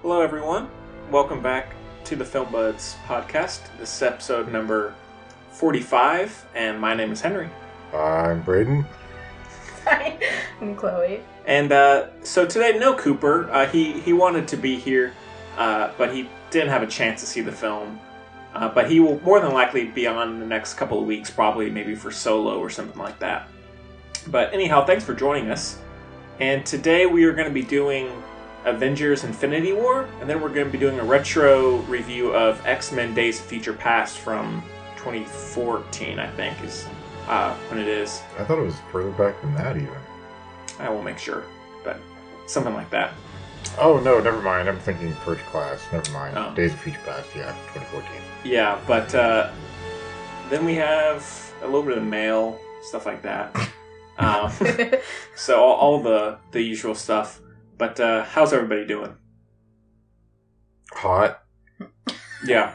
Hello, everyone. Welcome back to the Film Buds podcast. This is episode number 45, and my name is Henry. I'm Braden. Hi, I'm Chloe. And so today, no Cooper. He wanted to be here, but he didn't have a chance to see the film. But he will more than likely be on in the next couple of weeks, probably maybe for solo or something like that. But anyhow, thanks for joining us. And today we are going to be doing Avengers Infinity War, and then we're going to be doing a retro review of X-Men Days of Future Past from 2014, I think, is when it is. I thought it was further back than that, even. I will make sure, but something like that. Oh, no, never mind. I'm thinking First Class. Never mind. Oh. Days of Future Past, yeah, 2014. Yeah, but then we have a little bit of mail, stuff like that. So all the usual stuff. But how's everybody doing? Hot. Yeah.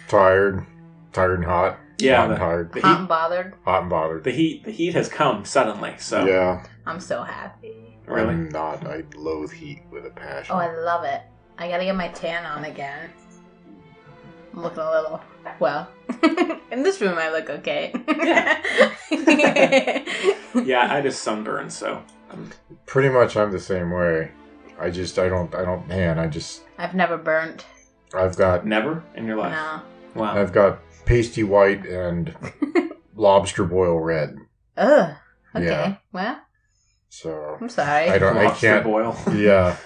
Tired. Tired and hot. Yeah. Hot and tired. The Hot heat, and bothered. Hot and bothered. the heat has come suddenly. So Yeah. I'm so happy. really, I'm not. I loathe heat with a passion. Oh, I love it. I gotta get my tan on again. I'm looking a little, well, in this room I look okay. yeah. I just sunburn, so Pretty much I'm the same way. I've I've never burnt. got never in your life. No. Wow. I've got pasty white and lobster boil red. Ugh. Okay. Yeah. Well, So I'm sorry. I Lobster can't boil. Yeah.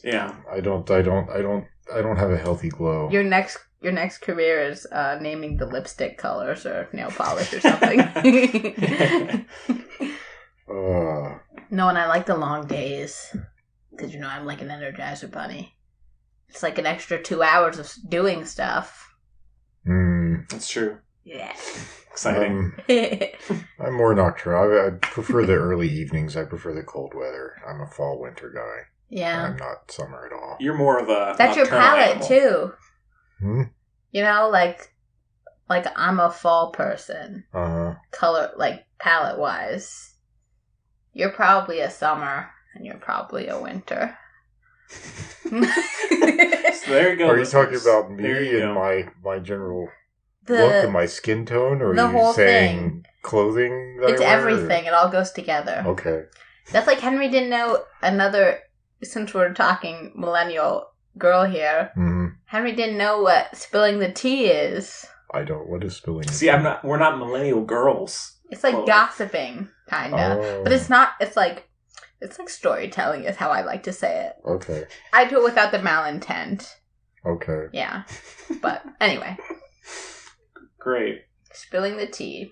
Yeah. I don't have a healthy glow. Your next career is naming the lipstick colors or nail polish or something. No, and I like the long days. Because, I'm like an Energizer bunny. It's like an extra 2 hours of doing stuff. That's true. Yeah. Exciting. I'm more nocturnal. I prefer the early evenings. I prefer the cold weather. I'm a fall-winter guy. Yeah. I'm not summer at all. You're more of a That's your nocturnal palette, animal. too. Hmm? Like I'm a fall person. Color, palette-wise. You're probably a summer, and you're probably a winter. So there you go. Are you talking listeners. about There you me and go. my general look and my skin tone? Or the are you whole saying thing. clothing that It's I wear, everything. It all goes together. Or? Okay. That's like Henry didn't know since we're talking millennial girl here, Henry didn't know what spilling the tea is. I don't. What is spilling? See, we're not millennial girls. It's like Well, gossiping, kind of. Oh. But it's not, it's like storytelling is how I like to say it. Okay. I do it without the malintent. Okay. Yeah. But anyway, Great. spilling the tea.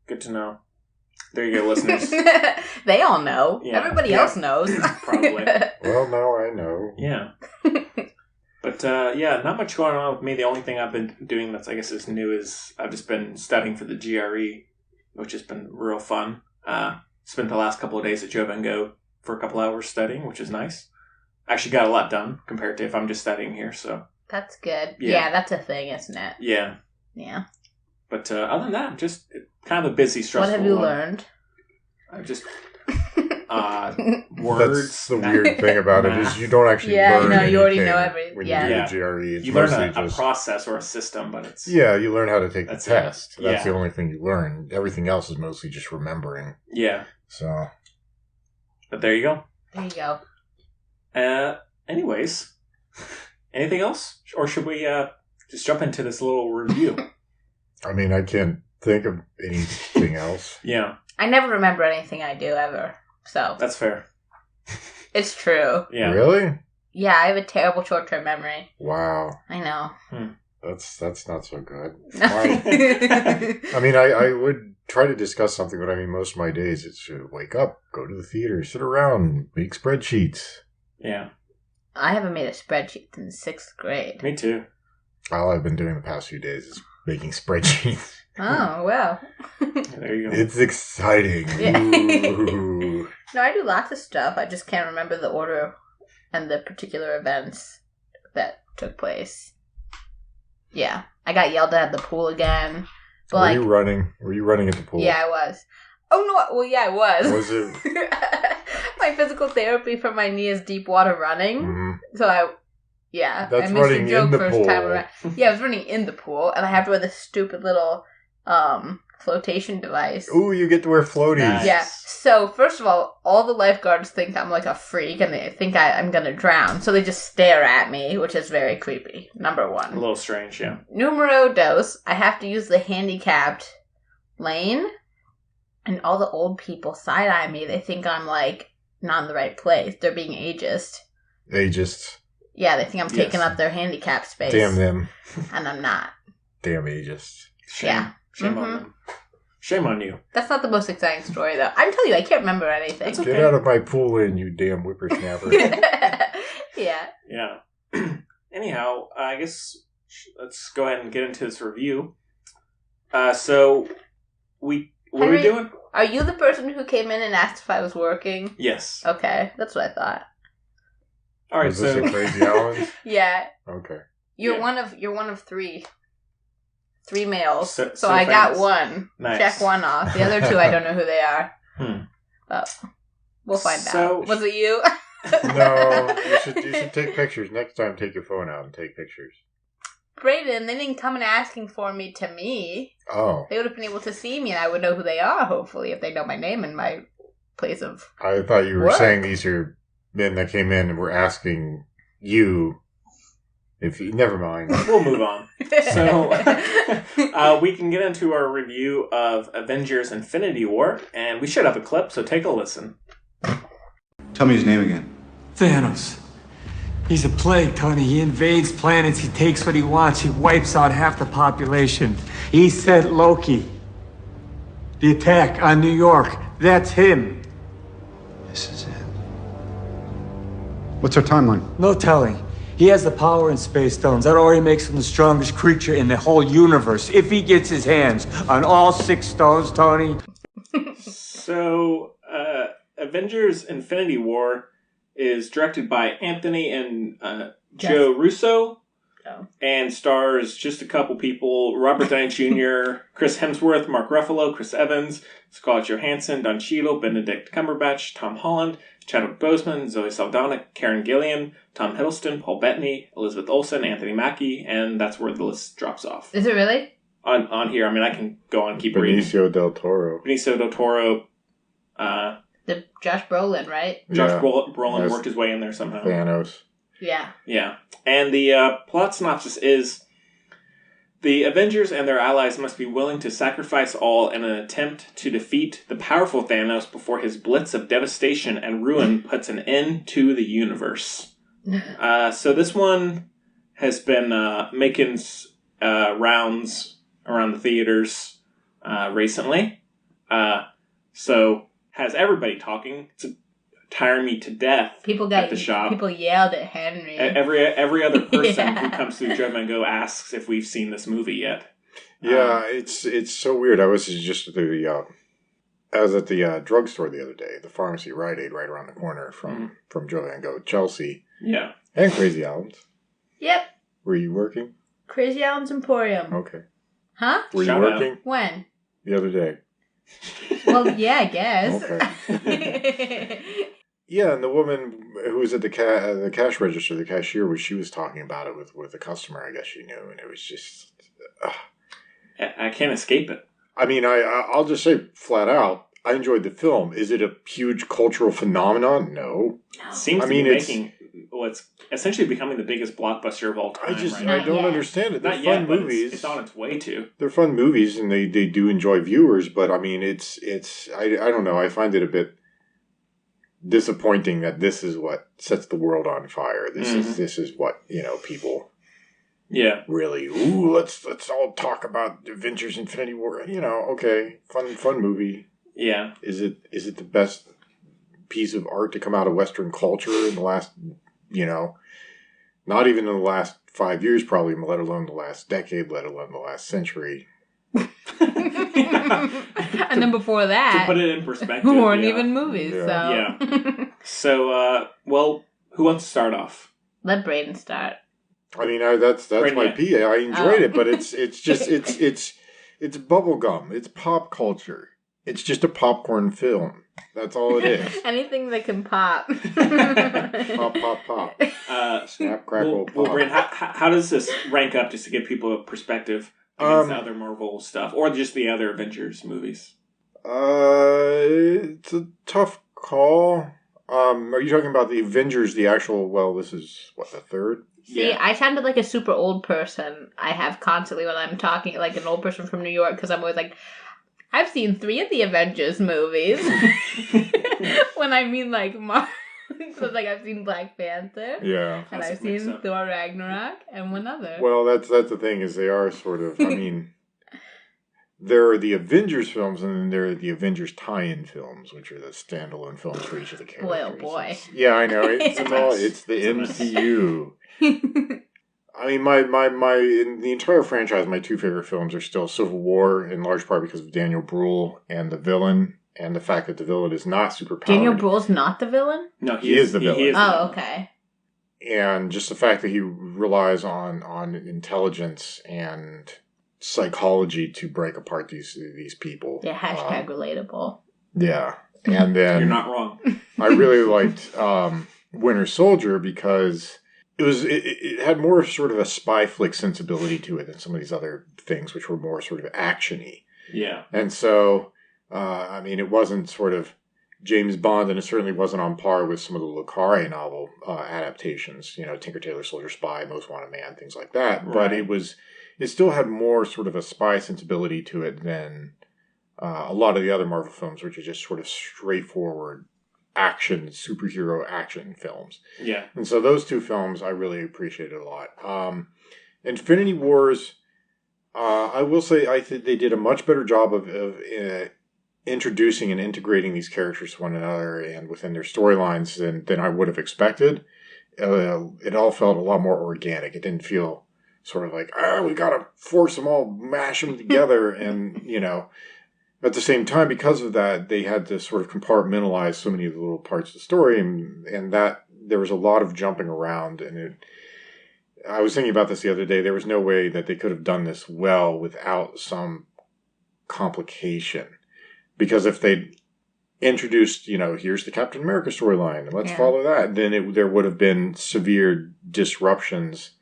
Good to know. There you go, listeners. They all know. Yeah. Everybody Yeah. else knows. Probably. Well, now I know. Yeah. But, not much going on with me. The only thing I've been doing that's, I guess, is new is I've just been studying for the GRE, which has been real fun. Spent the last couple of days at Jovengo for a couple hours studying, which is nice. Actually got a lot done compared to if I'm just studying here, so. That's good. Yeah. Yeah, that's a thing, isn't it? Yeah. Yeah. But other than that, just kind of a busy, stressful What have you one. learned? I've just words. That's the weird thing about it is you don't actually Yeah, learn no, you already know anything every- when yeah. you do Yeah. the GRE. It's You learn mostly a just process or a system, but it's... yeah, you learn how to take the That's it. test. That's Yeah. the only thing you learn. Everything else is mostly just remembering. Yeah. So But there you go. There you go. Anyways, anything else? Or should we just jump into this little review? I mean, I can't think of anything else. Yeah, I never remember anything I do ever. So that's fair. it's true. Yeah. Really? Yeah, I have a terrible short-term memory. Wow. I know. That's not so good. I mean, I would try to discuss something, but I mean, most of my days it's wake up, go to the theater, sit around, make spreadsheets. Yeah. I haven't made a spreadsheet since 6th grade. Me too. All I've been doing the past few days is making spreadsheets. Oh, well. There you go. It's exciting. Yeah. Ooh. No, I do lots of stuff. I just can't remember the order and the particular events that took place. Yeah. I got yelled at the pool again. But Were you running? Were you running at the pool? Yeah, I was. Oh, no. Well, yeah, I was. Was it? My my physical therapy for my knee is deep water running. Mm-hmm. So I That's missed running the joke in the first pool. time around. Yeah, I was running in the pool, and I have to wear this stupid little flotation device. Ooh, you get to wear floaties. Nice. Yeah. So first of all the lifeguards think I'm like a freak, and they think I'm gonna drown. So they just stare at me, which is very creepy. Number A one. little strange, yeah. Numero dos. I have to use the handicapped lane, and all the old people side eye me. They think I'm like not in the right place. They're being ageist. Ageist. Yeah, they think I'm taking Yes. up their handicap space. Damn them. And I'm not. Damn ageist. Shame. Yeah. Shame on Mhm. them. Shame on you. That's not the most exciting story, though. I'm telling you, I can't remember anything. That's okay. Get out of my pool in, you damn whippersnapper. Yeah. Yeah. Anyhow, I guess let's go ahead and get into this review. So, what are we Henry- doing? Are you the person who came in and asked if I was working? Yes. Okay, that's what I thought. All right, Is this so a Crazy Allen's? Yeah, Okay. you're Yeah. one of three males. So So I got famous. one. Nice. Check one off. The other two, I don't know who they are. Hmm. But we'll find So- out. Was it you? No, you should take pictures. Next time, take your phone out and take pictures. Brayden, they didn't come and asking for me to me. Oh, They would have been able to see me, and I would know who they are. Hopefully, if they know my name and my place of. I thought you were Work. saying these are men that came in and were asking you if you... Never mind. We'll move on. So, we can get into our review of Avengers Infinity War, and we should have a clip, so take a listen. Tell me his name again. Thanos. He's a plague, Tony. He invades planets, he takes what he wants, he wipes out half the population. He sent Loki. The attack on New York, that's him. This is it. What's our timeline? No telling. He has the power in Space Stones. That already makes him the strongest creature in the whole universe. If he gets his hands on all 6 stones, Tony. So, Avengers Infinity War is directed by Anthony and Joe Russo, Oh. and stars just a couple people: Robert Downey Jr., Chris Hemsworth, Mark Ruffalo, Chris Evans, Scarlett Johansson, Don Cheadle, Benedict Cumberbatch, Tom Holland, Chadwick Boseman, Zoe Saldana, Karen Gillian, Tom Hiddleston, Paul Bettany, Elizabeth Olsen, Anthony Mackie, and that's where the list drops off. Is it really? On here, I mean, I can go on and keep reading. Benicio del Toro. Benicio del Toro, The Josh Brolin, right? Josh Yeah. Brolin Yes. worked his way in there somehow. Thanos. Yeah. Yeah. And the plot synopsis is: the Avengers and their allies must be willing to sacrifice all in an attempt to defeat the powerful Thanos before his blitz of devastation and ruin puts an end to the universe. So this one has been making rounds around the theaters recently. So has everybody talking. It's tiring me to death. People at the shop. People yelled at Henry. Every other person Yeah. who comes through Joe Go asks if we've seen this movie yet. Yeah, it's so weird. I was just at the I was at the drugstore the other day, the pharmacy Rite Aid, right around the corner from Joe and Go, Chelsea, Yeah. and Crazy Allen's. Yep. Were you working? Crazy Allen's Emporium. Okay. Huh? Were Shout you out. working When? the other day? Well, yeah, I guess. Okay. Yeah, and the woman who was at the cash register, the cashier, she was talking about it with a customer. I guess she knew, and it was just. I can't escape it. I mean, I'll just say flat out, I enjoyed the film. Is it a huge cultural phenomenon? No. Seems I to mean, be it's- making what's essentially becoming the biggest blockbuster of all time. right Not I don't yet. understand it. They're Not fun yet, but movies. it's on its way to. They're fun movies, and they do enjoy viewers. But I mean, it's I don't know. I find it a bit disappointing that this is what sets the world on fire. This is what people Yeah. really. Ooh, let's all talk about Avengers Infinity War. Okay, fun movie. Yeah. Is it the best piece of art to come out of Western culture in the last, not even in the last 5 years, probably, let alone the last decade, let alone the last century. And then before To that, put it in perspective. who weren't yeah. even movies, Yeah. so. So, well, who wants to start off? Let Brayden start. I mean, that's Right, my yeah. P. I enjoyed Oh. it, but it's just it's bubblegum. It's pop culture. It's just a popcorn film. That's all it is. Anything that can pop. Pop, pop, pop. Snap, crackle, pop. Well, Brent, how does this rank up, just to give people a perspective against the other Marvel stuff, or just the other Avengers movies? It's a tough call. Are you talking about the Avengers, the actual, well, this is, what, the third? See, I sounded like a super old person. I have constantly when I'm talking, like an old person from New York, because I'm always like, I've seen 3 of the Avengers movies. When I mean, like, so it's like I've seen Black Panther. Yeah. And I've seen Thor Ragnarok and one other. Well, that's the thing, is they are sort of, I mean, there are the Avengers films, and then there are the Avengers tie-in films, which are the standalone films for each of the characters. Boy, oh boy. Yeah, I know. It's the MCU. I mean, in the entire franchise, my 2 favorite films are still Civil War, in large part because of Daniel Bruhl and the villain, and the fact that the villain is not superpowered. Daniel Bruhl's not the villain? No, he is the villain. He is the villain. Okay. And just the fact that he relies on intelligence and psychology to break apart these people. Yeah, hashtag relatable. Yeah. And then You're not wrong. I really liked Winter Soldier because it had more sort of a spy flick sensibility to it than some of these other things, which were more sort of action-y. Yeah. And so, I mean, it wasn't sort of James Bond, and it certainly wasn't on par with some of the Le Carre novel adaptations, you know, Tinker Tailor Soldier Spy, Most Wanted Man, things like that. Right. But it still had more sort of a spy sensibility to it than a lot of the other Marvel films, which are just sort of straightforward superhero action films. Yeah. And so those 2 films I really appreciated a lot. Infinity Wars, I will say I think they did a much better job of introducing and integrating these characters to one another and within their storylines than I would have expected. It all felt a lot more organic. It didn't feel sort of like, we gotta force them all, mash them together, and, you know. At the same time, because of that, they had to sort of compartmentalize so many of the little parts of the story, and that there was a lot of jumping around. And I was thinking about this the other day. There was no way that they could have done this well without some complication. Because if they introduced, you know, here's the Captain America storyline, and let's follow that, then there would have been severe disruptions,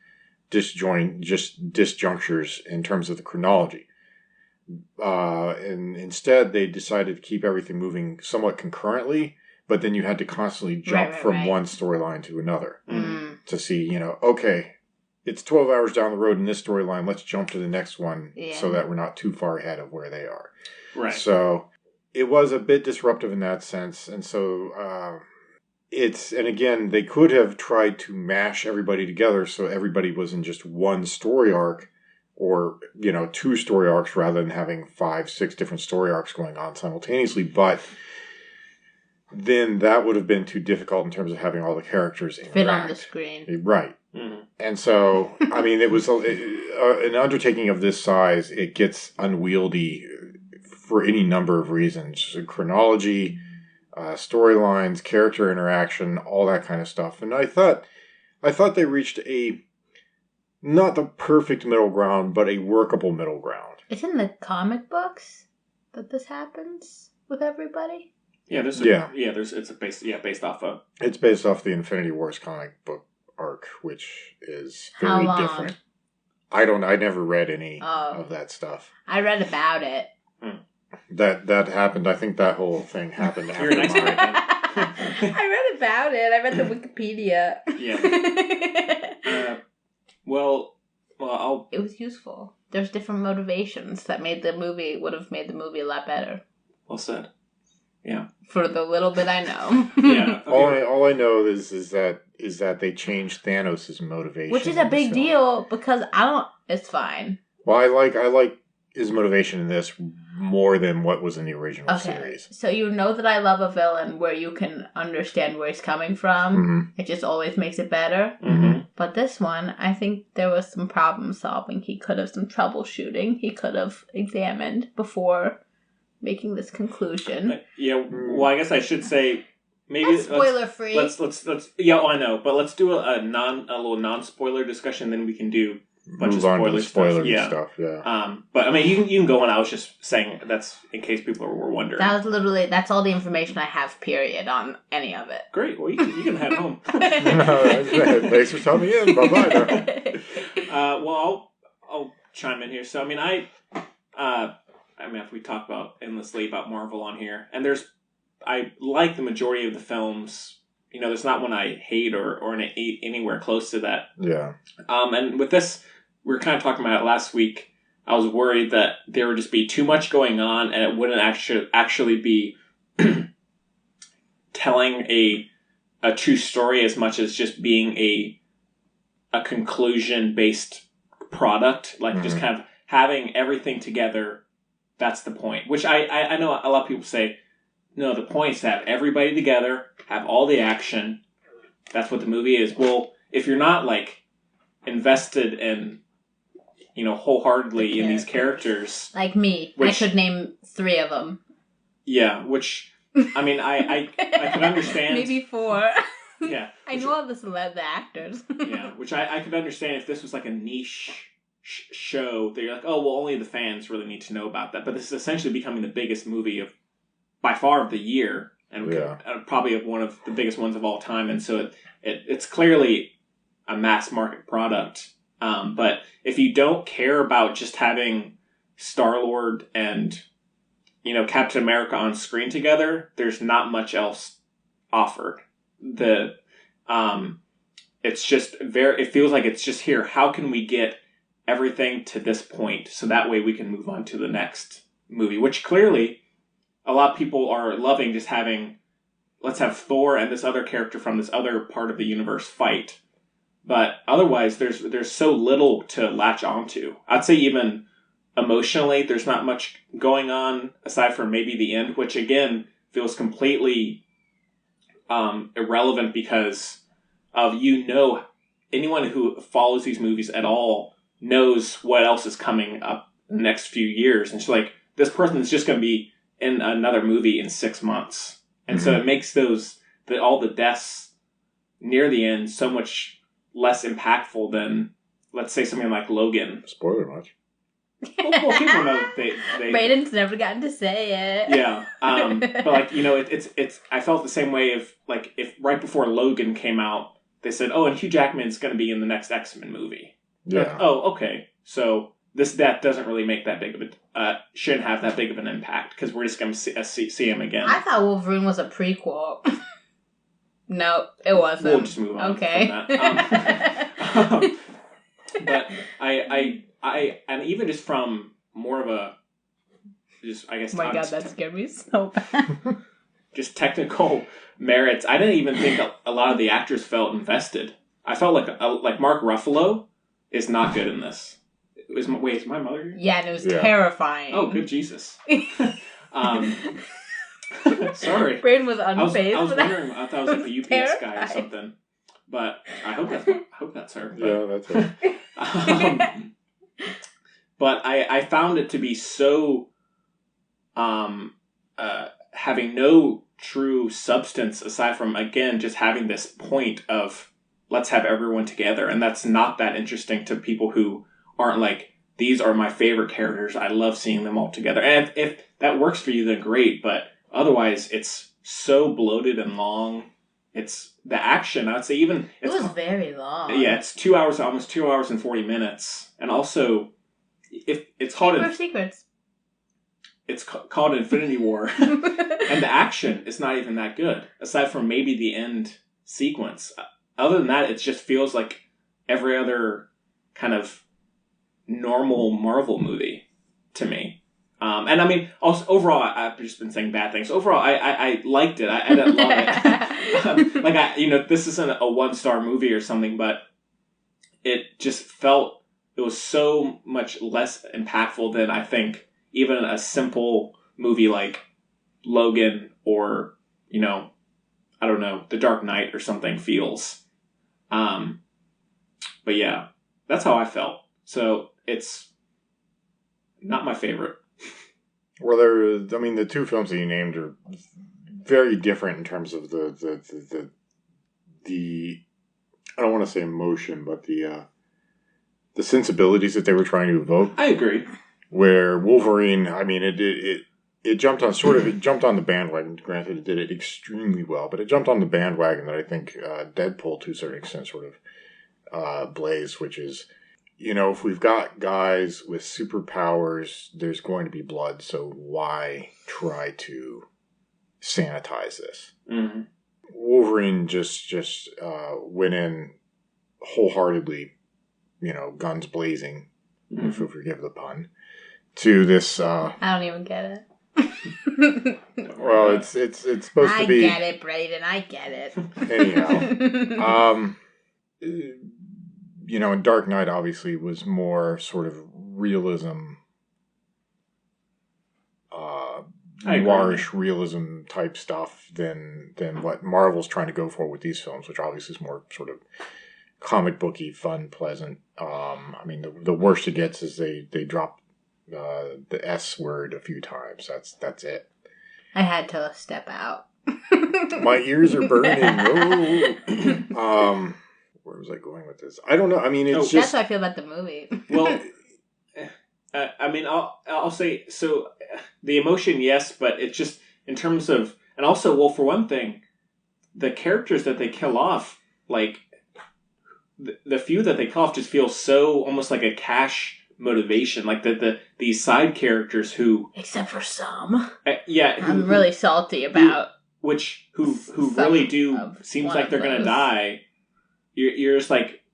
disjunctures in terms of the chronology. And instead, they decided to keep everything moving somewhat concurrently, but then you had to constantly jump from one storyline to another to see, you know, okay, it's 12 hours down the road in this storyline, let's jump to the next one so that we're not too far ahead of where they are. Right. So it was a bit disruptive in that sense, and so and again, they could have tried to mash everybody together so everybody was in just one story arc, or, you know, 2 story arcs rather than having 5, 6 different story arcs going on simultaneously. But then that would have been too difficult in terms of having all the characters interact. Fit on the screen. Right. Mm-hmm. And so, I mean, it was an undertaking of this size. It gets unwieldy for any number of reasons. Chronology, storylines, character interaction, all that kind of stuff. And I thought they reached not the perfect middle ground, but a workable middle ground. It's in the comic books that this happens with everybody. Yeah, it's based off of. It's based off the Infinity Wars comic book arc, which is very different. I never read any of that stuff. I read about it. That happened. I think that whole thing happened after mine. I read about it. I read the Wikipedia. Yeah. Well, It was useful. There's different motivations that would have made the movie a lot better. Well said. Yeah. For the little bit I know. Yeah. Okay. All I know is that they changed Thanos' motivation, which is a big deal because it's fine. Well, I like his motivation in this more than what was in the original series. So you know that I love a villain where you can understand where he's coming from. Mm-hmm. It just always makes it better. Mm-hmm. But this one, I think there was some problem solving. He could have some troubleshooting. He could have examined before making this conclusion. Yeah. Well, I guess I should say maybe that's spoiler free. Let's. Yeah, I know, but let's do a little non-spoiler discussion. Then we can do bunch move of on to the spoiler spoilery stuff. Yeah. But I mean, you can go on. I was just saying that's in case people were wondering. That's all the information I have, period, on any of it. Great. Well, you can head home. Thanks for telling me in. Bye-bye. Well, I'll chime in here. So, I mean, if we talk about endlessly about Marvel on here, and I like the majority of the films. You know, there's not one I hate or anywhere close to that. Yeah. And with this, we were kind of talking about it last week. I was worried that there would just be too much going on, and it wouldn't actually be telling a true story as much as just being a conclusion-based product. Like, just kind of having everything together, that's the point. Which I know a lot of people say, no, the point is to have everybody together, have all the action. That's what the movie is. Well, if you're not, like, invested in, you know, wholeheartedly in these characters... Like me. I could name 3 of them. Yeah, which, I mean, I can understand... Maybe 4. Yeah. I know all the actors. Yeah, which I could understand if this was like a niche show that you're like, oh, well, only the fans really need to know about that. But this is essentially becoming the biggest movie by far of the year, and probably one of the biggest ones of all time. And so it's clearly a mass market product. But if you don't care about just having Star-Lord and, you know, Captain America on screen together, there's not much else offered. It's just it feels like it's just here. How can we get everything to this point so that way we can move on to the next movie, which clearly a lot of people are loving, just having, let's have Thor and this other character from this other part of the universe fight. But otherwise, there's so little to latch onto. I'd say even emotionally, there's not much going on aside from maybe the end, which again feels completely irrelevant because of, you know, anyone who follows these movies at all knows what else is coming up in the next few years. And it's like, this person is just going to be in another movie in 6 months. And so it makes all the deaths near the end so much less impactful than, let's say, something like Logan. Spoiler much. Well, people know they Brayden's never gotten to say it. Yeah. But, like, you know, it's I felt the same way if right before Logan came out, they said, oh, and Hugh Jackman's going to be in the next X-Men movie. Yeah. Like, oh, okay. So this death doesn't really make that big of shouldn't have that big of an impact because we're just going to see him again. I thought Wolverine was a prequel. No, it wasn't. We'll just move on. Okay. From that. But I and even just from more of a, just, I guess, oh my god, that scared me so bad. Just technical merits, I didn't even think a lot of the actors felt invested. I felt like Mark Ruffalo is not good in this. Is my mother here? Yeah, and it was terrifying. Oh, good Jesus. Sorry. Brayden was unfazed. I was wondering, I thought it was like a UPS guy or something. But I hope that's her. But, yeah, that's her. But I found it to be so having no true substance aside from, again, just having this point of let's have everyone together. And that's not that interesting to people who aren't like, these are my favorite characters. I love seeing them all together. And if that works for you, then great. But otherwise, it's so bloated and long. It's the action. I'd say even it was very long. Yeah, it's 2 hours, almost 2 hours and 40 minutes. And also, if it's called Chamber of Secrets. It's called Infinity War, and the action is not even that good, aside from maybe the end sequence. Other than that, it just feels like every other kind of normal Marvel movie to me. And I mean, also overall, I've just been saying bad things. Overall, I liked it. I didn't love it. This isn't a 1-star movie or something, but it just felt it was so much less impactful than I think even a simple movie like Logan or, I don't know, The Dark Knight or something feels. But yeah, that's how I felt. So it's not my favorite. Well, the two films that you named are very different in terms of the I don't want to say emotion, but the the sensibilities that they were trying to evoke. I agree. Where Wolverine, I mean, it jumped on the bandwagon. Granted, it did it extremely well, but it jumped on the bandwagon that I think Deadpool, to a certain extent, sort of blazed, which is, if we've got guys with superpowers, there's going to be blood, so why try to sanitize this? Mm-hmm. Wolverine just went in wholeheartedly, guns blazing, if you forgive the pun, to this. I don't even get it. Well, it's supposed to be. I get it, Brayden. I get it. Anyhow, and Dark Knight obviously was more sort of realism, noirish realism type stuff than what Marvel's trying to go for with these films, which obviously is more sort of comic booky, fun, pleasant. I mean, the worst it gets is they drop the S word a few times. That's it. I had to step out. My ears are burning. Oh. Where was I going with this? I don't know. I mean, it's just... That's how I feel about the movie. Well, I mean, I'll say, so the emotion, yes, but it's just in terms of... And also, well, for one thing, the characters that they kill off, like, the few that they kill off just feel so almost like a cash motivation. Like, these side characters who... Except for some. I'm really salty about... Who really do... Seems like they're going to die... You're just like,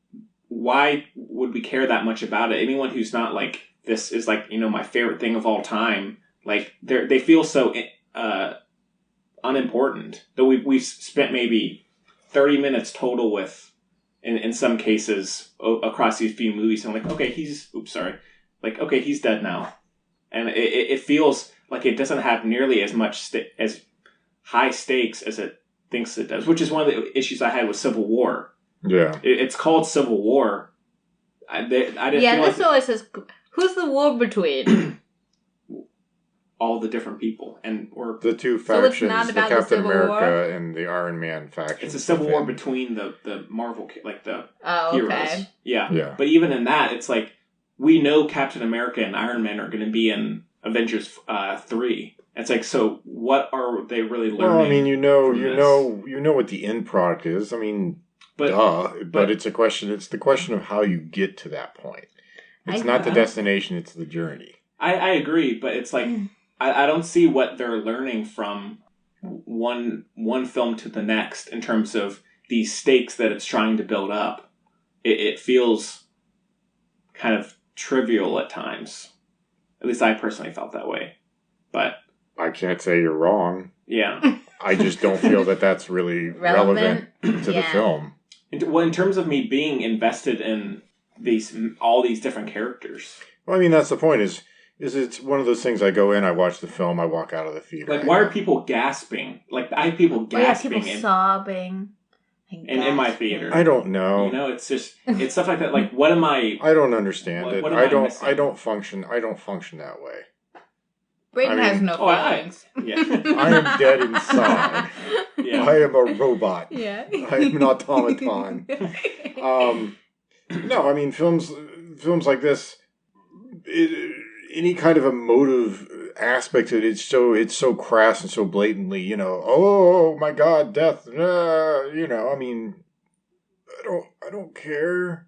why would we care that much about it? Anyone who's not like, this is like, my favorite thing of all time, like, they feel so unimportant. Though we've spent maybe 30 minutes total with, in some cases, across these few movies, and I'm like, okay, he's dead now. And it feels like it doesn't have nearly as much, as high stakes as it thinks it does, which is one of the issues I had with Civil War. Yeah, it's called Civil War. I didn't. Yeah, this always says, "Who's the war between?" All the different people, or the two factions, so it's not about the Captain America War? and the Iron Man faction. It's a civil war between the Marvel, like the heroes. Okay. Yeah. But even in that, it's like we know Captain America and Iron Man are going to be in Avengers 3. It's like, so what are they really learning? Well, I mean, you know what the end product is. I mean. But it's a question. It's the question of how you get to that point. It's not the destination; it's the journey. I agree, but it's like I don't see what they're learning from one film to the next in terms of these stakes that it's trying to build up. It feels kind of trivial at times. At least I personally felt that way. But I can't say you're wrong. Yeah, I just don't feel that that's really relevant to the film. Well, in terms of me being invested in all these different characters. Well, I mean, that's the point. Is it's one of those things. I go in, I watch the film, I walk out of the theater. Like, why are people gasping? Like, I have people gasping, people sobbing, in my theater. I don't know. It's just stuff like that. Like, what am I? I don't understand it. I don't function that way. Brayden has no feelings. I am dead inside. Yeah. I am a robot. Yeah. I am an automaton. No, I mean, films like this, any kind of emotive aspect of it, it's so crass and so blatantly, oh my God, death, I mean, I don't care.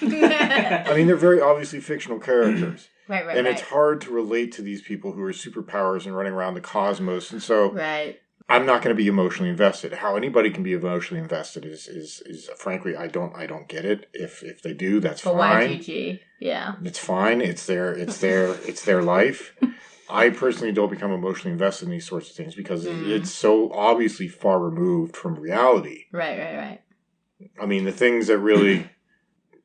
I mean, they're very obviously fictional characters. Right. And it's hard to relate to these people who are superpowers and running around the cosmos. And so I'm not going to be emotionally invested. How anybody can be emotionally invested is frankly, I don't get it. If they do, that's fine. YGG. Yeah. It's fine. It's their life. I personally don't become emotionally invested in these sorts of things because it's so obviously far removed from reality. Right. I mean, the things that really...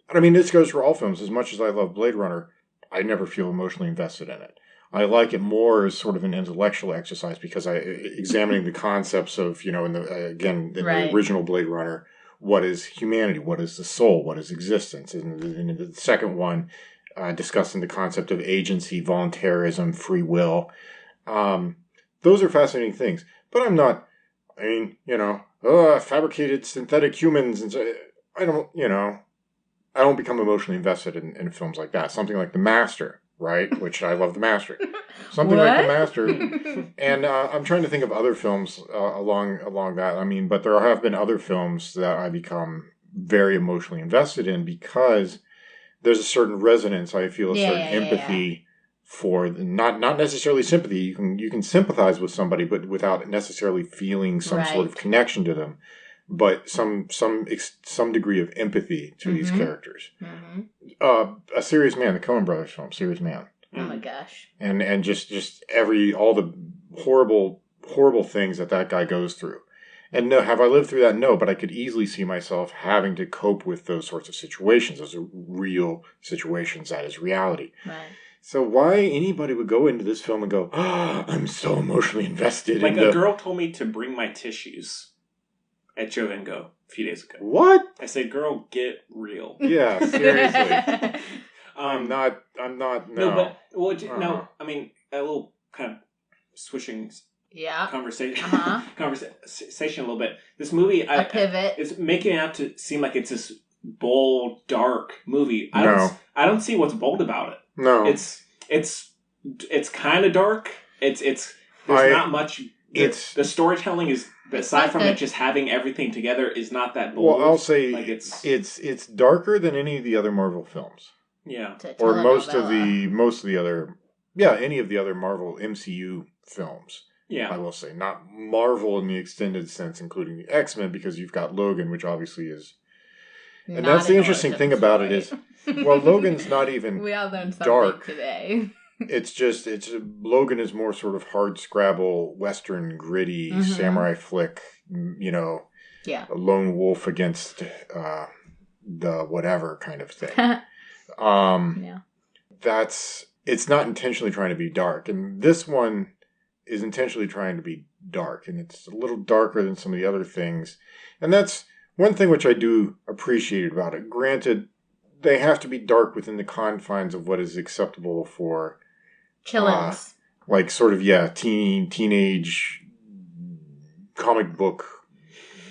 I mean, this goes for all films. As much as I love Blade Runner, I never feel emotionally invested in it. I like it more as sort of an intellectual exercise because examining the concepts of, in the original Blade Runner, what is humanity? What is the soul? What is existence? And in the second one, discussing the concept of agency, voluntarism, free will. Those are fascinating things. But I'm not, fabricated synthetic humans. And so I I don't become emotionally invested in films like that. Something like The Master, right? Which I love The Master. Something like The Master. And I'm trying to think of other films along that. I mean, but there have been other films that I become very emotionally invested in because there's a certain resonance. I feel a certain empathy for, not necessarily sympathy. You can sympathize with somebody, but without necessarily feeling some sort of connection to them. But some degree of empathy to these characters. A Serious Man, the Coen Brothers film, Serious Man. Oh my gosh! And just all the horrible things that guy goes through. And no, have I lived through that? No, but I could easily see myself having to cope with those sorts of situations. Those are real situations. That is reality. Right. So why anybody would go into this film and go, oh, I'm so emotionally invested. Like a girl told me to bring my tissues at Jovingo a few days ago. What? I said, girl, get real. Yeah, seriously. I'm not, no. No, but, no, I mean, a little kind of swishing conversation a little bit. This movie, a pivot. Is making it out to seem like it's this bold, dark movie. I don't see what's bold about it. No. It's kind of dark. There's not much. The storytelling is, aside from it just having everything together, is not that bold. Well, I'll say it's darker than any of the other Marvel films. Yeah. Or most of the other, any of the other Marvel MCU films. Yeah. I will say. Not Marvel in the extended sense, including the X-Men, because you've got Logan, which obviously is... And that's the interesting thing about it is, well, Logan's not even we all learned something dark today. Logan is more sort of hard scrabble, Western, gritty, samurai flick, a lone wolf against the whatever kind of thing. It's not intentionally trying to be dark. And this one is intentionally trying to be dark. And it's a little darker than some of the other things. And that's one thing which I do appreciate about it. Granted, they have to be dark within the confines of what is acceptable for chillins. Like sort of, teenage comic book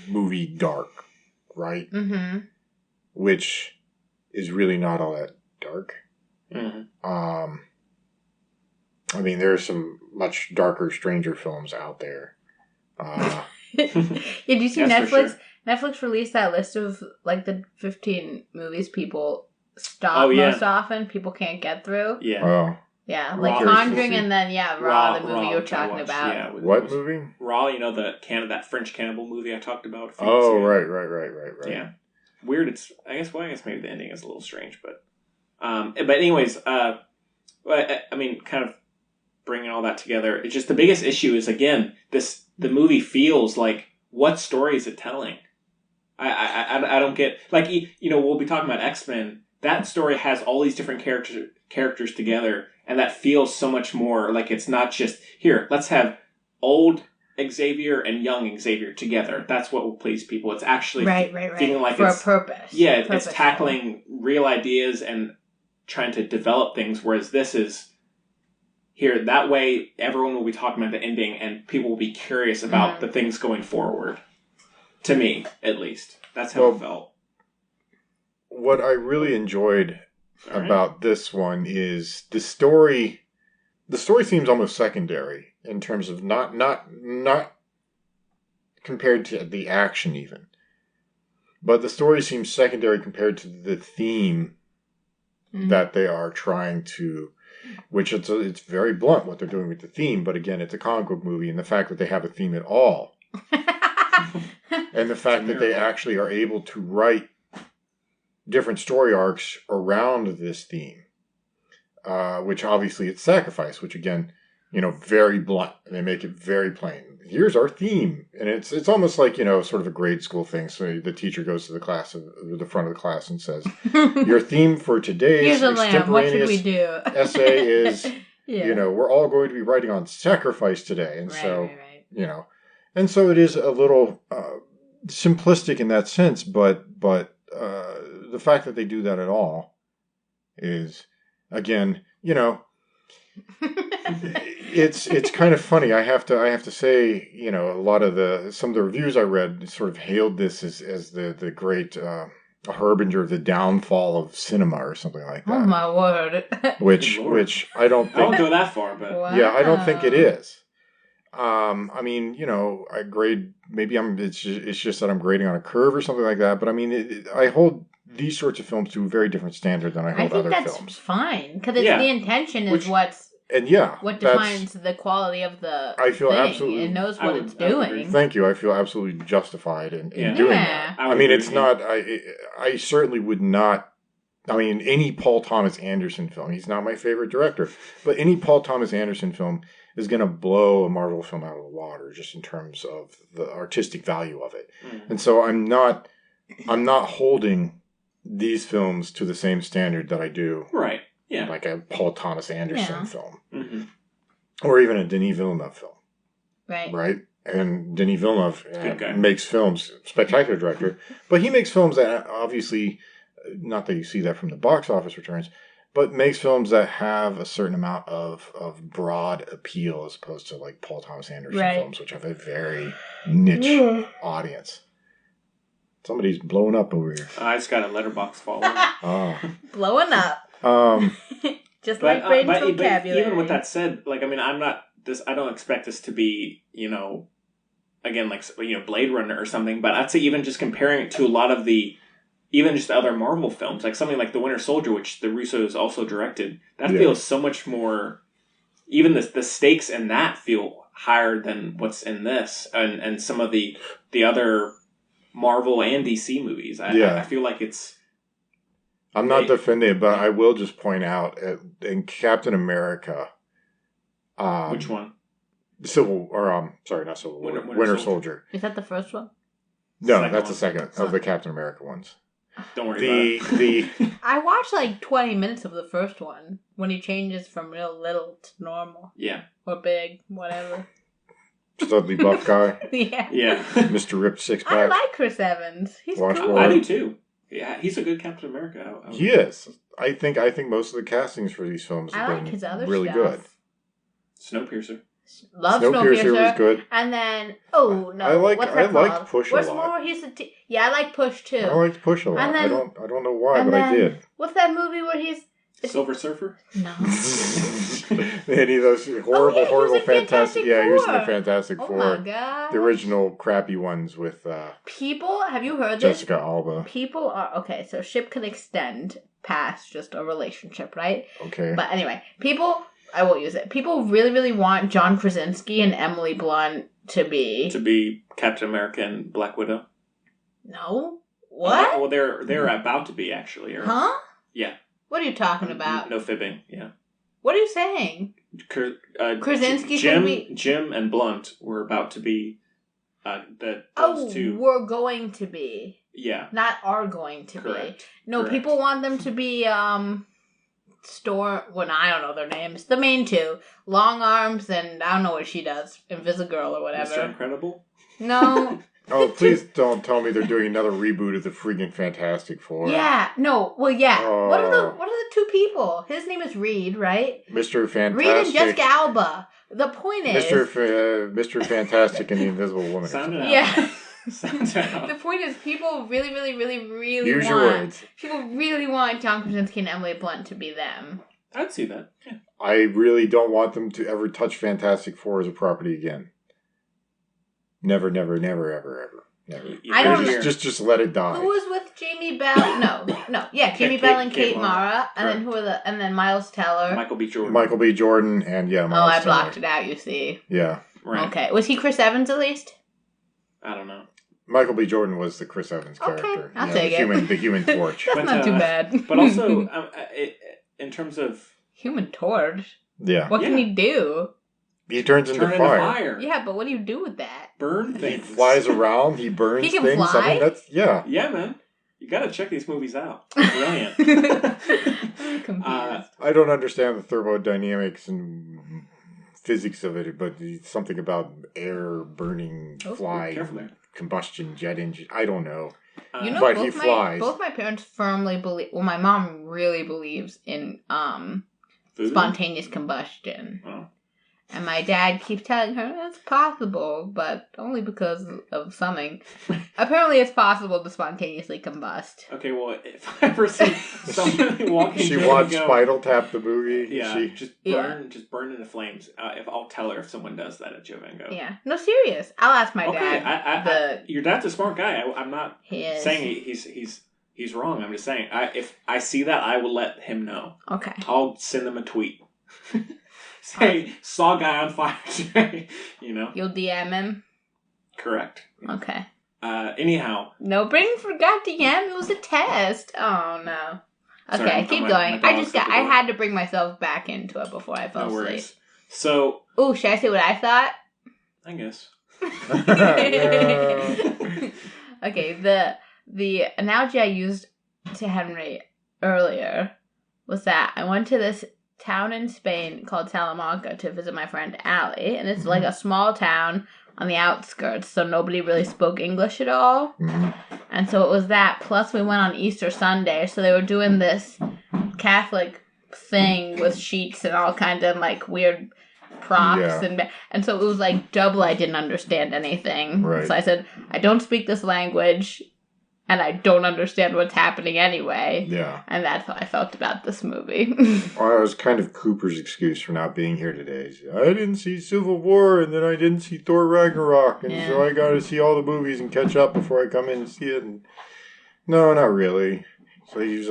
movie dark, right? Mm-hmm. Which is really not all that dark. Mm-hmm. I mean, there are some much darker, stranger films out there. Did you see Netflix? Sure. Netflix released that list of like the 15 movies people stop most often. People can't get through. Yeah. Oh. Yeah, like Conjuring and then Raw, the movie you were talking about. Yeah, what movie? Raw, that French cannibal movie I talked about. Oh, right. Yeah. Weird. I guess maybe the ending is a little strange, but anyways, I mean, kind of bringing all that together, it's just the biggest issue is, again, the movie feels like, what story is it telling? I don't get, like, we'll be talking about X-Men. That story has all these different characters together, and that feels so much more like it's not just, here, let's have old Xavier and young Xavier together. That's what will please people. It's actually feeling like for a purpose. Yeah, it's tackling real ideas and trying to develop things, whereas this is here. That way, everyone will be talking about the ending, and people will be curious about the things going forward. To me, at least. That's how it felt. What I really enjoyed about this one is the story. The story seems almost secondary in terms of not compared to the action even. But the story seems secondary compared to the theme that they are trying to, which it's very blunt what they're doing with the theme, but again, it's a comic book movie, and the fact that they have a theme at all, and the fact that they actually are able to write different story arcs around this theme, which obviously it's sacrifice, which again, very blunt. They make it very plain. Here's our theme. And it's almost like, sort of a grade school thing. So the teacher goes to the class, the front of the class, and says, your theme for today's extemporaneous essay is, we're all going to be writing on sacrifice today. And and so it is a little simplistic in that sense, but the fact that they do that at all is, again, it's kind of funny. I have to say, a lot of some of the reviews I read sort of hailed this as the great a harbinger of the downfall of cinema or something like that. Oh my word! Which I don't think. I won't go that far, but Wow. Yeah, I don't think it is. I mean, you know, I grade. Maybe it's just that I'm grading on a curve or something like that. But I mean, I hold these sorts of films to a very different standard than I I hold think other that's films. fine because Yeah. the intention is Which- what And yeah, defines the quality of the I feel thing. absolutely- It knows I what would- it's I would agree. doing. Thank you. I feel absolutely justified in Yeah. doing Yeah. that. would I mean, agree it's with you. not. I certainly would not. I mean, any Paul Thomas Anderson film. He's not my favorite director, but any Paul Thomas Anderson film is going to blow a Marvel film out of the water, just in terms of the artistic value of it. Mhm. And so I'm not holding these films to the same standard that I do, Right. Yeah. like a Paul Thomas Anderson Yeah. film, hmm or even a Denis Villeneuve film. Right. Right? And Denis Villeneuve Good guy. makes films, spectacular director, but he makes films that obviously, not that you see that from the box office returns, but makes films that have a certain amount of broad appeal as opposed to like Paul Thomas Anderson Right. films, which have a very niche audience. Somebody's blowing up over here. I just got a letterbox follow. Oh. Blowing up. Just like Braden's but vocabulary. even with that said, like, I mean, I don't expect this to be, you know, again, like, you know, Blade Runner or something, but I'd say even just comparing it to a lot of even just other Marvel films, like something like The Winter Soldier, which the Russos also directed, that Yeah. feels so much more, even the stakes in that feel higher than what's in this, and some of the other Marvel and DC movies. I feel like it's... I'm not defending it, but I will just point out in Captain America. Which one? Not Civil War. Winter Soldier. Is that the first one? No, Second that's one. the second of the Captain America ones. Don't worry about The I watched like 20 minutes of the first one when he changes from real little to normal Yeah. or big, whatever. Studley Buff guy, Yeah. Yeah. Mr. Ripped Six I Pack. like Chris Evans. He's cool. Washboard. I do too. Yeah, he's a good Captain America. He is. I think most of the castings for these films I have like been his other really stuff. good. Snowpiercer. Love Snowpiercer Snowpiercer. was good. And then, no. I liked what's that liked called? Push a Where's lot. more? Yeah, I like Push too. I liked Push a lot. And then- I don't know why, and but I then- did. What's that movie where he's... Silver Surfer? No. Any of those horrible, yeah, he was in fantastic. Fantastic Yeah, he was in the Four. Fantastic Oh Four. my god. The original crappy ones with People, have you heard this? Jessica Alba. People are... Okay, so ship can extend past just a relationship, right? Okay. But anyway, people... I won't use it. People really, really want John Krasinski and Emily Blunt to be... Captain America and Black Widow. No? What? Well, they're about to be, actually. Or, Huh? Yeah. What are you talking about? No fibbing, yeah. What are you saying? Krasinski's gonna be... Jim and Blunt were about to be those Oh, two. we're going to be. Yeah. Not are going to Correct. be. No, Correct. people want them to be, I don't know their names. The main two. Long Arms and I don't know what she does. Invisigirl or whatever. Mr. Incredible? No. Oh, please don't tell me they're doing another reboot of the freaking Fantastic Four. Yeah. No. Well, yeah. Oh. What are the two people? His name is Reed, right? Mr. Fantastic. Reed and Jessica Alba. The point is... Mr. Fantastic and the Invisible Woman. Sound it out. Yeah. Sound it out. The point is, people really, really, really, really Use your want... words. People really want John Krasinski and Emily Blunt to be them. I'd see that. Yeah. I really don't want them to ever touch Fantastic Four as a property again. Never, never, never, ever, ever. Never. I don't Hear- Just let it die. Who was with Jamie Bell? No. Yeah, Jamie Bell and Kate Mara. And then and then Miles Teller. Michael B. Jordan. Michael B. Jordan and Oh, Miles I Teller. blocked it out, you see. Yeah. Right. Okay. Was he Chris Evans at least? I don't know. Michael B. Jordan was the Chris Evans Okay, character. I'll Yeah, take it. The Human Torch. That's not too bad. But also, in terms of... Human Torch? Yeah. What can Yeah. he do? He turns into Turn into fire. fire. Yeah, but what do you do with that? Burn He things. flies around. He burns He can things. fly? I mean, that's Yeah, man. You gotta check these movies out. Brilliant. I'm confused. I don't understand the thermodynamics and physics of it, but it's something about air burning, Oh, fly, careful there. combustion, jet engine. I don't know. You know, but he both flies. both my parents firmly believe. Well, my mom really believes in Food? spontaneous combustion, Oh. And my dad keeps telling her it's possible, but only because of something. Apparently, it's possible to spontaneously combust. Okay, well, if I ever see somebody walking, She watched Spinal Tap the movie. Yeah, just burn into flames. If I'll tell her if someone does that at Jovingo. Yeah, no, serious. I'll ask my dad. Your dad's a smart guy. I'm not He saying he's wrong. I'm just saying if I see that, I will let him know. Okay. I'll send them a tweet. Say, saw guy on fire today. You'll DM him? Correct. Okay. Anyhow. No, Brayden forgot DM. It was a test. Oh, no. Okay, Sorry, keep going. I had to bring myself back into it before I fell asleep. So. Oh, should I say what I thought? I guess. Okay, the analogy I used to Henry earlier was that I went to this town in Spain called Salamanca to visit my friend Allie, and it's like a small town on the outskirts, so nobody really spoke English at all. And so it was that, plus we went on Easter Sunday, so they were doing this Catholic thing with sheets and all kinds of like weird props, and so it was like double. I didn't understand anything. Right. So I said, I don't speak this language, and I don't understand what's happening anyway. Yeah. And that's how I felt about this movie. Well, it was kind of Cooper's excuse for not being here today. I didn't see Civil War, and then I didn't see Thor Ragnarok, and so I got to see all the movies and catch up before I come in and see it. And no, not really. So he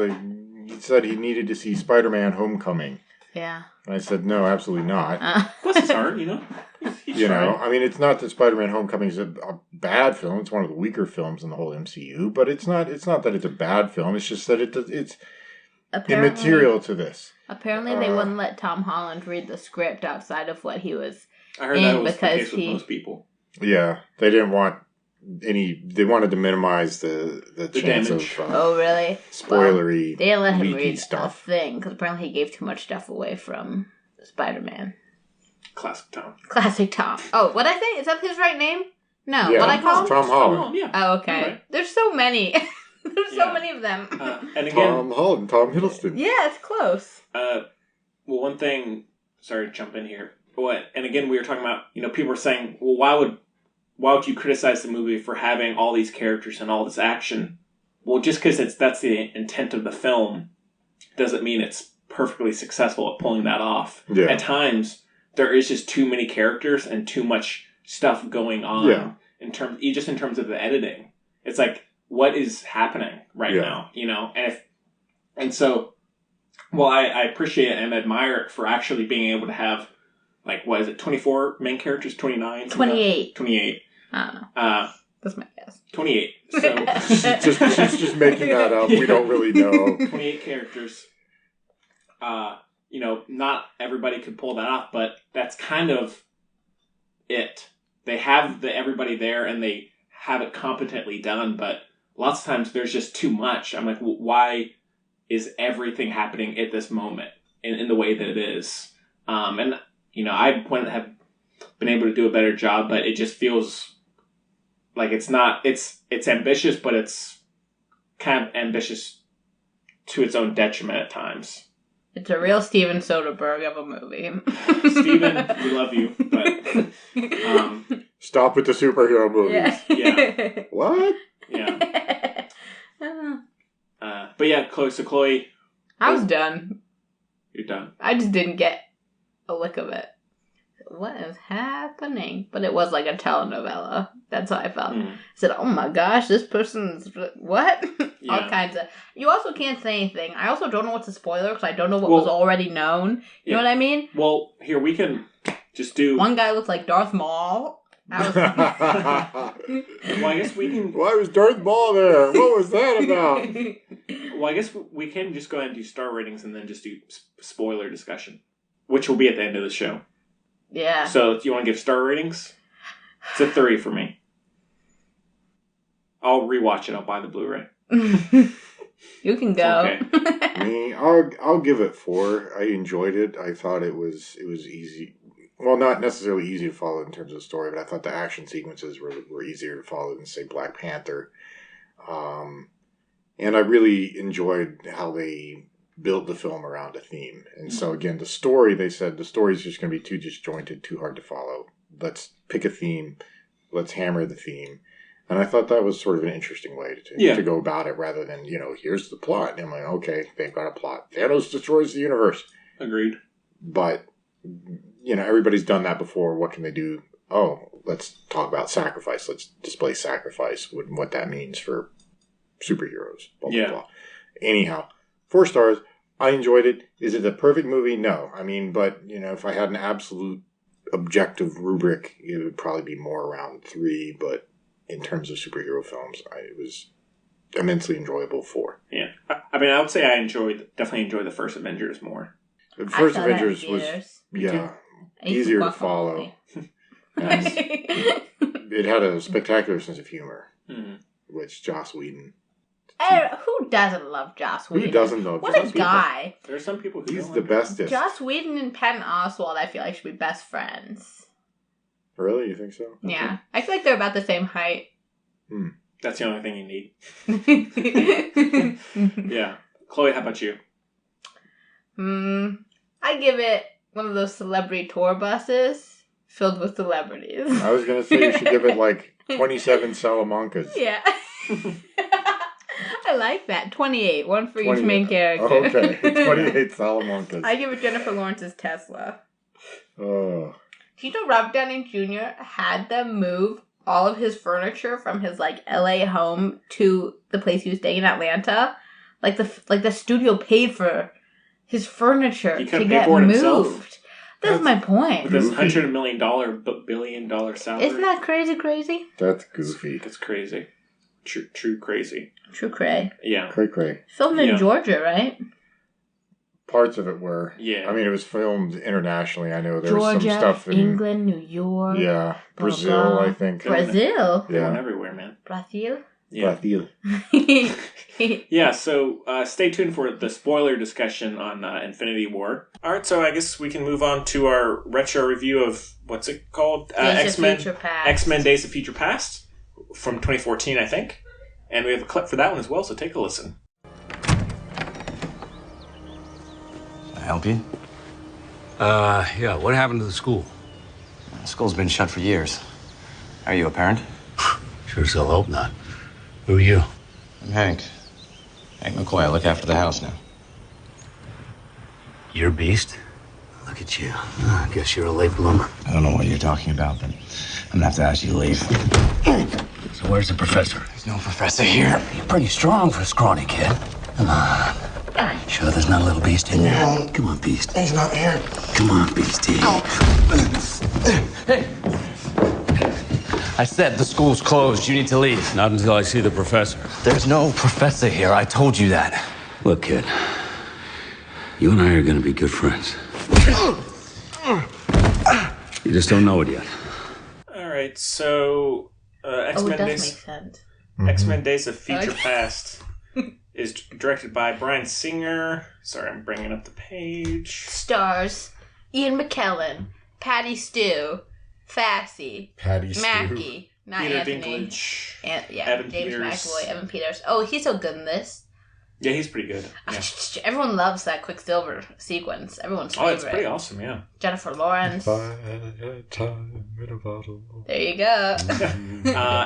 said he needed to see Spider-Man: Homecoming. Yeah. And I said, no, absolutely not. Bless his heart, He's I mean, it's not that Spider-Man: Homecoming is a bad film. It's one of the weaker films in the whole MCU. But it's not that it's a bad film. It's just that it's immaterial to this. Apparently, they wouldn't let Tom Holland read the script outside of what he was I heard that was the case with most people. Yeah, they didn't want any. They wanted to minimize the chance damage. of oh, really? spoilery. Well, they didn't let him read stuff. a thing because apparently he gave too much stuff away from Spider-Man. Classic Tom. Classic Tom. Oh, what'd I say? Is that his right name? No. Yeah, What I call him? Tom Holland. Yeah. Oh, okay. Right. There's so many. There's so many of them. And again, Tom Holland, Tom Hiddleston. Yeah, it's close. well, one thing. Sorry to jump in here. And again, we were talking about. People were saying, well, why would you criticize the movie for having all these characters and all this action? Well, just because that's the intent of the film, doesn't mean it's perfectly successful at pulling that off. Yeah. At times, there is just too many characters and too much stuff going on. Yeah. In terms of the editing, it's like, what is happening right now? I appreciate it and admire it for actually being able to have, like, what is it, 24 main characters, 29? 28. 28. I don't know. That's my guess. 28. So She's just making that up. We don't really know. 28 characters. Not everybody could pull that off, but that's kind of it. They have everybody there and they have it competently done, but lots of times there's just too much. I'm like, well, why is everything happening at this moment in the way that it is? I wouldn't have been able to do a better job, but it just feels like it's not. It's ambitious, but it's kind of ambitious to its own detriment at times. It's a real Steven Soderbergh of a movie. Steven, we love you, but stop with the superhero movies. Yeah. What? Yeah. But yeah, Chloe. I was done. You're done. I just didn't get a lick of it. What is happening? But it was like a telenovela. That's how I felt. I said, oh my gosh, this person's... What? Yeah. All kinds of... You also can't say anything. I also don't know what's a spoiler because I don't know what was already known. You know what I mean? Well, here, we can just do... One guy looks like Darth Maul. Well, I guess we can... Why was Darth Maul there? What was that about? Well, I guess we can just go ahead and do star ratings and then just do spoiler discussion, which will be at the end of the show. Yeah. So, do you want to give star ratings? It's a 3 for me. I'll rewatch it. I'll buy the Blu-ray. You can go. Okay. Me, I'll give it 4. I enjoyed it. I thought it was easy. Well, not necessarily easy to follow in terms of story, but I thought the action sequences were easier to follow than, say, Black Panther. And I really enjoyed how they built the film around a theme. And so again, the story, they said the story is just going to be too disjointed, too hard to follow. Let's pick a theme. Let's hammer the theme. And I thought that was sort of an interesting way to go about it rather than, here's the plot. And I'm like, okay, they've got a plot. Thanos destroys the universe. Agreed. But, everybody's done that before. What can they do? Oh, let's talk about sacrifice. Let's display sacrifice, what that means for superheroes. Blah, blah, blah. Anyhow, 4 stars. I enjoyed it. Is it a perfect movie? No. I mean, but, if I had an absolute objective rubric, it would probably be more around 3. But in terms of superhero films, it was immensely enjoyable 4. Yeah. I mean, I would say I definitely enjoyed the first Avengers more. The first Avengers was, easier to follow. It had a spectacular sense of humor, which Joss Whedon. Who doesn't love Joss Whedon? Who doesn't love What Joss a guy. There are some people who He's don't the like bestest. Joss Whedon and Patton Oswalt, I feel like, should be best friends. Really? You think so? Yeah. I feel like they're about the same height. That's the only thing you need. Yeah. Chloe, how about you? I give it one of those celebrity tour buses filled with celebrities. I was going to say you should give it like 27 Salamancas. Yeah. I like that. 28. One for each main character. Okay. 28 Salamancas. I give it Jennifer Lawrence's Tesla. Oh. Do you know Robert Downey Jr. had them move all of his furniture from his LA home to the place he was staying in Atlanta? Like the studio paid for his furniture He to couldn't get pay for it moved. himself. That's my point. With this $100 million, billion salary. Isn't that crazy? That's goofy. That's crazy. True crazy. True cray. Yeah. Cray. Filmed in Georgia, right? Parts of it were. Yeah. I mean, it was filmed internationally. I know there Georgia, was some stuff in England, New York. Yeah. blah, Brazil, blah. I think. Brazil? They're going Yeah. everywhere, man. Brazil? Yeah. Brazil. Yeah, so stay tuned for the spoiler discussion on Infinity War. All right, so I guess we can move on to our retro review of, what's it called? X-Men Days of Future Past from 2014, I think. And we have a clip for that one as well, so take a listen. Can I help you? Yeah, what happened to the school? The school's been shut for years. Are you a parent? Sure as hell hope not. Who are you? I'm Hank. Hank McCoy. I look after the house now. You're a beast? Look at you. I guess you're a late bloomer. I don't know what you're talking about, but I'm gonna have to ask you to leave. So where's the professor? There's no professor here. You're pretty strong for a scrawny kid. Come on. Sure there's not a little beast in there? Come on, beast. He's not here. Come on, beastie. Hey! I said the school's closed. You need to leave. Not until I see the professor. There's no professor here. I told you that. Look, kid. You and I are gonna be good friends. You just don't know it yet. All right, so X-Men it does Days, make sense. X-Men Days of Future Past is directed by Bryan Singer. Sorry, I'm bringing up the page. Stars Ian McKellen, Patty Stew, Fassie, Patty Stew. Mackie, not Peter Anthony. Dinklage. James Evan Peters. McAvoy, Evan Peters. Oh, he's so good in this. Yeah, he's pretty good. Yeah. Everyone loves that Quicksilver sequence. Everyone's favorite. Oh, it's pretty awesome, yeah. Jennifer Lawrence. Time in a bottle. There you go.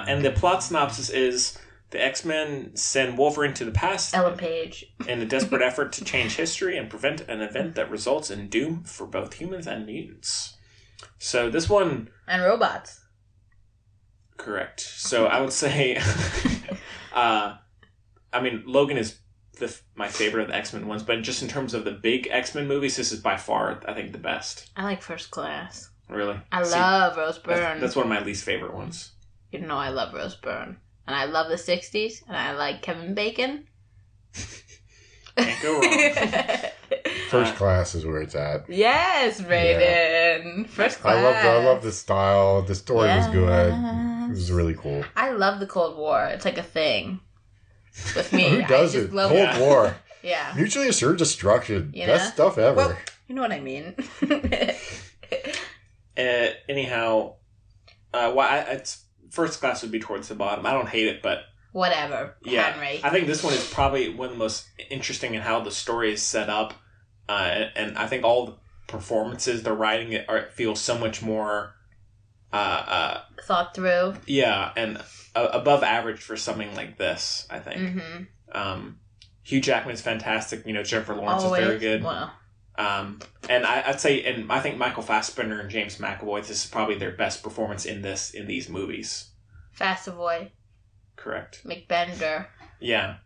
And the plot synopsis is the X-Men send Wolverine to the past Ellen Page. in a desperate effort to change history and prevent an event that results in doom for both humans and mutants. So this one... And robots. Correct. So I would say... Logan is my favorite of the X-Men ones, but just in terms of the big X-Men movies, this is by far, I think, the best. I like First Class. Really? I love Rose Byrne. That's one of my least favorite ones. You know I love Rose Byrne. And I love the 60s. And I like Kevin Bacon. Can't go wrong. First Class is where it's at. Yes, Raiden. First Class. I love the style. The story was good. It was really cool. I love the Cold War. It's like a thing. With me. Who does I just it? love Cold War. Yeah. Mutually assured destruction. You Best know? stuff ever. Well, you know what I mean. Anyhow, it's First Class would be towards the bottom. I don't hate it, but whatever, Yeah, Henry. I think this one is probably one of the most interesting in how the story is set up, and I think all the performances, the writing, it feels so much more thought through. Yeah, and above average for something like this, I think. Mm-hmm. Hugh Jackman's fantastic. Jennifer Lawrence is very good. Wow. And I'd say, and I think Michael Fassbender and James McAvoy, this is probably their best performance in these movies. Fassavoy. Correct. McBender. Yeah.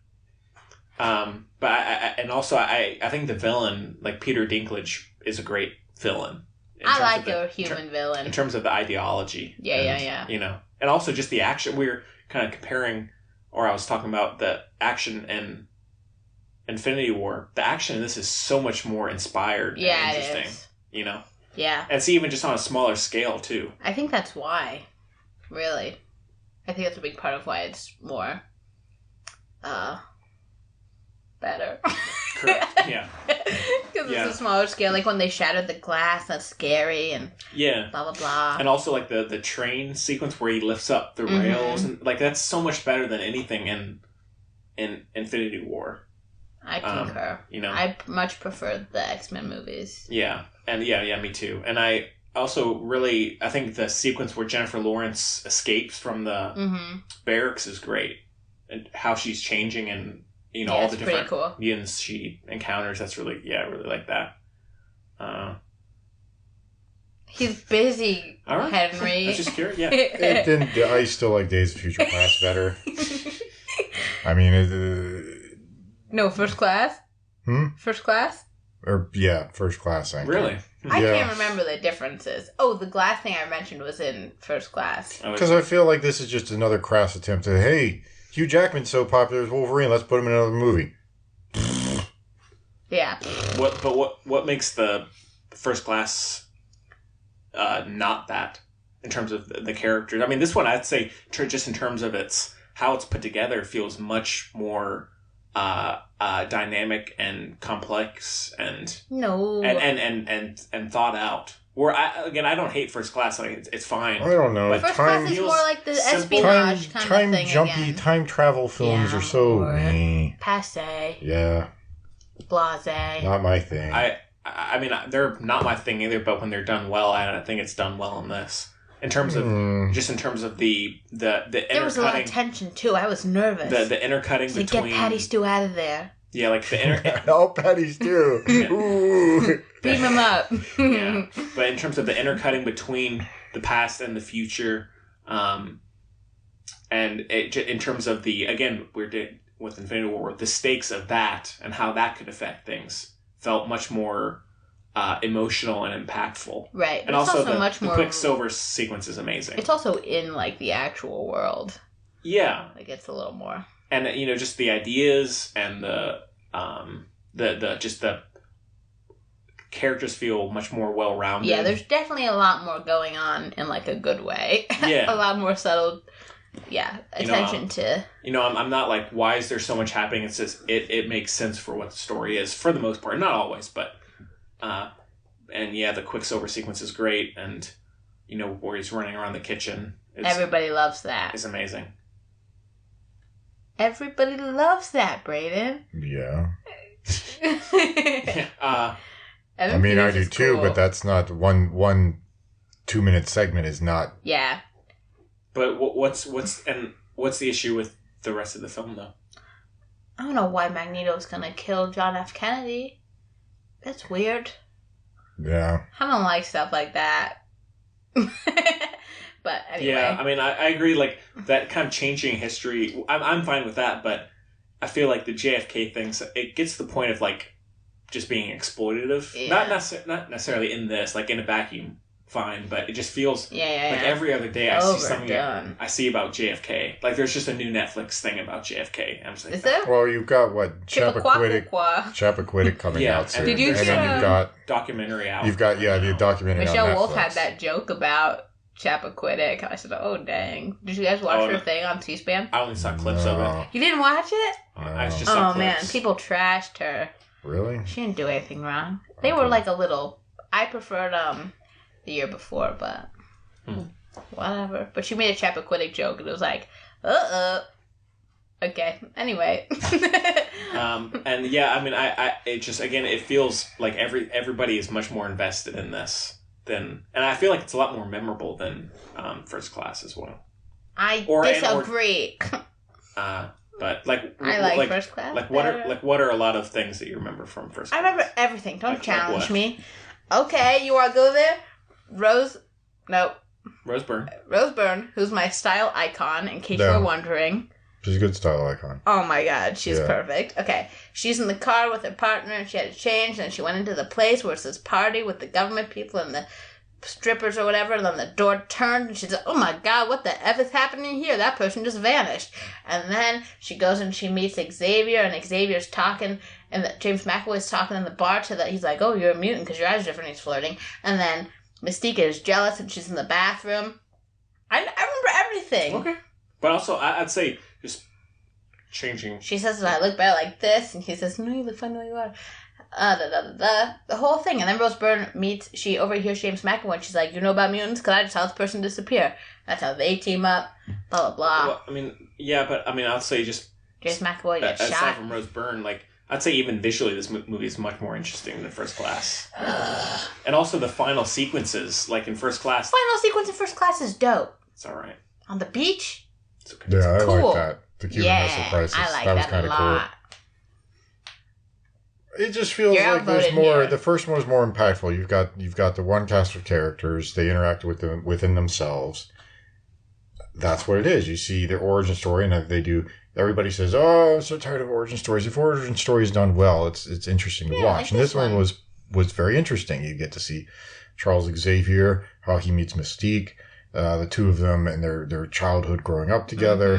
But I think the villain, like Peter Dinklage, is a great villain. I like a human villain. In terms of the ideology. Yeah. And also just the action. We were kind of comparing, or I was talking about the action in Infinity War. The action in this is so much more inspired and interesting. It is. Yeah. And it's even just on a smaller scale, too. I think that's why. Really. I think that's a big part of why it's more better. Correct. Yeah. Because it's a smaller scale. Like when they shattered the glass, that's scary and blah blah blah. And also like the train sequence where he lifts up the rails and like that's so much better than anything in Infinity War. I concur. I much prefer the X-Men movies. Yeah. And yeah, me too. And I also I think the sequence where Jennifer Lawrence escapes from the barracks is great. And how she's changing and, all the different mutants she encounters. That's really, I really like that. He's busy, all right. Henry. I'm just curious, yeah. I still like Days of Future Past better. I mean, no, First Class? First Class? First Class. Really? I can't remember the differences. Oh, the glass thing I mentioned was in First Class. Because I feel like this is just another crass attempt to, hey, Hugh Jackman's so popular as Wolverine, let's put him in another movie. Yeah. What makes the First Class not that in terms of the characters? I mean, this one I'd say just in terms of how it's put together feels much more dynamic and complex and thought out. Where I don't hate First Class. Like it's fine. I don't know. But First Class is more like the espionage kind of thing. Jumpy time travel films are so passe. Yeah. Blase. Not my thing. I mean, they're not my thing either. But when they're done well, I think it's done well in this. In terms of the there was a lot of tension too. I was nervous. The intercutting between get Patty Stew out of there. Yeah, like the all Patty Stew. Ooh. Beam him up. Yeah, but in terms of the intercutting between the past and the future, and in terms of with Infinity War, the stakes of that and how that could affect things felt much more emotional and impactful. Right. And also the Quicksilver sequence is amazing. It's also in like the actual world. Yeah. Like it's a little more. And just the ideas and the characters feel much more well rounded. Yeah, there's definitely a lot more going on in like a good way. Yeah. A lot more subtle attention to. I'm not like, why is there so much happening? It's just it makes sense for what the story is for the most part. Not always, but the Quicksilver sequence is great, and where he's running around the kitchen. Everybody loves that. It's amazing. Everybody loves that, Brayden. Yeah. I mean, I do too, but that's not one 2-minute segment is not. Yeah. But what's the issue with the rest of the film, though? I don't know why Magneto's gonna kill John F. Kennedy. That's weird. Yeah. I don't like stuff like that. But anyway. Yeah, I mean, I agree, like, that kind of changing history, I'm fine with that, but I feel like the JFK thing, it gets to the point of, like, just being exploitative. Yeah. Not necessarily in this, like, in a vacuum, fine, but it just feels like every other day I see something I see about JFK. Like, there's just a new Netflix thing about JFK. I'm just like, is there? Well, you've got, Chappaquiddick coming out soon. Did you see you've got documentary out. You've got, the documentary Michelle on Netflix. Wolf had that joke about Chappaquiddick. I said, oh, dang. Did you guys watch her thing on C-SPAN? I only saw clips of it. You didn't watch it? I just saw clips. Man, people trashed her. Really? She didn't do anything wrong. They were like a little... I preferred the year before, but... Whatever. But she made a Chappaquiddick joke, and it was like, Okay. Anyway. And yeah, I mean, it just, again, it feels like everybody is much more invested in this and I feel like it's a lot more memorable than First Class as well. I disagree. But like, I like First Class. Like what are a lot of things that you remember from First Class? I remember everything. Don't challenge like me. Okay, you want to go there? Rose Byrne, who's my style icon, in case you're wondering. She's a good style icon. Oh my god, she's perfect. Okay, she's in the car with her partner, and she had to change, and she went into the place where it's this party with the government people and the strippers or whatever, and then the door turned, and she's like, oh my god, what the F is happening here? That person just vanished. And then she goes and she meets Xavier, and Xavier's talking, and James McAvoy's talking in the bar to that. He's like, oh, you're a mutant because your eyes are different. He's flirting. And then Mystique is jealous, and she's in the bathroom. I remember everything. Okay. But also, I'd say just changing. She says that I look better like this, and he says, no, you look fine the way you are. The whole thing. And then Rose Byrne she overhears James McAvoy, and she's like, you know about mutants? Because I just saw this person disappear. That's how they team up, blah, blah, blah. Well, I mean, yeah, but I mean, I'll say just... James McAvoy gets shot. Aside from Rose Byrne, like, I'd say even visually this movie is much more interesting than First Class. And also the final sequences, like in First Class... Final sequence in First Class is dope. It's alright. On the beach? It's okay. Yeah, I cool. like that. The Cuban Missile Crisis. I like that was that kind a of cool. lot. It just feels like there's more. Here. The first one was more impactful. You've got the one cast of characters. They interact with them within themselves. That's what it is. You see their origin story, and they do. Everybody says, "Oh, I'm so tired of origin stories." If origin story is done well, it's interesting to watch. Like and this one was very interesting. You get to see Charles Xavier, how he meets Mystique, the two of them, and their childhood growing up together.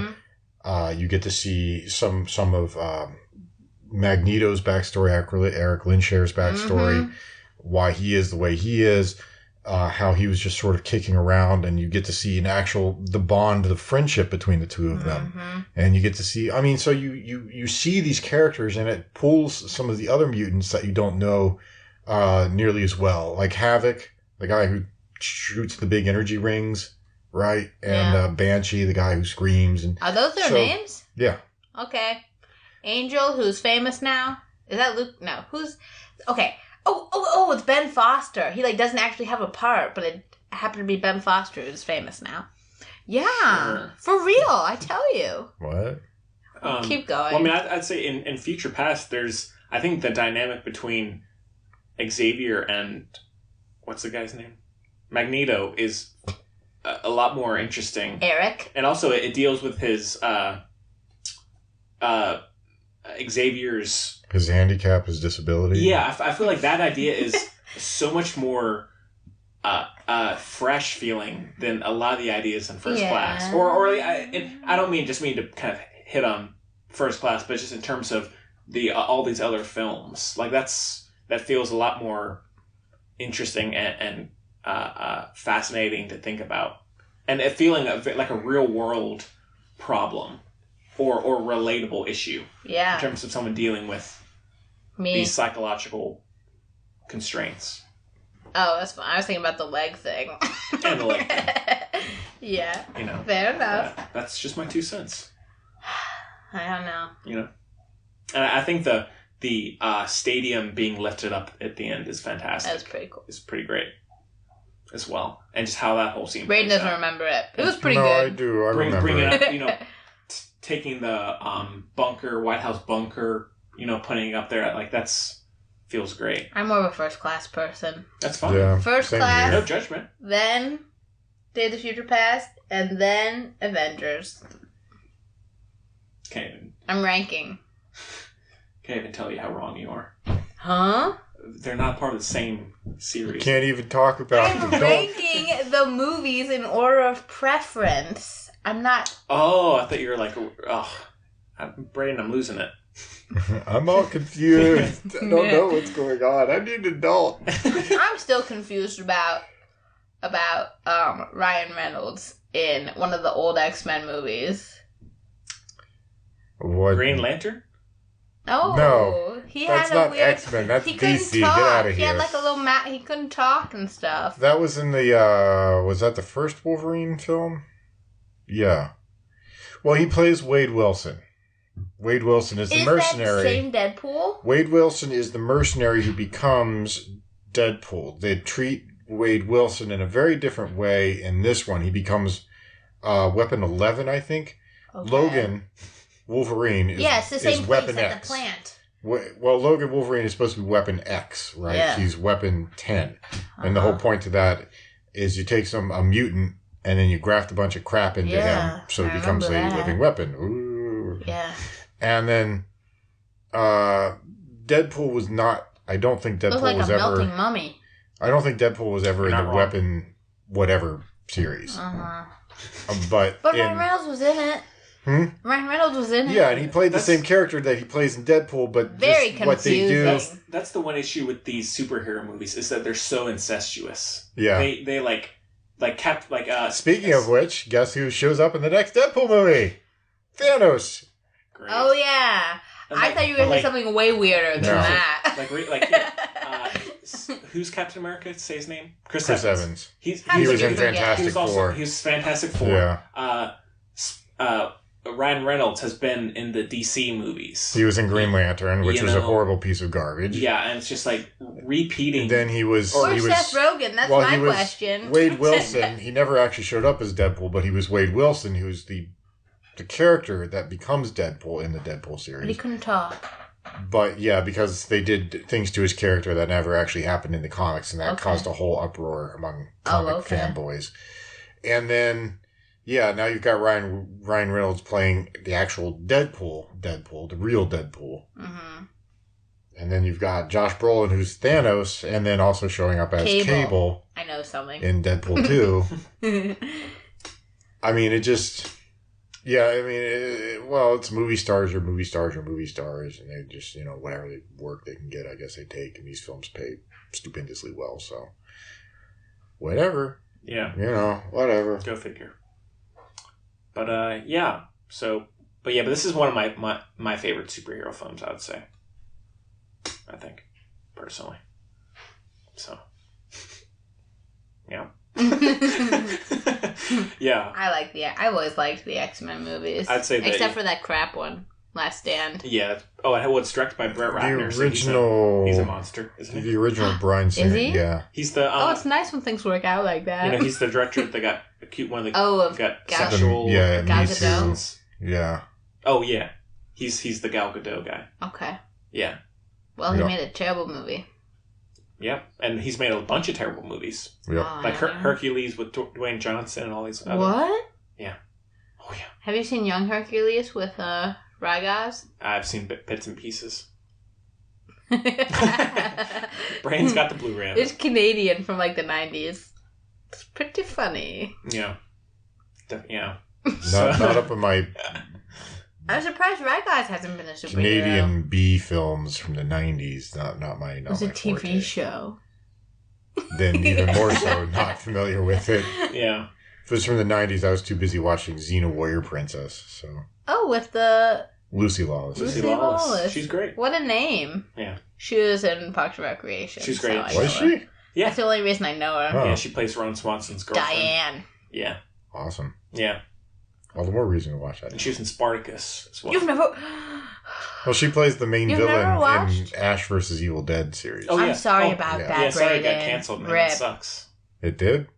Mm-hmm. You get to see some of Magneto's backstory, Eric Linshare's backstory, why he is the way he is, how he was just sort of kicking around, and you get to see the bond, the friendship between the two of them. And you get to see, I mean, so you see these characters, and it pulls some of the other mutants that you don't know nearly as well. Like Havoc, the guy who shoots the big energy rings, right? And Banshee, the guy who screams. And are those their names? Yeah. Okay. Angel, who's famous now. Is that Luke? No. Who's... Okay. Oh, it's Ben Foster. He, doesn't actually have a part, but it happened to be Ben Foster who's famous now. Yeah. For real, I tell you. What? Keep going. Well, I mean, I'd say in Future Past, I think the dynamic between Xavier and... What's the guy's name? Magneto is a lot more interesting. Eric. And also, it deals with his... Xavier's handicap, his disability. Yeah, I feel like that idea is so much more fresh feeling than a lot of the ideas in First Class. Or I don't mean to kind of hit on First Class, but just in terms of all these other films. Like that feels a lot more interesting and fascinating to think about, and a feeling like a real world problem. Or relatable issue. Yeah. In terms of someone dealing with these psychological constraints. Oh, that's fine. I was thinking about the leg thing. And the leg thing. Yeah. Fair enough. That's just my 2 cents. I don't know. And I think the stadium being lifted up at the end is fantastic. That's pretty cool. It's pretty great as well. And just how that whole scene Braden doesn't remember it. It was pretty good. I do. I remember bringing it up, taking the White House bunker, putting it up there, feels great. I'm more of a First Class person. That's fine. Yeah, First Class. No judgment. Then Day of the Future Past, and then Avengers. I'm ranking. Can't even tell you how wrong you are. Huh? They're not part of the same series. You can't even talk about I'm ranking the movies in order of preference. I'm not... Oh, I thought you were like... Braden, I'm losing it. I'm all confused. I don't know what's going on. I need an adult. I'm still confused about Ryan Reynolds in one of the old X-Men movies. What? Green Lantern? No. That's not X-Men. That's DC. Get out of here. He had a little he couldn't talk and stuff. That was in the... was that the first Wolverine film? Yeah. Well, he plays Wade Wilson. Wade Wilson is the Is mercenary. that the same Deadpool? Wade Wilson is the mercenary who becomes Deadpool. They treat Wade Wilson in a very different way in this one. He becomes Weapon 11, I think. Okay. Logan Wolverine is, yeah, it's the same is place Weapon at X. the plant. Well, Logan Wolverine is supposed to be Weapon X, right? Yeah. He's Weapon 10. And the whole point to that is you take a mutant and then you graft a bunch of crap into him so he becomes a living weapon. Ooh. Yeah. And then Deadpool was not... I don't think Deadpool Looks like was a ever... melting mummy. I don't think Deadpool was ever You're in not the wrong. Weapon whatever series. But Ryan Reynolds was in it. Ryan Reynolds was in it. Yeah, and he played the same character that he plays in Deadpool, but Very just what they do... confusing. That's the one issue with these superhero movies is that they're so incestuous. Yeah. They Speaking of which, guess who shows up in the next Deadpool movie? Thanos. Great. Oh, yeah. And I thought you were going to say like- something way weirder than No. that. Who's Captain America? Say his name. Chris Evans. He How He did was you in forget? Fantastic Four. He was Fantastic Four. Yeah. Ryan Reynolds has been in the DC movies. He was in Green Lantern, which You was a know, horrible piece of garbage. Yeah, and it's just like repeating. And then he was... Or he was Seth Rogen. That's my question. Wade Wilson. He never actually showed up as Deadpool, but he was Wade Wilson, who's the character that becomes Deadpool in the Deadpool But he series. couldn't talk. But yeah, because they did things to his character that never actually happened in the comics, and that caused a whole uproar among comic fanboys. And then, yeah, now you've got Ryan Reynolds playing the actual Deadpool, the real Deadpool. Mm-hmm. And then you've got Josh Brolin, who's Thanos, and then also showing up as Cable I know something. in Deadpool 2. I mean, it just... Yeah, I mean, it's movie stars, and they just, whatever work they can get, I guess they take, and these films pay stupendously well, so... Whatever. Yeah. Whatever. Go figure. But, yeah. So, but this is one of my favorite superhero films, I would say. I think, personally. So, yeah. Yeah. I've always liked the X-Men movies. I'd say that, except for that crap one, Last Stand. Yeah. Oh, and it's directed by Brett Ratner. The original... He's a monster, isn't he? The original Bryan Singer. Is he? Yeah. He's the... it's nice when things work out like that. he's the director that got a cute one. Of got Gal- sexual... Yeah, Gal Me Gadot. Too. Yeah. Oh, yeah. He's the Gal Gadot guy. Okay. Yeah. Well, he Yeah. made a terrible movie. Yeah. And he's made a bunch of terrible movies. Yep. Oh, Like yeah. Hercules with Dwayne Johnson and all these other... What? Yeah. Oh, yeah. Have you seen Young Hercules with Ragaz? I've seen bits and pieces. Brain's got the Blu-ray of It's it. Canadian from like the 90s. It's pretty funny. Yeah. Yeah. Not up in my I'm surprised Ragaz hasn't been a superhero. Canadian B films from the 90s. Not my... It was a TV show. Then even more so, not familiar with it. Yeah. If it was from the 90s, I was too busy watching Xena Warrior Princess, so... Oh, with the... Lucy Lawless. Lucy Lucy Lawless. Lawless. She's great. What a name. Yeah. She was in Parks and Recreation. She's great. so I Was know her. she? Yeah. That's the only reason I know her. Huh. Yeah, she plays Ron Swanson's girlfriend. Diane. Yeah. Awesome. Yeah. All the more reason to watch that. And she was in Spartacus as well. You've never... Well, she plays the main You've villain never in watched- Ash vs. Evil Dead series. Oh, yeah. I'm sorry Oh, about yeah. that, Yeah, sorry it Brayden. got canceled, man. Rip. It sucks. It did?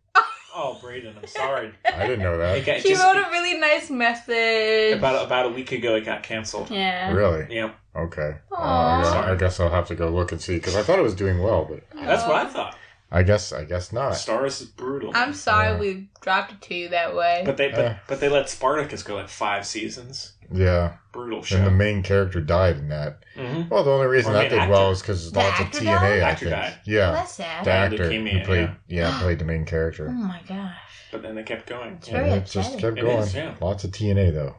Oh, Braden, I'm sorry. I didn't know that. She wrote a really nice message. About a week ago, it got canceled. Yeah. Really? Yeah. Okay. Aw. I guess I'll have to go look and see, because I thought it was doing well, but That's what I thought. I guess not. Stars is brutal. I'm sorry Yeah. we dropped it to you that way. But they let Spartacus go like 5 seasons. Yeah. Brutal show. And the main character died in that. Mm-hmm. Well, the only reason Or that main did actor. well is because The lots of actor TNA, died? I Actor think. died. Yeah. Oh, that's sad. The actor Leukemia, who played the main character. Oh my gosh. But then they kept going. It's Yeah. very And it just upsetting. kept It going. is, yeah. Lots of TNA, though.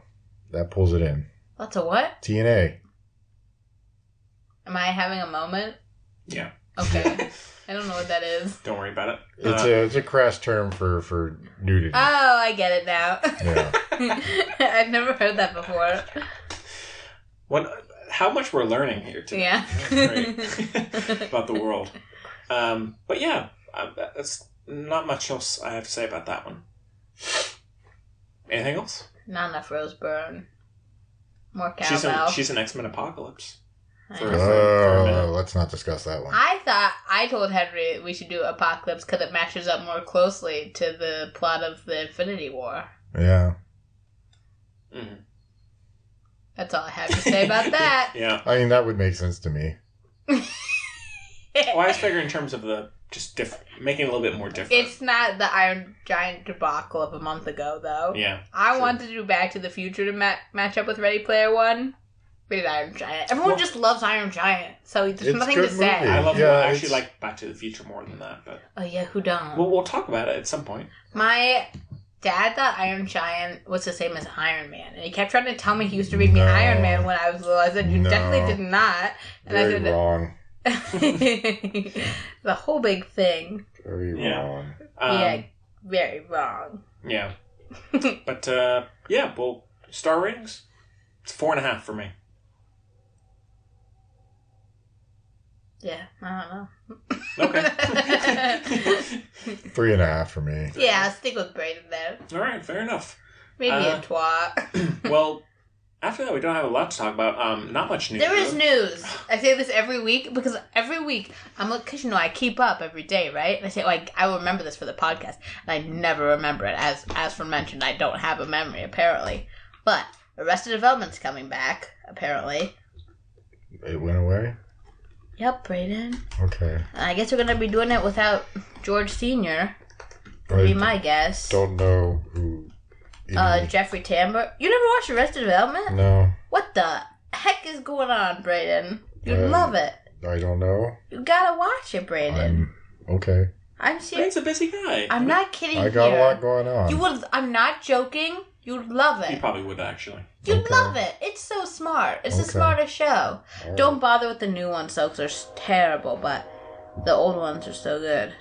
That pulls it in. Lots of what? TNA. Am I having a moment? Yeah. Okay. I don't know what that is. Don't worry about it. It's a crass term for nudity. Oh, I get it now. Yeah. I've never heard that before. How much we're learning here today. Yeah. Great. About the world. But yeah, that's not much else I have to say about that one. Anything else? Not enough Rose Byrne. More cowbell. She's an X-Men Apocalypse. For a minute. Let's not discuss that one. I told Henry we should do Apocalypse because it matches up more closely to the plot of the Infinity War. Yeah. Mm-hmm. That's all I have to say about that. Yeah. I mean, that would make sense to me. Well, I was figuring in terms of the making it a little bit more different. It's not the Iron Giant debacle of a month ago, though. Yeah. I want to do Back to the Future to match up with Ready Player One. We did Iron Giant. Everyone just loves Iron Giant, so there's nothing to say. I actually like Back to the Future more than that, but oh yeah, who don't? Well, we'll talk about it at some point. My dad thought Iron Giant was the same as Iron Man, and he kept trying to tell me he used to read me Iron Man when I was little. I said, you definitely did not. And Very I said, wrong. The whole big thing. Very wrong. Yeah, very wrong. Yeah. But, well, star ratings? It's 4.5 for me. Yeah, I don't know. Okay. 3.5 for me. Yeah, I'll stick with Braden there. All right, fair enough. Maybe a twat. Well, after that, we don't have a lot to talk about. Not much news. There is news. I say this every week because every week I'm like, because I keep up every day, right? And I say, I will remember this for the podcast, and I never remember it. As for mentioned, I don't have a memory apparently. But Arrested Development's coming back apparently. It went away. Yep, Brayden. Okay. I guess we're gonna be doing it without George Sr. Would be my guess. Don't know who. Jeffrey Tambor. You never watched Arrested Development? No. What the heck is going on, Brayden? You'd love it. I don't know. You gotta watch it, Brayden. Okay. I'm serious. Brayden's a busy guy. I'm not kidding. I got a lot going on. You would. I'm not joking. You'd love it. You probably would, actually. You'd love it. It's so smart. It's the smartest show. Right. Don't bother with the new ones, though, because they're terrible, but the old ones are so good.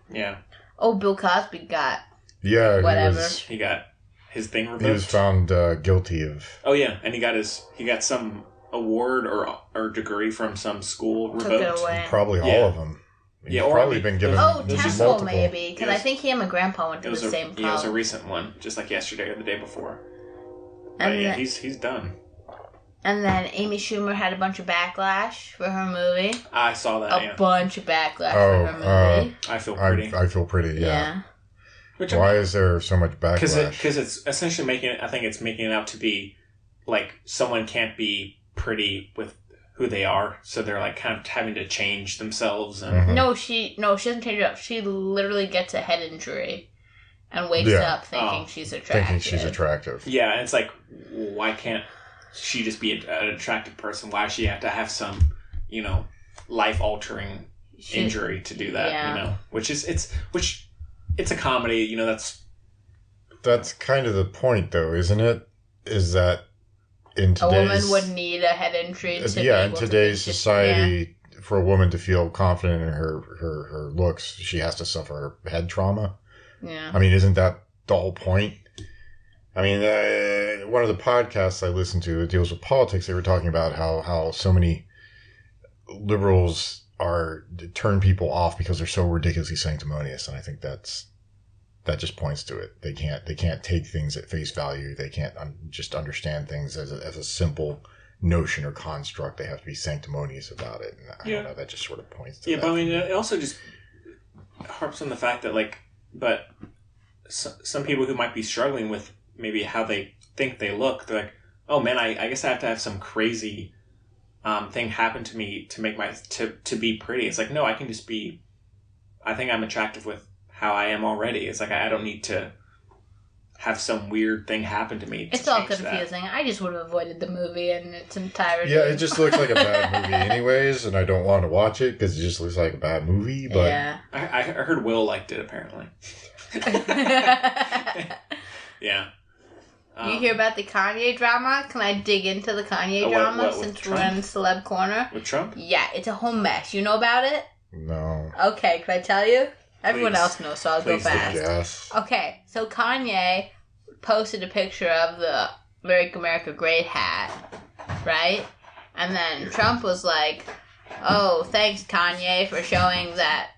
Yeah. Oh, Bill Cosby got... Yeah, whatever. He got his thing revoked. He was found guilty of... Oh, yeah, and he got some award or degree from some school revoked. Took it away. Probably all of them. He's probably been given Temple, multiple. maybe, because I think he and my grandpa went to the same college. Yeah, it was a recent one, just like yesterday or the day before. And but yeah, he's done. And then Amy Schumer had a bunch of backlash for her movie. I saw that, A bunch of backlash for her movie. I Feel Pretty. I Feel Pretty, yeah. Why is there so much backlash? Because it's essentially making it out to be like someone can't be pretty with who they are, so they're like kind of having to change themselves. And No, she doesn't change it up. She literally gets a head injury and wakes up thinking she's attractive. Yeah, and it's like, why can't she just be an attractive person? Why does she have to have some, life-altering injury to do that? Yeah. Which it's a comedy. That's kind of the point, though, isn't it? Is that in today's... A woman would need a head injury to be in able today's to society, for a woman to feel confident in her looks, she has to suffer head trauma. Yeah. I mean, isn't that the whole point? I mean, one of the podcasts I listened to that deals with politics, they were talking about how so many liberals turn people off because they're so ridiculously sanctimonious, and I think that just points to it. They can't take things at face value. They can't just understand things as a simple notion or construct. They have to be sanctimonious about it. And I don't know. That just sort of points to that. Yeah, but I mean, it also just harps on the fact that but some people who might be struggling with maybe how they think they look, they're like, oh man, I guess I have to have some crazy thing happen to me to make to be pretty. It's like, no, I can just be. I think I'm attractive with how I am already. It's like I don't need to have some weird thing happen to me. It's all confusing. I just would have avoided the movie in its entirety. Yeah, it just looks like a bad movie anyways, and I don't want to watch it because it just looks like a bad movie. But yeah. I heard Will liked it, apparently. Yeah. You hear about the Kanye drama? Can I dig into the Kanye drama since we're in Celeb Corner? With Trump? Yeah, it's a whole mess. You know about it? No. Okay, can I tell you? Everyone else knows, so I'll go fast. Yes. Okay, so Kanye posted a picture of the Make America Great hat, right? And then Trump was like, oh, thanks, Kanye, for showing that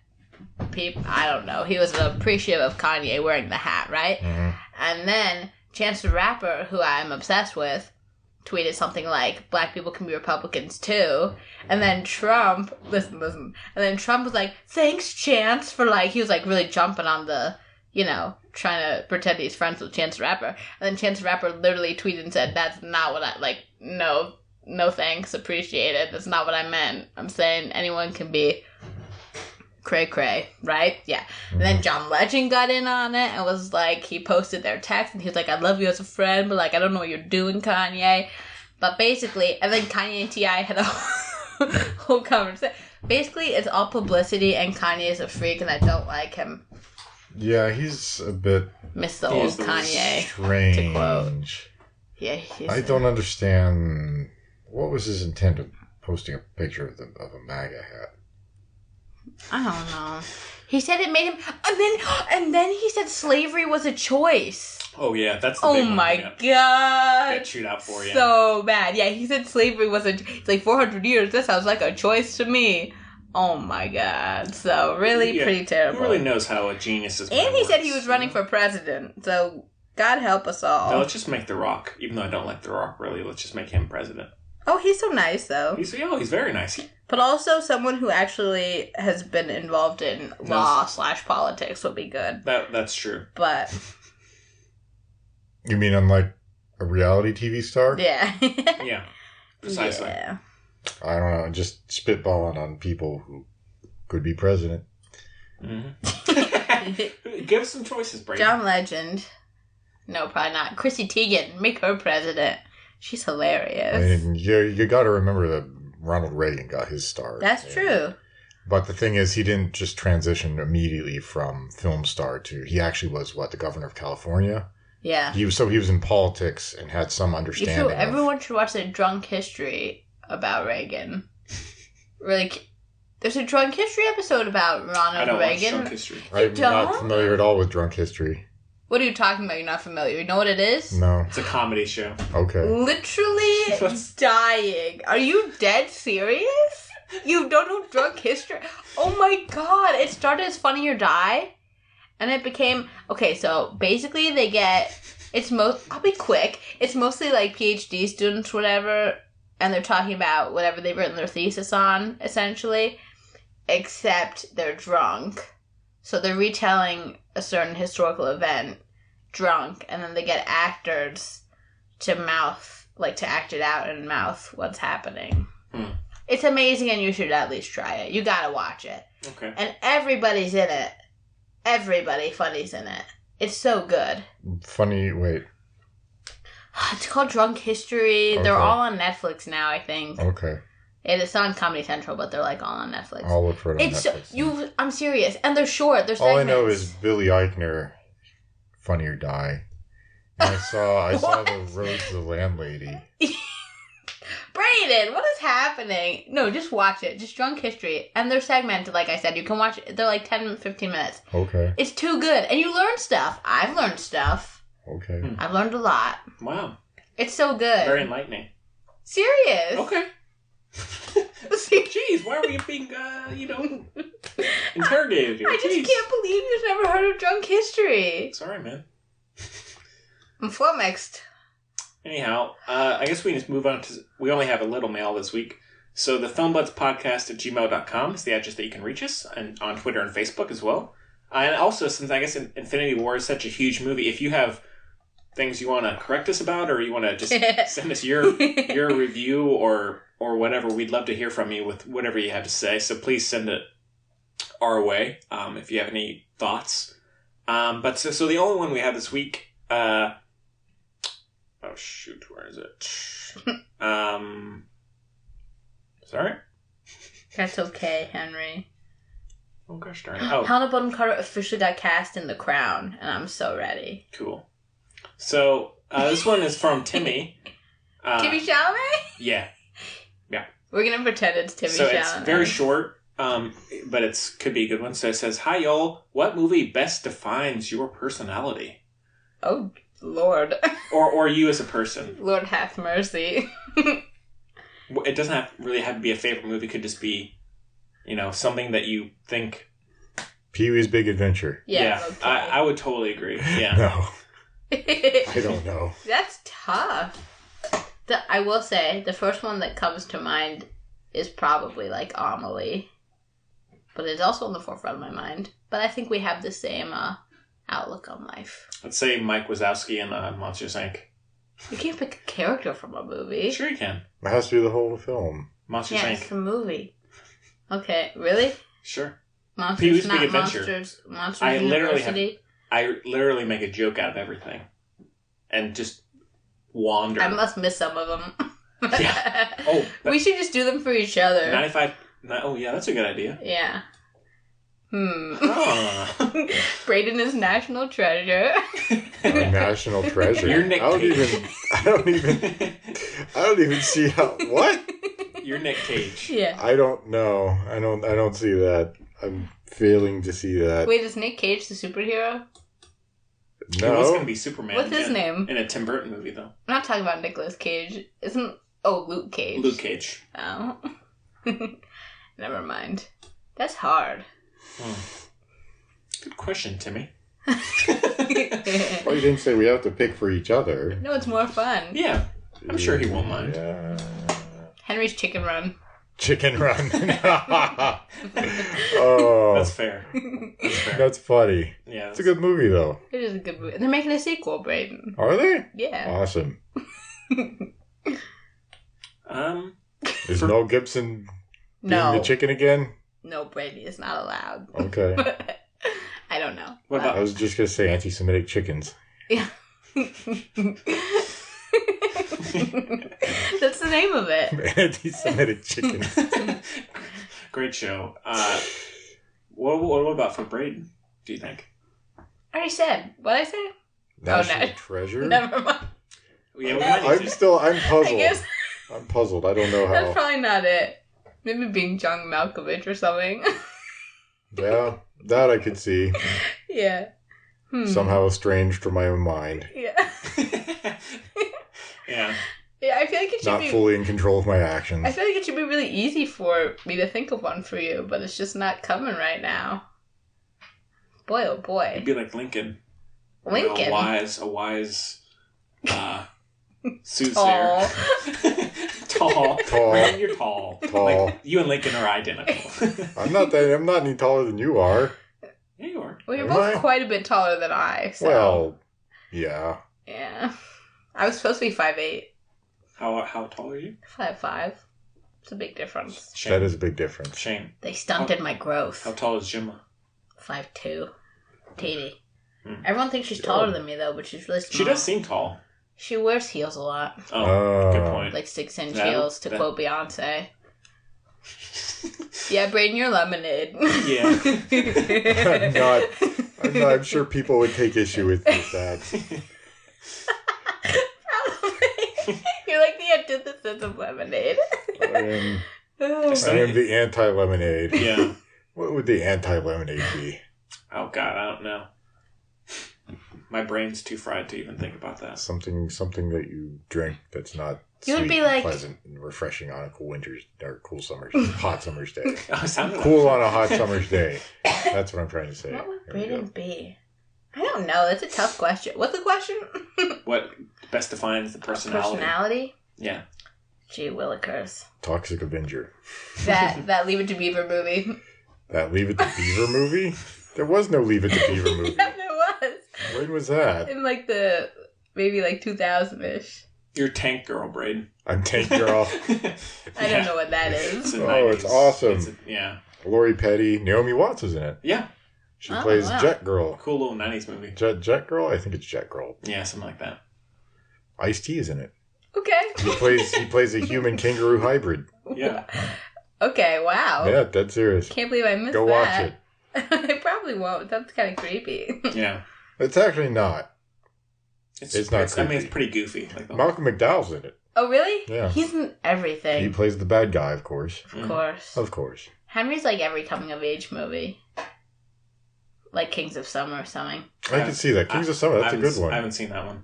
people... I don't know. He was appreciative of Kanye wearing the hat, right? Mm-hmm. And then Chance the Rapper, who I'm obsessed with, tweeted something like, black people can be Republicans too. And then Trump, listen. And then Trump was like, thanks, Chance, for like, he was like really jumping on the, you know, trying to pretend he's friends with Chance the Rapper. And then Chance the Rapper literally tweeted and said, that's not what I, like, no thanks, appreciate it. That's not what I meant. I'm saying anyone can be cray, right? Yeah. And then John Legend got in on it and was like, he posted their text and he was like, I love you as a friend, but like, I don't know what you're doing, Kanye. But basically, and then Kanye and T.I. had a whole conversation. Basically, it's all publicity and Kanye is a freak and I don't like him. Yeah, he's a bit... Miss the old Kanye. Strange. To quote. Yeah, I don't understand... What was his intent of posting a picture of a MAGA hat? I don't know. He said it made him... And then he said slavery was a choice. Oh, yeah, that's the big one. Oh, my God. Get chewed out for you. So bad. Yeah, he said slavery was it's like 400 years. That sounds like a choice to me. Oh, my God. So, really pretty terrible. Who really knows how a genius is? And he said he was running for president. So, God help us all. No, let's just make The Rock. Even though I don't like The Rock, really. Let's just make him president. Oh, he's so nice, though. He's very nice. But also someone who actually has been involved in law/politics would be good. That's true. But... You mean unlike a reality TV star? Yeah. Yeah. Precisely. Yeah. I don't know. Just spitballing on people who could be president. Mm-hmm. Give us some choices, Brady. John Legend. No, probably not. Chrissy Teigen. Make her president. She's hilarious. I mean, you got to remember that Ronald Reagan got his start. That's true. But the thing is, he didn't just transition immediately from film star to... He actually was, the governor of California? Yeah. He was in politics and had some understanding. Everyone should watch the Drunk History about Reagan. Really, there's a Drunk History episode about Ronald Reagan. Watch Drunk History. I'm not familiar at all with Drunk History. What are you talking about? You're not familiar. You know what it is? No. It's a comedy show. Okay. Literally dying. Are you dead serious? You don't know Drunk History? Oh my God. It started as Funny or Die. And it became... Okay, so basically they get... I'll be quick. It's mostly like PhD students, whatever. And they're talking about whatever they've written their thesis on, essentially. Except they're drunk. So they're retelling a certain historical event drunk, and then they get actors to act it out and mouth what's happening. It's amazing, and you should at least try it. You gotta watch it. Okay. And everybody's in it. Everybody funny's in it. It's so good. Funny, wait. It's called Drunk History. Okay. They're all on Netflix now, I think. Okay. It's on Comedy Central, but they're like all on Netflix. I'll look for it on Netflix. I'm serious. And they're short. They're all I know is Billy Eichner, Funny or Die. And I saw the Road to the Landlady. Brayden, what is happening? No, just watch it. Just Drunk History. And they're segmented, like I said. You can watch it. They're like 10, 15 minutes. Okay. It's too good. And you learn stuff. I've learned stuff. Okay. I've learned a lot. Wow. It's so good. Very enlightening. Serious. Okay. Jeez, why are we being, interrogated here? I just can't believe you've never heard of Drunk History. Sorry, man. I'm flummoxed. Anyhow, I guess we just move on to... We only have a little mail this week. So the filmbudspodcast@gmail.com is the address that you can reach us, and on Twitter and Facebook as well. And also, since I guess Infinity War is such a huge movie, if you have things you want to correct us about, or you want to just send us your review or whatever, we'd love to hear from you with whatever you have to say. So please send it our way if you have any thoughts. But so the only one we have this week... oh, shoot, where is it? Sorry? That's okay, Henry. Oh, gosh darn it. Oh. Helena Bonham Carter officially got cast in The Crown, and I'm so ready. Cool. So, this one is from Timmy. Timmy Chalamet? Yeah. We're going to pretend it's Timmy Chalamet. So it's very short, but it could be a good one. So it says, "Hi, y'all. What movie best defines your personality?" Oh, Lord. or you as a person. Lord have mercy. It doesn't really have to be a favorite movie. It could just be, something that you think... Pee-wee's Big Adventure. Yeah, okay. I would totally agree. Yeah. No. I don't know. That's tough. I will say, the first one that comes to mind is probably like Amelie. But it's also on the forefront of my mind. But I think we have the same outlook on life. Let's say Mike Wazowski in Monsters, Inc. You can't pick a character from a movie. Sure you can. It has to be the whole film. Monsters, Yeah, Inc. it's a movie. Okay, really? Sure. Monsters, Pee-wee's not Big Adventure. Monsters I University. literally make a joke out of everything. And just wander. I must miss some of them. Yeah. Oh, we should just do them for each other. 95... Oh, yeah, that's a good idea. Yeah. Oh. Braden is national treasure. A national treasure. You're Nick Cage. I don't even see how. What? You're Nick Cage. Yeah. I don't know. I don't see that. I'm failing to see that. Wait, is Nick Cage the superhero? He was going to No. be Superman. What's his name? In a Tim Burton movie, though. I'm not talking about Nicolas Cage. Luke Cage. Luke Cage. Oh. Never mind. That's hard. Good question, Timmy. Well, you didn't say we have to pick for each other. No, it's more fun. Yeah. I'm sure he won't mind. Yeah. Henry's Chicken Run. Chicken Run. Oh, That's fair. That's fair. that's funny. Yeah. It's a good movie, though. It is a good movie. They're making a sequel, Braden. Are they? Yeah. Awesome. Is For- Mel Gibson being No. the chicken again? No, Brady is not allowed. Okay. I don't know. What about- I was just gonna say anti-Semitic chickens. Yeah. That's the name of it. Anti-Semitic chickens. Great show. What about for Braden, do you think? I already said. What'd I say? National no. treasure. Never mind. Yeah, we might need to. I'm puzzled. I guess I'm puzzled. I don't know that's how. probably not it. Maybe being John Malkovich or something. Yeah, that I could see. Yeah. Somehow estranged from my own mind. Yeah. Yeah. Yeah, I feel like it should Not be. fully in control of my actions. I feel like it should be really easy for me to think of one for you, but it's just not coming right now. Boy, oh boy. It'd be like Lincoln. Lincoln. A wise soothsayer. Tall. Tall. Braden, you're tall. Tall. Like, you and Lincoln are identical. I'm not any taller than you are. Yeah, you are. Well, you're Am both I? quite a bit taller than I, so. Well, yeah. Yeah. I was supposed to be 5'8". How tall are you? 5'5". It's a big difference. Shane. That is a big difference. Shane. They stunted my growth. How tall is Jimma? 5'2". Teeny. Everyone thinks she's taller than me, though, but she's really small. She does seem tall. She wears heels a lot. Oh, good point. Like 6-inch That- heels, to that- quote Beyonce. Yeah, Braden, you're lemonade. Yeah. I'm not sure people would take issue with that. Probably. You're like the antithesis of lemonade. I am the anti-lemonade. Yeah. What would the anti-lemonade be? Oh, God, I don't know. My brain's too fried to even think about that. Something that you drink that's not You would sweet be and like- pleasant and refreshing on a cool winter's or cool summer's hot summer's day. Oh, it sounded Cool like on a hot summer's day. That's what I'm trying to say. What would There we Braden go. be? I don't know. That's a tough question. What's the question? what best defines the personality. Personality? Yeah. Gee willikers. Toxic Avenger. That Leave It to Beaver movie. That Leave It to Beaver movie? There was no Leave It to Beaver movie. Yeah, there was. When was that? In like maybe 2000-ish. You're Tank Girl, Braden. I'm Tank Girl. I don't know what that is. a Oh, it's 90s. awesome. Yeah. Lori Petty. Naomi Watts is in it. Yeah. She Oh, plays wow. Jet Girl. Cool little 90s movie. Jet Girl? I think it's Jet Girl. Yeah, something like that. Ice-T is in it. Okay. He plays a human kangaroo hybrid. Yeah. Okay, wow. Yeah, dead serious. Can't believe I missed Go that. watch it. I probably won't. That's kind of creepy. Yeah. It's actually not. It's not I mean, creepy. it's pretty goofy. Like the Malcolm McDowell's in it. Oh, really? Yeah. He's in everything. He plays the bad guy, of course. Of course. Of course. Henry's like every coming-of-age movie. Like Kings of Summer or something. I can see that. Kings of Summer, that's a good one. I haven't seen that one.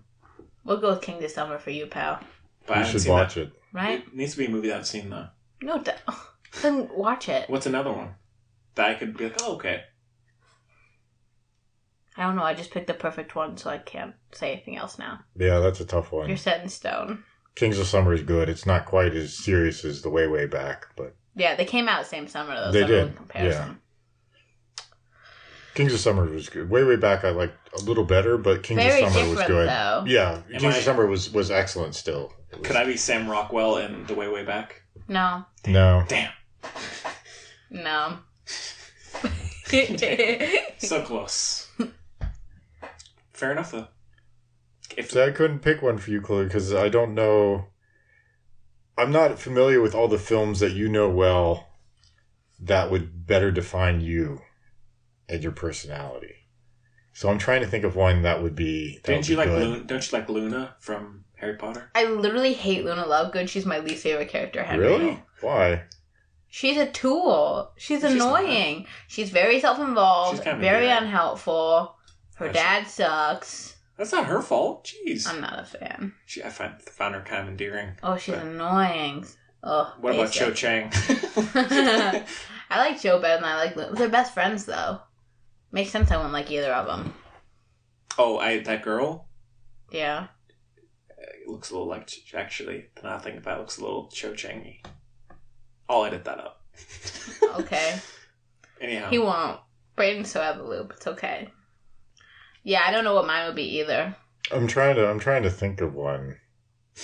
We'll go with Kings of Summer for you, pal. But I You haven't should seen watch that. it. Right? It needs to be a movie that I've seen, though. No, then watch it. What's another one that I could be like, oh, okay. I don't know. I just picked the perfect one, so I can't say anything else now. Yeah, that's a tough one. You're set in stone. Kings of Summer is good. It's not quite as serious as The Way Back, but Yeah, they came out same summer though. They so did, no comparison. Kings of Summer was good. Way Back I liked a little better, but Kings Very of Summer was different, good. though. Yeah, Am Kings I- of Summer was excellent still. It was- Could I be Sam Rockwell in The Way Back? No. No. Damn. No. So close. Fair enough, though. If So I couldn't pick one for you, Chloe, because I don't know. I'm not familiar with all the films that you know well that would better define you and your personality. So I'm trying to think of one that would be. Don't you like Luna from Harry Potter? I literally hate Luna Lovegood. She's my least favorite character, Henry. Really? Why? She's a tool. She's She's annoying. She's very self-involved, She's kind of very endearing. unhelpful. Her Actually- dad sucks. That's not her fault. Jeez. I'm not a fan. I found her kind of endearing. Oh, she's But- annoying. Oh, What about Cho basic. Chang? I like Joe better than I like Luna. They're best friends, though. Makes sense I wouldn't like either of them. Oh, that girl? Yeah. It looks a little like, actually, now I think about it, looks a little Cho Chang-y. I'll edit that up. Okay. Anyhow. He won't. Brayden's so out of the loop. It's okay. Yeah, I don't know what mine would be either. I'm trying to think of one,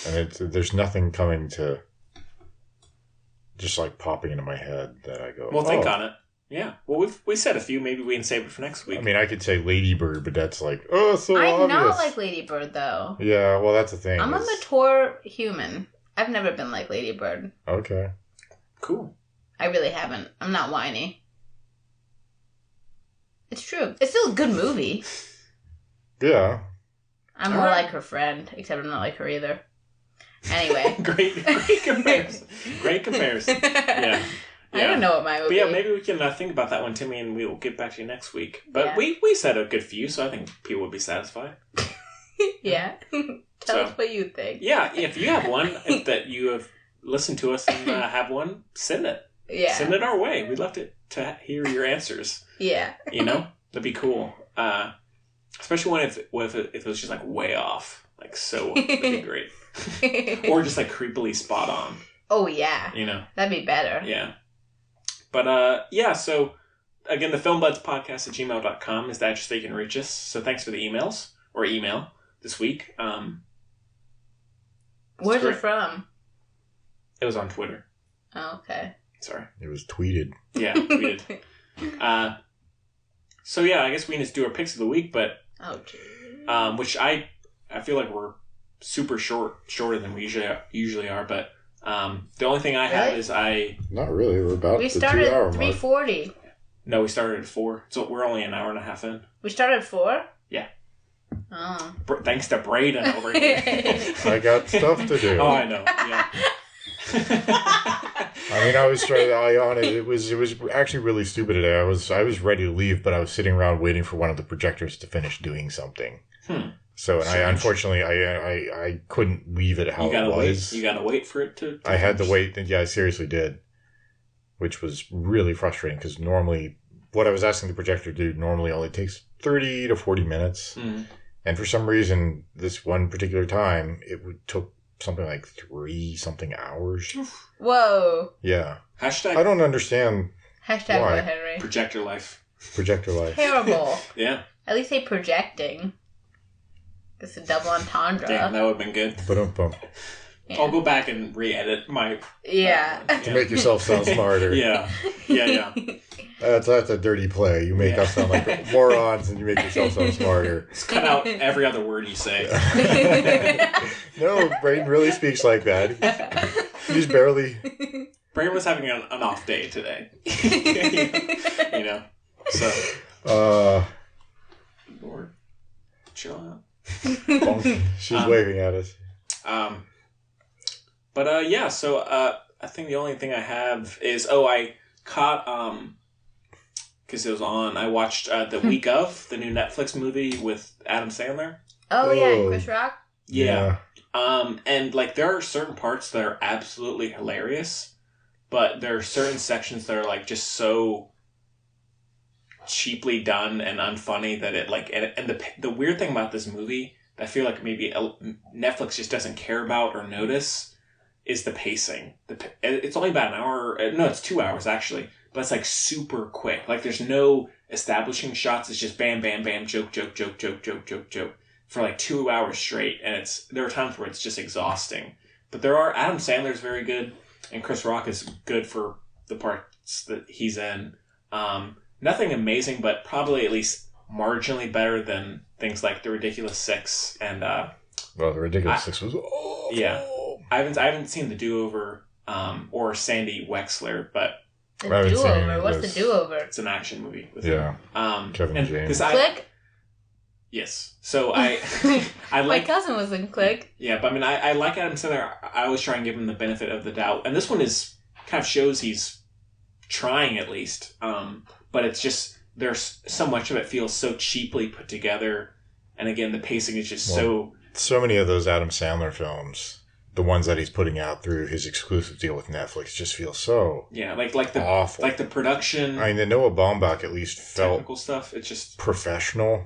and there's nothing coming to. Just like popping into my head that I go. Well, think on it. Yeah. Well, we said a few. Maybe we can save it for next week. I mean, I could say Lady Bird, but that's like, oh, so I'm obvious. not like Lady Bird, though. Yeah, well, that's the thing. I'm a mature human. I've never been like Lady Bird. Okay. Cool. I really haven't. I'm not whiny. It's true. It's still a good movie. Yeah. I'm more Alright. like her friend, except I'm not like her either. Anyway. Great comparison. Great comparison. Yeah. I don't know what mine would But be. yeah, maybe we can think about that one, Timmy, and we'll get back to you next week. But Yeah. we said a good few, so I think people would be satisfied. Yeah. Tell So- us what you think. Yeah, if you have one that you have listened to us and have one, send it. Yeah. Send it our way. We'd love to hear your answers. Yeah. You know? That'd be cool. Especially when if it was just like way off. Like so, that'd be great. Or just like creepily spot on. Oh, yeah. You know? That'd be better. Yeah. But, yeah, so, again, the filmbudspodcast@gmail.com is the address that you can reach us. So thanks for the emails, or email, this week. Where's great. it from? It was on Twitter. Oh, okay. Sorry. It was tweeted. Yeah, tweeted. So, yeah, I guess we can just do our picks of the week, but, Oh, geez. which I feel like we're super shorter than we usually are, but the only thing I have Really? is Not really. We're about We the started 2 hour at mark. 3:40. No, we started at 4, so we're only an hour and a half in. We started at 4? Yeah. Oh. Thanks to Braden over here. I got stuff to do. Oh, I know. Yeah. I mean, I was trying to eye on it. It was actually really stupid today. I was ready to leave, but I was sitting around waiting for one of the projectors to finish doing something. So, and I unfortunately I couldn't leave it how You gotta it was. wait. You gotta wait for it to I had to finish. wait. Yeah, I seriously did, which was really frustrating because normally what I was asking the projector to do normally only takes 30 to 40 minutes, and for some reason this one particular time took something like 3 something hours. Whoa. Yeah, Hashtag I don't understand Hashtag Why? what, Henry? projector life. projector life. Terrible. Yeah. At least say projecting. It's a double entendre. Damn, that would have been good. Ba-dum-bum. Yeah. I'll go back and re-edit my... Yeah. To make yourself sound smarter. Yeah. Yeah. That's a dirty play. You make us sound like morons, and you make yourself sound smarter. Just cut out every other word you say. No, Braden really speaks like that. He's barely. Braden was having an off day today. You know? So, Lord, chill out. She's waving at us. But yeah, so I think the only thing I have is I caught because it was on. I watched the week of the new Netflix movie with Adam Sandler. Oh, yeah, Oh. Chris Rock? Yeah. And like there are certain parts that are absolutely hilarious, but there are certain sections that are like just so cheaply done and unfunny that it like and the weird thing about this movie I feel like maybe Netflix just doesn't care about or notice is the pacing. It's only about an hour. No, it's 2 hours actually, but it's like super quick. Like there's no establishing shots. It's just bam, bam, bam, joke, joke, joke, joke, joke, joke, joke for like 2 hours straight. And there are times where it's just exhausting. But Adam Sandler's very good, and Chris Rock is good for the parts that he's in. Nothing amazing, but probably at least marginally better than things like The Ridiculous Six and The Ridiculous Six was awful. Yeah. I haven't seen The Do-Over or Sandy Wexler, but The Do-Over. What's The Do-Over? It's an action movie with Kevin James. Click? Yes. So I like my cousin was in Click. Yeah, but I mean I like Adam Sandler. I always try and give him the benefit of the doubt. And this one is kind of shows he's trying at least. But it's just there's so much of it feels so cheaply put together, and again the pacing is just so many of those Adam Sandler films, the ones that he's putting out through his exclusive deal with Netflix, just feel so like the awful. Like the production. I mean, the Noah Baumbach at least felt technical stuff. It's just professional.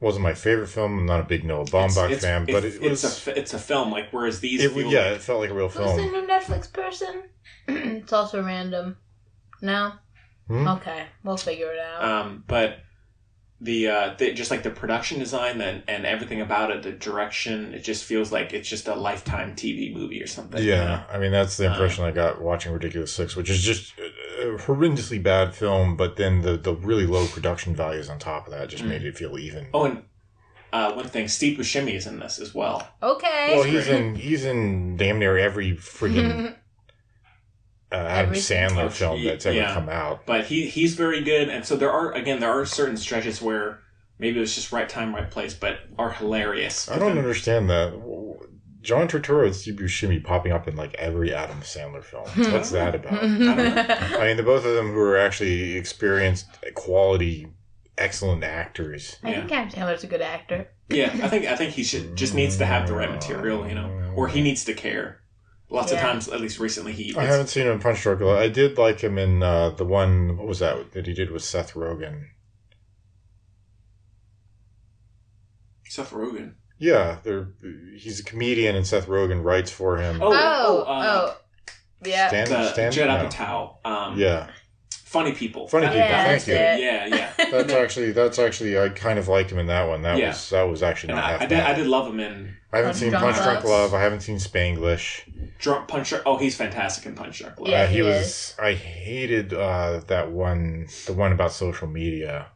Wasn't my favorite film. I'm not a big Noah Baumbach fan, but it's a film. Like whereas these, it felt like a real film. Who's the new Netflix person? It's also random. No. Okay, we'll figure it out. But the just like the production design and everything about it, the direction, it just feels like it's just a Lifetime TV movie or something. Yeah, you know? I mean that's the impression I got watching Ridiculous Six, which is just a horrendously bad film. But then the really low production values on top of that just made it feel even. Oh, and one thing, Steve Buscemi is in this as well. Okay. Well, he's in damn near every friggin' Adam Sandler film that's ever come out. But he's very good, and so there are certain stretches where maybe it was just right time, right place, but are hilarious. I don't understand that. John Turturro and Steve Buscemi popping up in like every Adam Sandler film. What's that about? I don't know. I mean, the both of them who are actually experienced, quality, excellent actors. I think Adam Sandler's a good actor. Yeah, I think he just needs to have the right material, or he needs to care. Lots of times, at least recently, I haven't seen him in Punch Drunk Love. I did like him in the one. What was that he did with Seth Rogen? Seth Rogen. Yeah, he's a comedian, and Seth Rogen writes for him. Yeah. Judd Apatow. Yeah. Funny People. Thank you. Yeah. That's actually I kind of liked him in that one. That was actually not half bad. I did love him in. I haven't seen Punch Drunk Love. I haven't seen Spanglish. He's fantastic in Punch Drunk Love. Yeah, he was. I hated that one. The one about social media.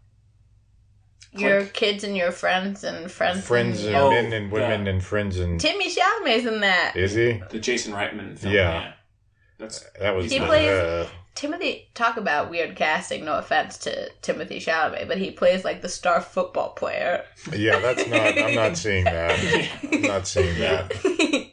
Your kids and your friends and men and women and friends and. Timmy Chalamet's in that. Is he? The Jason Reitman film. Yeah. That was. He plays. Timothy, talk about weird casting, no offense to Timothy Chalamet, but he plays like the star football player. Yeah, I'm not seeing that. I'm not seeing that.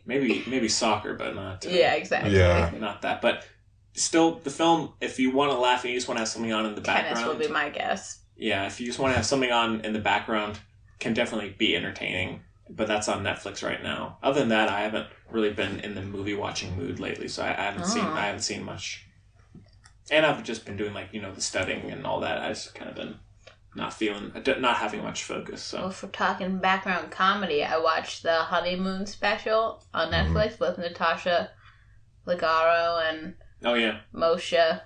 Maybe soccer, but not. Yeah, exactly. Yeah. Not that. But still, the film, if you want to laugh and you just want to have something on in the background. Tennis will be my guess. Yeah, if you just want to have something on in the background, can definitely be entertaining. But that's on Netflix right now. Other than that, I haven't really been in the movie watching mood lately, so I haven't seen much. And I've just been doing the studying and all that. I've just kind of been not having much focus. So. Well, if we're talking background comedy, I watched the Honeymoon Special on Netflix with Natasha Leggero and Moshe,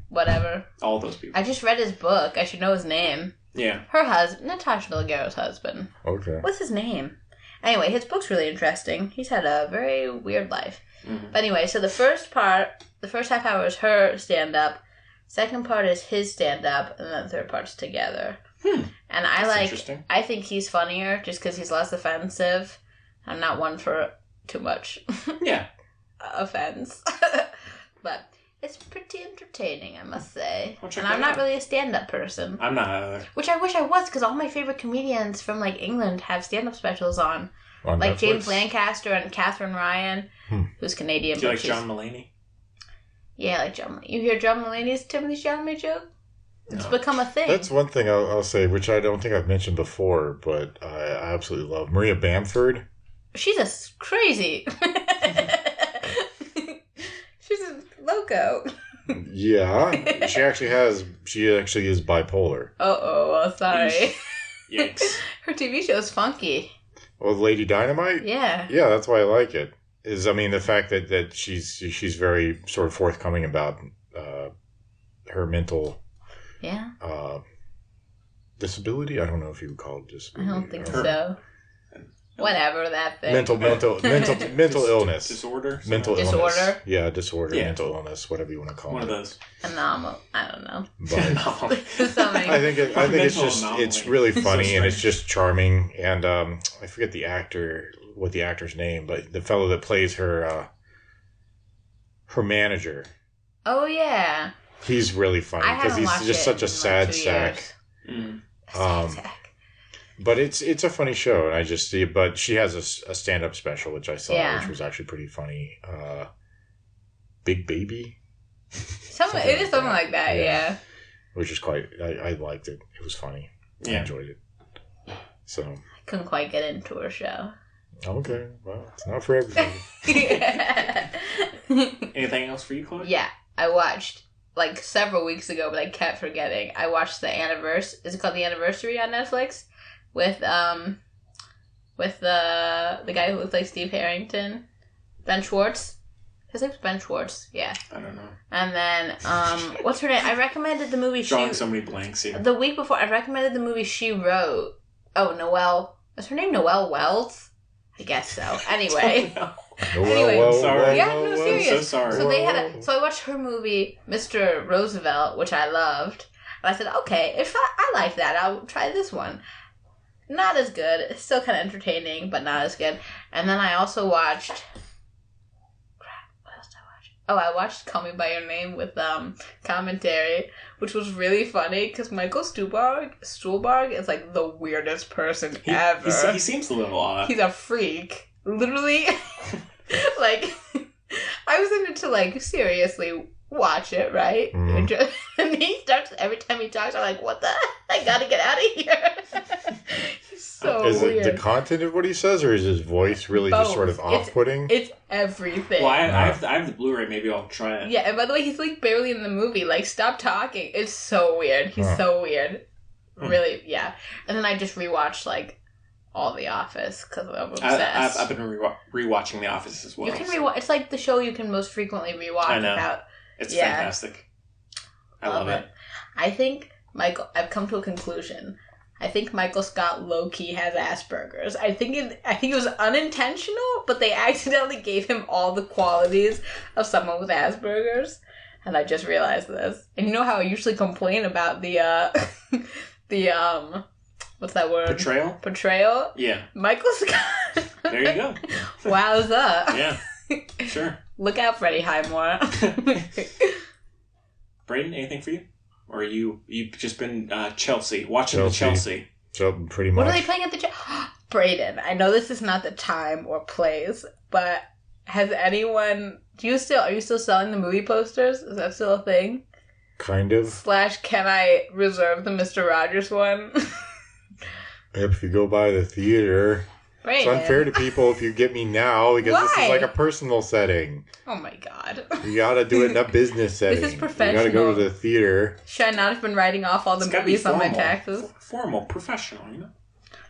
whatever. All those people. I just read his book. I should know his name. Yeah. Her husband, Natasha Leggero's husband. Okay. What's his name? Anyway, his book's really interesting. He's had a very weird life. Mm-hmm. But anyway, so the first half hour is her stand-up. Second part is his stand-up. And then the third part's together. And I think he's funnier just because he's less offensive. I'm not one for too much offense. But it's pretty entertaining, I must say. And I'm not really a stand-up person. I'm not either. Which I wish I was, because all my favorite comedians from England have stand-up specials on Netflix? James Lancaster and Catherine Ryan, who's Canadian. Do you like John Mulaney? Yeah, I like John Mulaney. You hear John Mulaney's Timothy Chalamet joke? It's become a thing. That's one thing I'll say, which I don't think I've mentioned before, but I absolutely love. Maria Bamford. She's crazy. She's a loco. Yeah, she actually is bipolar. Sorry. Yikes. Her TV show is funky. Well, Lady Dynamite? Yeah. Yeah, that's why I like it. The fact that she's very sort of forthcoming about her mental disability. I don't know if you would call it disability. I don't think so. Whatever that thing. Mental illness. Disorder? Mental illness. Disorder? Yeah, disorder, Yeah. mental illness, whatever you want to call One it. of those. Anomaly. I don't know. But Something. I think Mental it's really funny and it's strange. just charming. And I forget the actor's name, but the fellow that plays her manager. Oh, yeah. He's really funny I because haven't he's watched just it such a in sad like 2 sack. years. Mm. Sad sack. But it's a funny show, and I just see. But she has a stand-up special which I saw, Yeah. which was actually pretty funny. Big Baby, It is something like that, yeah. which is quite. I liked it. It was funny. I Yeah. enjoyed it. So Couldn't quite get into her show. okay, well, it's not for everybody. Anything else for you, Chloe? Yeah, I watched like several weeks ago, but I kept forgetting. I watched the anniversary. Is it called The Anniversary on Netflix? With the guy who looks like Steve Harrington, Ben Schwartz. His name's Ben Schwartz. Yeah. I don't know. And then what's her name? I recommended the movie. Drawing so many blanks here. The week before, I recommended the movie She Wrote. Oh, Noelle. Is her name Noelle Wells? I guess so. Anyway. Anyway, sorry. Yeah, no, serious. So sorry. So so I watched her movie, Mr. Roosevelt, which I loved. And I said, okay, if I like that, I'll try this one. Not as good. It's still kind of entertaining, but not as good. And then I also watched... What else did I watch? Oh, I watched Call Me By Your Name with commentary, which was really funny because Michael Stuhlbarg is like the weirdest person ever. He seems a little odd. He's a freak. Literally, like, I was in it to, like, seriously watch it, right? Mhm. And he starts, every time he talks, I'm like, what the? I gotta get out of here. He's so Is weird. it the content of what he says, or is his voice really just sort of Both. off-putting? It's everything. Well, I have the Blu-ray. Maybe I'll try it. Yeah, and by the way, he's, like, barely in the movie. Like, stop talking. It's so weird. He's so weird. Really, yeah. And then I just rewatched, like, all The Office because I'm obsessed. I've been rewatching The Office as well. You can rewatch. It's like the show you can most frequently rewatch. I know. Without... It's Yeah. fantastic. I love it. I think I've come to a conclusion. I think Michael Scott low-key has Asperger's. I think it was unintentional, but they accidentally gave him all the qualities of someone with Asperger's, and I just realized this. And you know how I usually complain about the what's that word? Portrayal? Yeah. Michael Scott. There you go. Wowza. Yeah. Sure. Look out, Freddie Highmore. Brayden, anything for you? Or you've just been Chelsea, watching the Chelsea. So pretty much. What are they playing at the Brayden, I know this is not the time or place, but has anyone... are you still selling the movie posters? Is that still a thing? Kind of. / can I reserve the Mr. Rogers one? If you go by the theater... Brayden. It's unfair to people if you get me now, because this Why? is like a personal setting. Oh my god. You gotta do it in a business setting. This is You professional. gotta go to the theater. Should I not have been writing off all the It's gotta be movies on my formal. taxes? Formal, professional, you know?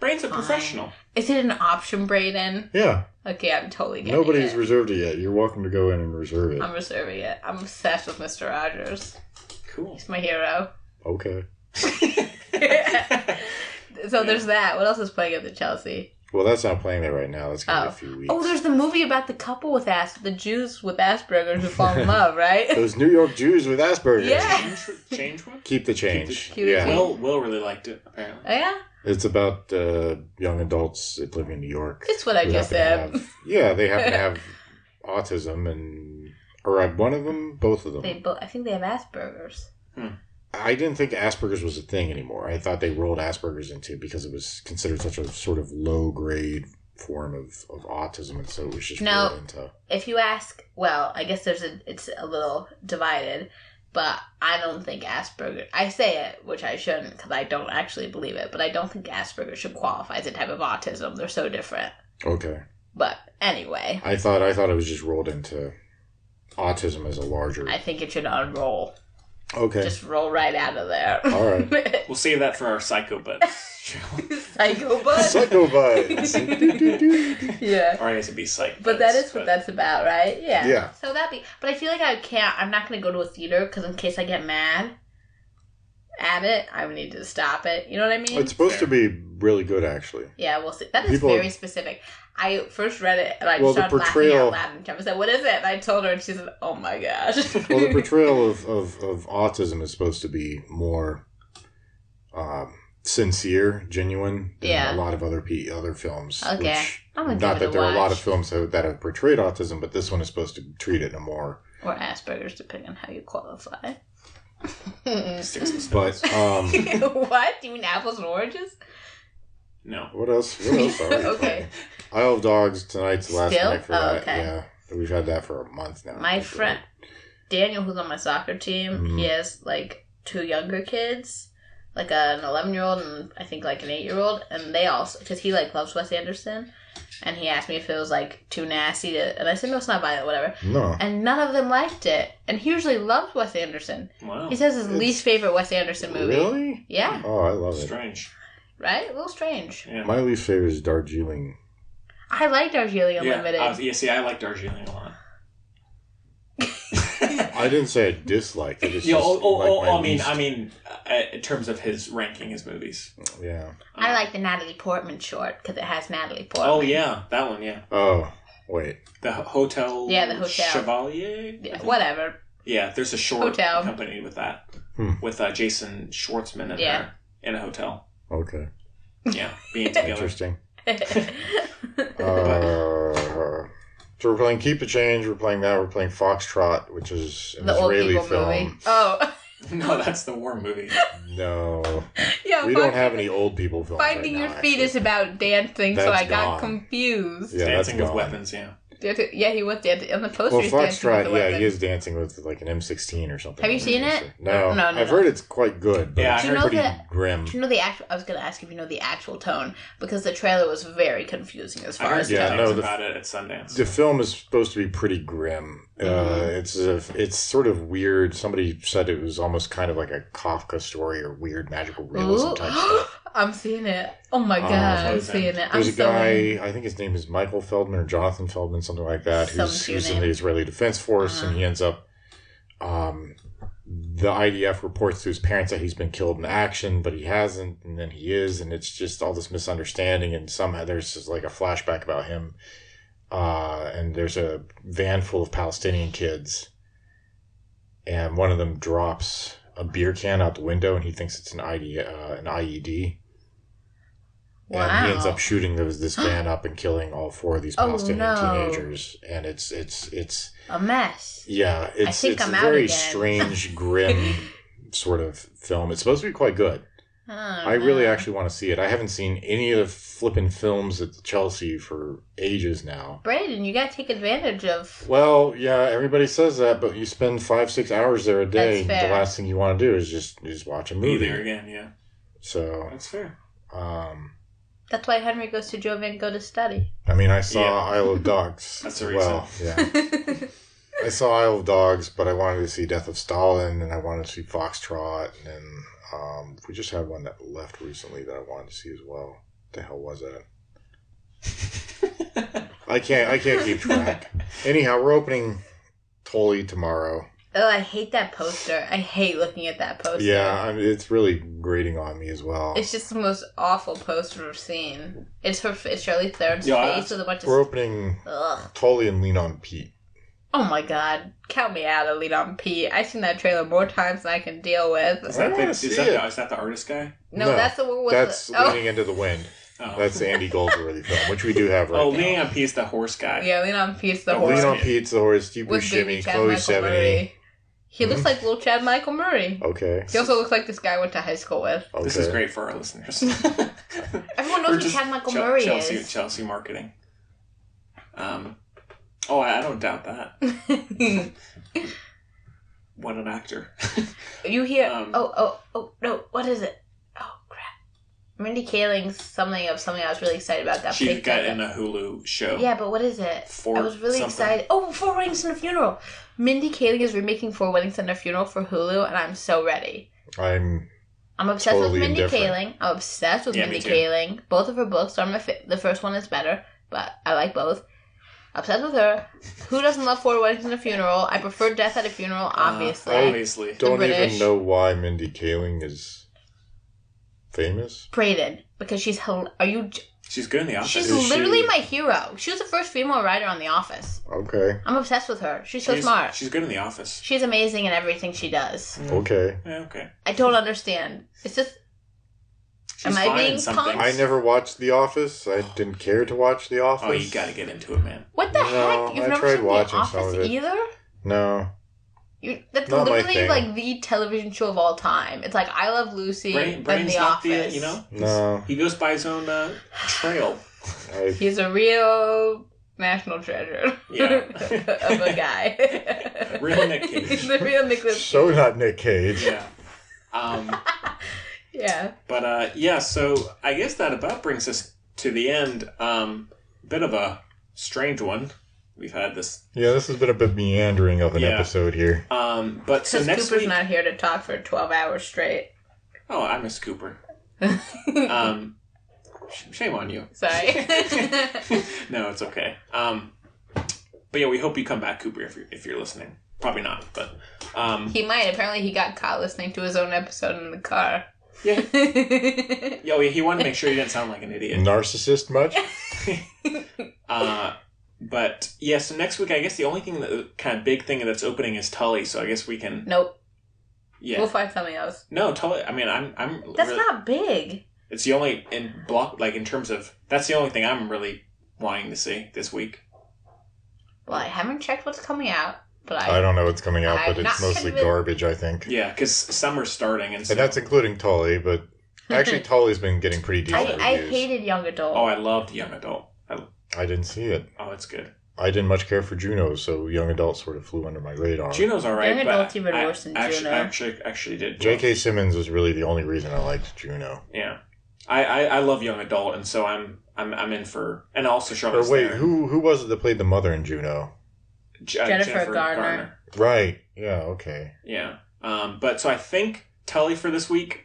Brayden's a professional. Is it an option, Brayden? Yeah. Okay, I'm totally getting Nobody's it. reserved it yet. You're welcome to go in and reserve it. I'm reserving it. I'm obsessed with Mr. Rogers. Cool. He's my hero. Okay. So there's that. What else is playing at the Chelsea? Well, that's not playing there right now. That's gonna be a few weeks. Oh, there's the movie about the couple with the Jews with Asperger's who fall in love, right? Those New York Jews with Asperger's. Yeah. Change one? Keep the change. Keep the yeah. change. Will really liked it, apparently. Oh, yeah? It's about young adults living in New York. It's what I who just happen to said. have- they happen to have autism, or one of them, both of them. I think they have Asperger's. I didn't think Asperger's was a thing anymore. I thought they rolled Asperger's into it because it was considered such a sort of low grade form of autism, and so it was just rolled into. If you ask, well, I guess it's a little divided, but I don't think Asperger. I say it, which I shouldn't because I don't actually believe it, but I don't think Asperger should qualify as a type of autism. They're so different. Okay. But anyway, I thought it was just rolled into autism as a larger. I think it should unroll. Okay. Just roll right out of there. All right. We'll save that for our Psycho Buds show. Psycho Buds. Psycho Buds. Yeah. Or I guess it'd be Psycho But that is what that's about, right? Yeah. Yeah. So but I feel like I'm not going to go to a theater because in case I get mad at it, I would need to stop it. You know what I mean? It's supposed to be really good, actually. Yeah, we'll see. That is very specific. I first read it and I Well, started the portrayal... laughing out loud. And I said, "What is it?" And I told her, and she said, "Oh my gosh." Well, the portrayal of autism is supposed to be more sincere, genuine than a lot of other films. Okay. Which, I'm gonna not give it that there a are a lot watch. of films that have portrayed autism, but this one is supposed to treat it in a more... Or Asperger's, depending on how you qualify. But, What? Do you mean apples and oranges? No. What else are we Okay. Isle of Dogs, tonight's the last Still? night for Oh, that. okay. Yeah. We've had that for a month now. My friend, Daniel, who's on my soccer team, he has, like, 2 younger kids. Like an 11-year-old and I think, like, an 8-year-old. And they also, because he, like, loves Wes Anderson. And he asked me if it was, like, too nasty to... And I said, no, it's not violent, whatever. No. And none of them liked it. And he usually loves Wes Anderson. Wow. He says his least favorite Wes Anderson movie. Really? Yeah. Oh, I love it. Strange. Right? A little strange. Yeah. My least favorite is Darjeeling. I like Darjeeling Unlimited. See, I like Darjeeling a lot. I didn't say I disliked it. It's Yeah, just I mean, in terms of his ranking his movies. Yeah. I like the Natalie Portman short because it has Natalie Portman. Oh yeah, that one. Yeah. Oh, wait. The Hotel. Yeah, the Hotel Chevalier. Yeah, whatever. Yeah, there's a short Hotel. accompanied with that, with Jason Schwartzman in there in a hotel. Okay. Yeah, being together. Interesting. So we're playing Keep the Change. We're playing that. We're playing Foxtrot, which is an The old Israeli people film. movie. Oh. No, that's the war movie. No. Yeah, we don't have any old people films. Finding right Your now, Feet actually. is about dancing, so That's I got gone. confused. Yeah, Dancing that's with gone. weapons. Yeah. Yeah, he was dancing. On the poster, Well, he's dancing with Foxtrot, the yeah, weapon. he is dancing with like an M16 or something. Have you seen it? No, No, I've heard it's quite good, but Yeah, it's I heard pretty that- grim. Do you know the actual? I was going to ask if you know the actual tone because the trailer was very confusing as I far heard as Yeah, tone. things no, about it at Sundance. The film is supposed to be pretty grim. It's sort of weird. Somebody said it was almost kind of like a Kafka story or weird magical realism Ooh. type stuff. I'm seeing it. Oh my god, I'm seeing it. I'm There's a so guy, I think his name is Michael Feldman or Jonathan Feldman, something like that, who's in the Israeli Defense Force, and he ends up, the IDF reports to his parents that he's been killed in action, but he hasn't, and then he is, and it's just all this misunderstanding, and somehow there's just like a flashback about him, and there's a van full of Palestinian kids, and one of them drops a beer can out the window, and he thinks it's an IED. Wow. And he ends up shooting this van up and killing all 4 of these Palestinian teenagers. And it's a mess. Yeah, it's a I'm out very again. strange, grim sort of film. It's supposed to be quite good. I really actually want to see it. I haven't seen any of the flippin' films at Chelsea for ages now. Brandon, you gotta take advantage of. Well, yeah, everybody says that, but you spend 5-6 hours there a day. That's fair. The last thing you want to do is just watch a movie. Be there again. Yeah. So That's fair. That's why Henry goes to Jovinko to study. I mean, I saw Isle of Dogs. That's the as well. Yeah. I saw Isle of Dogs, but I wanted to see Death of Stalin, and I wanted to see Foxtrot, and then we just had one that left recently that I wanted to see as well. What the hell was that? I can't keep track. Anyhow, we're opening Tully tomorrow. Oh, I hate that poster. I hate looking at that poster. Yeah, I mean, it's really grating on me as well. It's just the most awful poster I've seen. It's Shirley Theron's face with a bunch of... We're opening Tully and Lean on Pete. Oh my god. Count me out of Lean on Pete. I've seen that trailer more times than I can deal with. Is that the artist guy? No, that's the one with that's Leaning Into the Wind. Oh. That's the Andy Goldsworthy film, which we do have right now. Leaning on Pete's the horse guy. Yeah, Lean on Pete's the horse. Lean on Pete's the horse, Steve Buscemi, Chloe Sevigny. He looks like little Chad Michael Murray. Okay. He also looks like this guy I went to high school with. Okay. This is great for our listeners. Everyone knows who Chad Michael Murray is. Chelsea marketing. I don't doubt that. What an actor. You hear... no, what is it? Oh, crap. Mindy Kaling's something I was really excited about. That She got in a Hulu show. Yeah, but what is it? I was really excited. Oh, Four Weddings and a Funeral. Mindy Kaling is remaking Four Weddings and a Funeral for Hulu, and I'm so ready. I'm obsessed totally with Mindy indifferent. Kaling. I'm obsessed with Mindy me too. Kaling. Both of her books are the first one is better, but I like both. Obsessed with her. Who doesn't love Four Weddings and a Funeral? I prefer Death at a Funeral, obviously. Obviously. Don't British. even know why Mindy Kaling is famous. Braden, because she's She's good in The Office. she's Is literally she- my hero. She was the first female writer on The Office. Okay. I'm obsessed with her. She's so smart. She's good in The Office. She's amazing in everything she does. Okay. Yeah, okay. I don't understand. It's just... She's Am I fine being in some punked? things. I never watched The Office. I didn't care to watch The Office. Oh, you gotta get into it, man. What the No, heck? You've I never tried seen The watching some Office of it. either? No. That's Not my literally thing. like the television show of all time. It's like I Love Lucy and Brain's The not Office. you know? No. He goes by his own trail. He's a real national treasure. Yeah. of a guy. Real Nick Cage. The real Nicholas. So not Nick Cage. Yeah. Yeah. But yeah, so I guess that about brings us to the end. Bit of a strange one. We've had this. Yeah, this has been a bit meandering of an Yeah. episode here. But so Because next Cooper's week. not here to talk for 12 hours straight. Oh, I miss Cooper. Shame on you. Sorry. No, it's okay. But yeah, we hope you come back, Cooper, if you're listening. Probably not, but He might. Apparently, he got caught listening to his own episode in the car. yeah. Yo, he wanted to make sure he didn't sound like an idiot. Narcissist much? But yeah, so next week, I guess the only thing that kind of big thing that's opening is Tully. So I guess we can. Nope. Yeah. We'll find something else. No, Tully. I mean, I'm. That's really, not big. It's the only in terms of that's the only thing I'm really wanting to see this week. Well, I haven't checked what's coming out, but I don't know what's coming out, I'm but it's not mostly convinced. garbage, I think. Yeah, because summer's starting, and so And that's including Tully, but actually Tully's been getting pretty decent I reviews. hated Young Adult. oh, I loved Young Adult. I didn't see it. Oh, it's good. I didn't much care for Juno, so Young Adult sort of flew under my radar. Juno's all right. Young but Adult's even I worse than actually, Juno. Actually did. J.K. Simmons was really the only reason I liked Juno. Yeah, I love Young Adult, and so I'm in for, and also Charlotte. Or wait, who was it that played the mother in Juno? Jennifer Garner. Right. Yeah. Okay. Yeah. But so I think Tully for this week.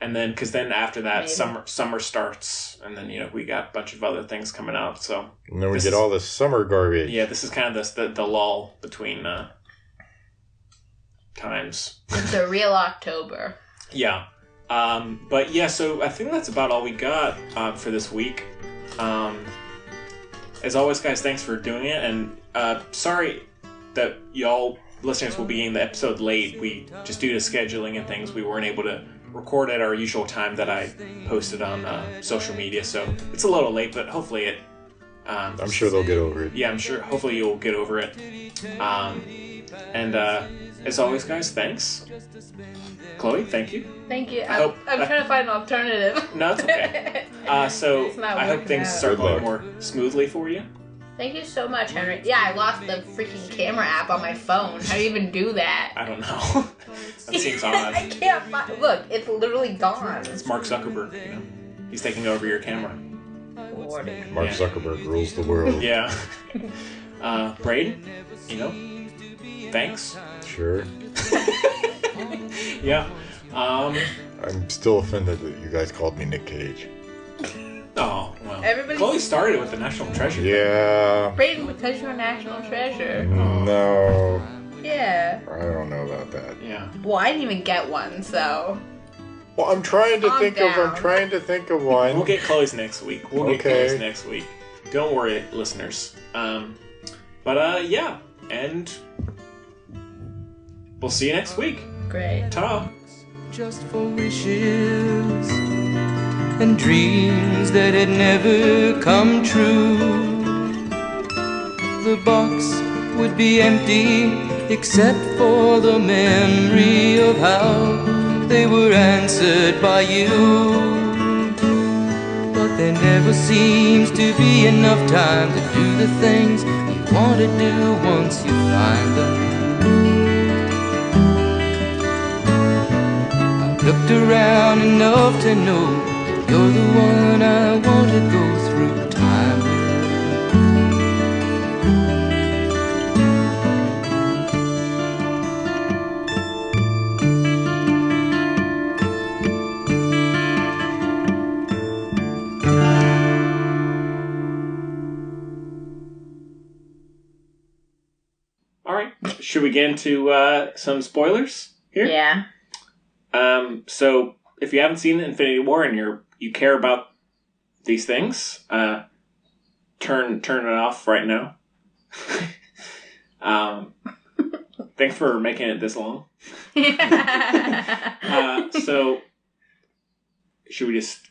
And then because then after that Maybe. summer starts, and then we got a bunch of other things coming out. So And then we This get is- all this summer garbage. yeah, this is kind of the lull between times. It's a real October. Yeah. But yeah, so I think that's about all we got for this week. As always, guys, thanks for doing it, and sorry that y'all listeners will be getting the episode late. We just due to scheduling and things, we weren't able to record at our usual time that I posted on social media, so it's a little late, but hopefully it. I'm sure they'll get over it. Yeah, I'm sure. Hopefully you'll get over it. And as always, guys, thanks. Chloe, thank you. Thank you. hope- I'm trying to find an alternative. No, it's okay. So It's not I hope working things out. start Good going luck. more smoothly for you. Thank you so much, Henry. Yeah, I lost the freaking camera app on my phone. How do you even do that? I don't know. That seems odd. I can't find. Look, it's literally gone. It's Mark Zuckerberg. He's taking over your camera. Lordy. Mark Yeah. Zuckerberg rules the world. Yeah. Braden, thanks. Sure. Yeah. I'm still offended that you guys called me Nick Cage. Oh, well. Everybody- Chloe started with the National Treasure. Yeah. Brayden, because you're a national treasure. No. Yeah. I don't know about that. Yeah. Well, I didn't even get one, so. Well, I'm trying to Calm think of one. We'll get Chloe's next week. Okay. Chloe's next week. Don't worry, listeners. But yeah, and we'll see you next week. Great. Ta. Just for wishes and dreams that had never come true. The box would be empty except for the memory of how they were answered by you. But there never seems to be enough time to do the things you want to do once you find them. Looked around enough to know you're the one I want to go through time with. All right. Should we get into some spoilers here? Yeah. So if you haven't seen Infinity War and you care about these things, turn it off right now. Thanks for making it this long. So should we just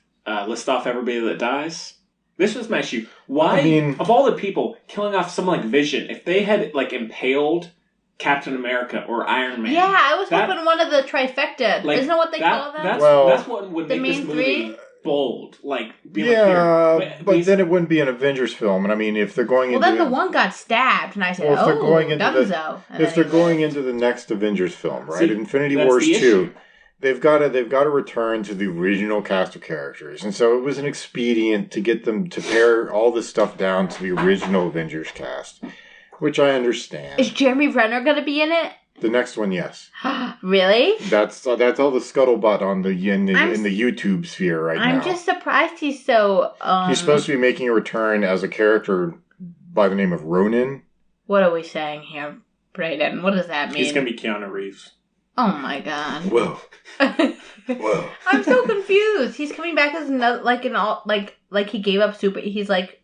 list off everybody that dies? This was my issue. Why, of all the people, killing off someone like Vision, if they had like impaled Captain America or Iron Man. Yeah, I was hoping one of the trifecta. Like, Isn't that what they call them? That's what would the make this main movie three? bold. Like, be Yeah, like, here. but then it wouldn't be an Avengers film. And I mean, if they're going Well, into... then the one got stabbed, and I said, Well, if they're going into Dunzo. if they're going into the next Avengers film, right? See, Infinity that's Wars the 2, issue. they've got to return to the original cast of characters. And so it was an expedient to get them to pare all this stuff down to the original Avengers cast, which I understand. Is Jeremy Renner going to be in it? The next one, yes. Really? That's all the scuttlebutt on in the YouTube sphere right now. I'm just surprised he's so... He's supposed to be making a return as a character by the name of Ronin. What are we saying here, Brayden? What does that mean? He's going to be Keanu Reeves. Oh my god. Whoa. Whoa. I'm so confused. He's coming back as another, like he gave up super... He's like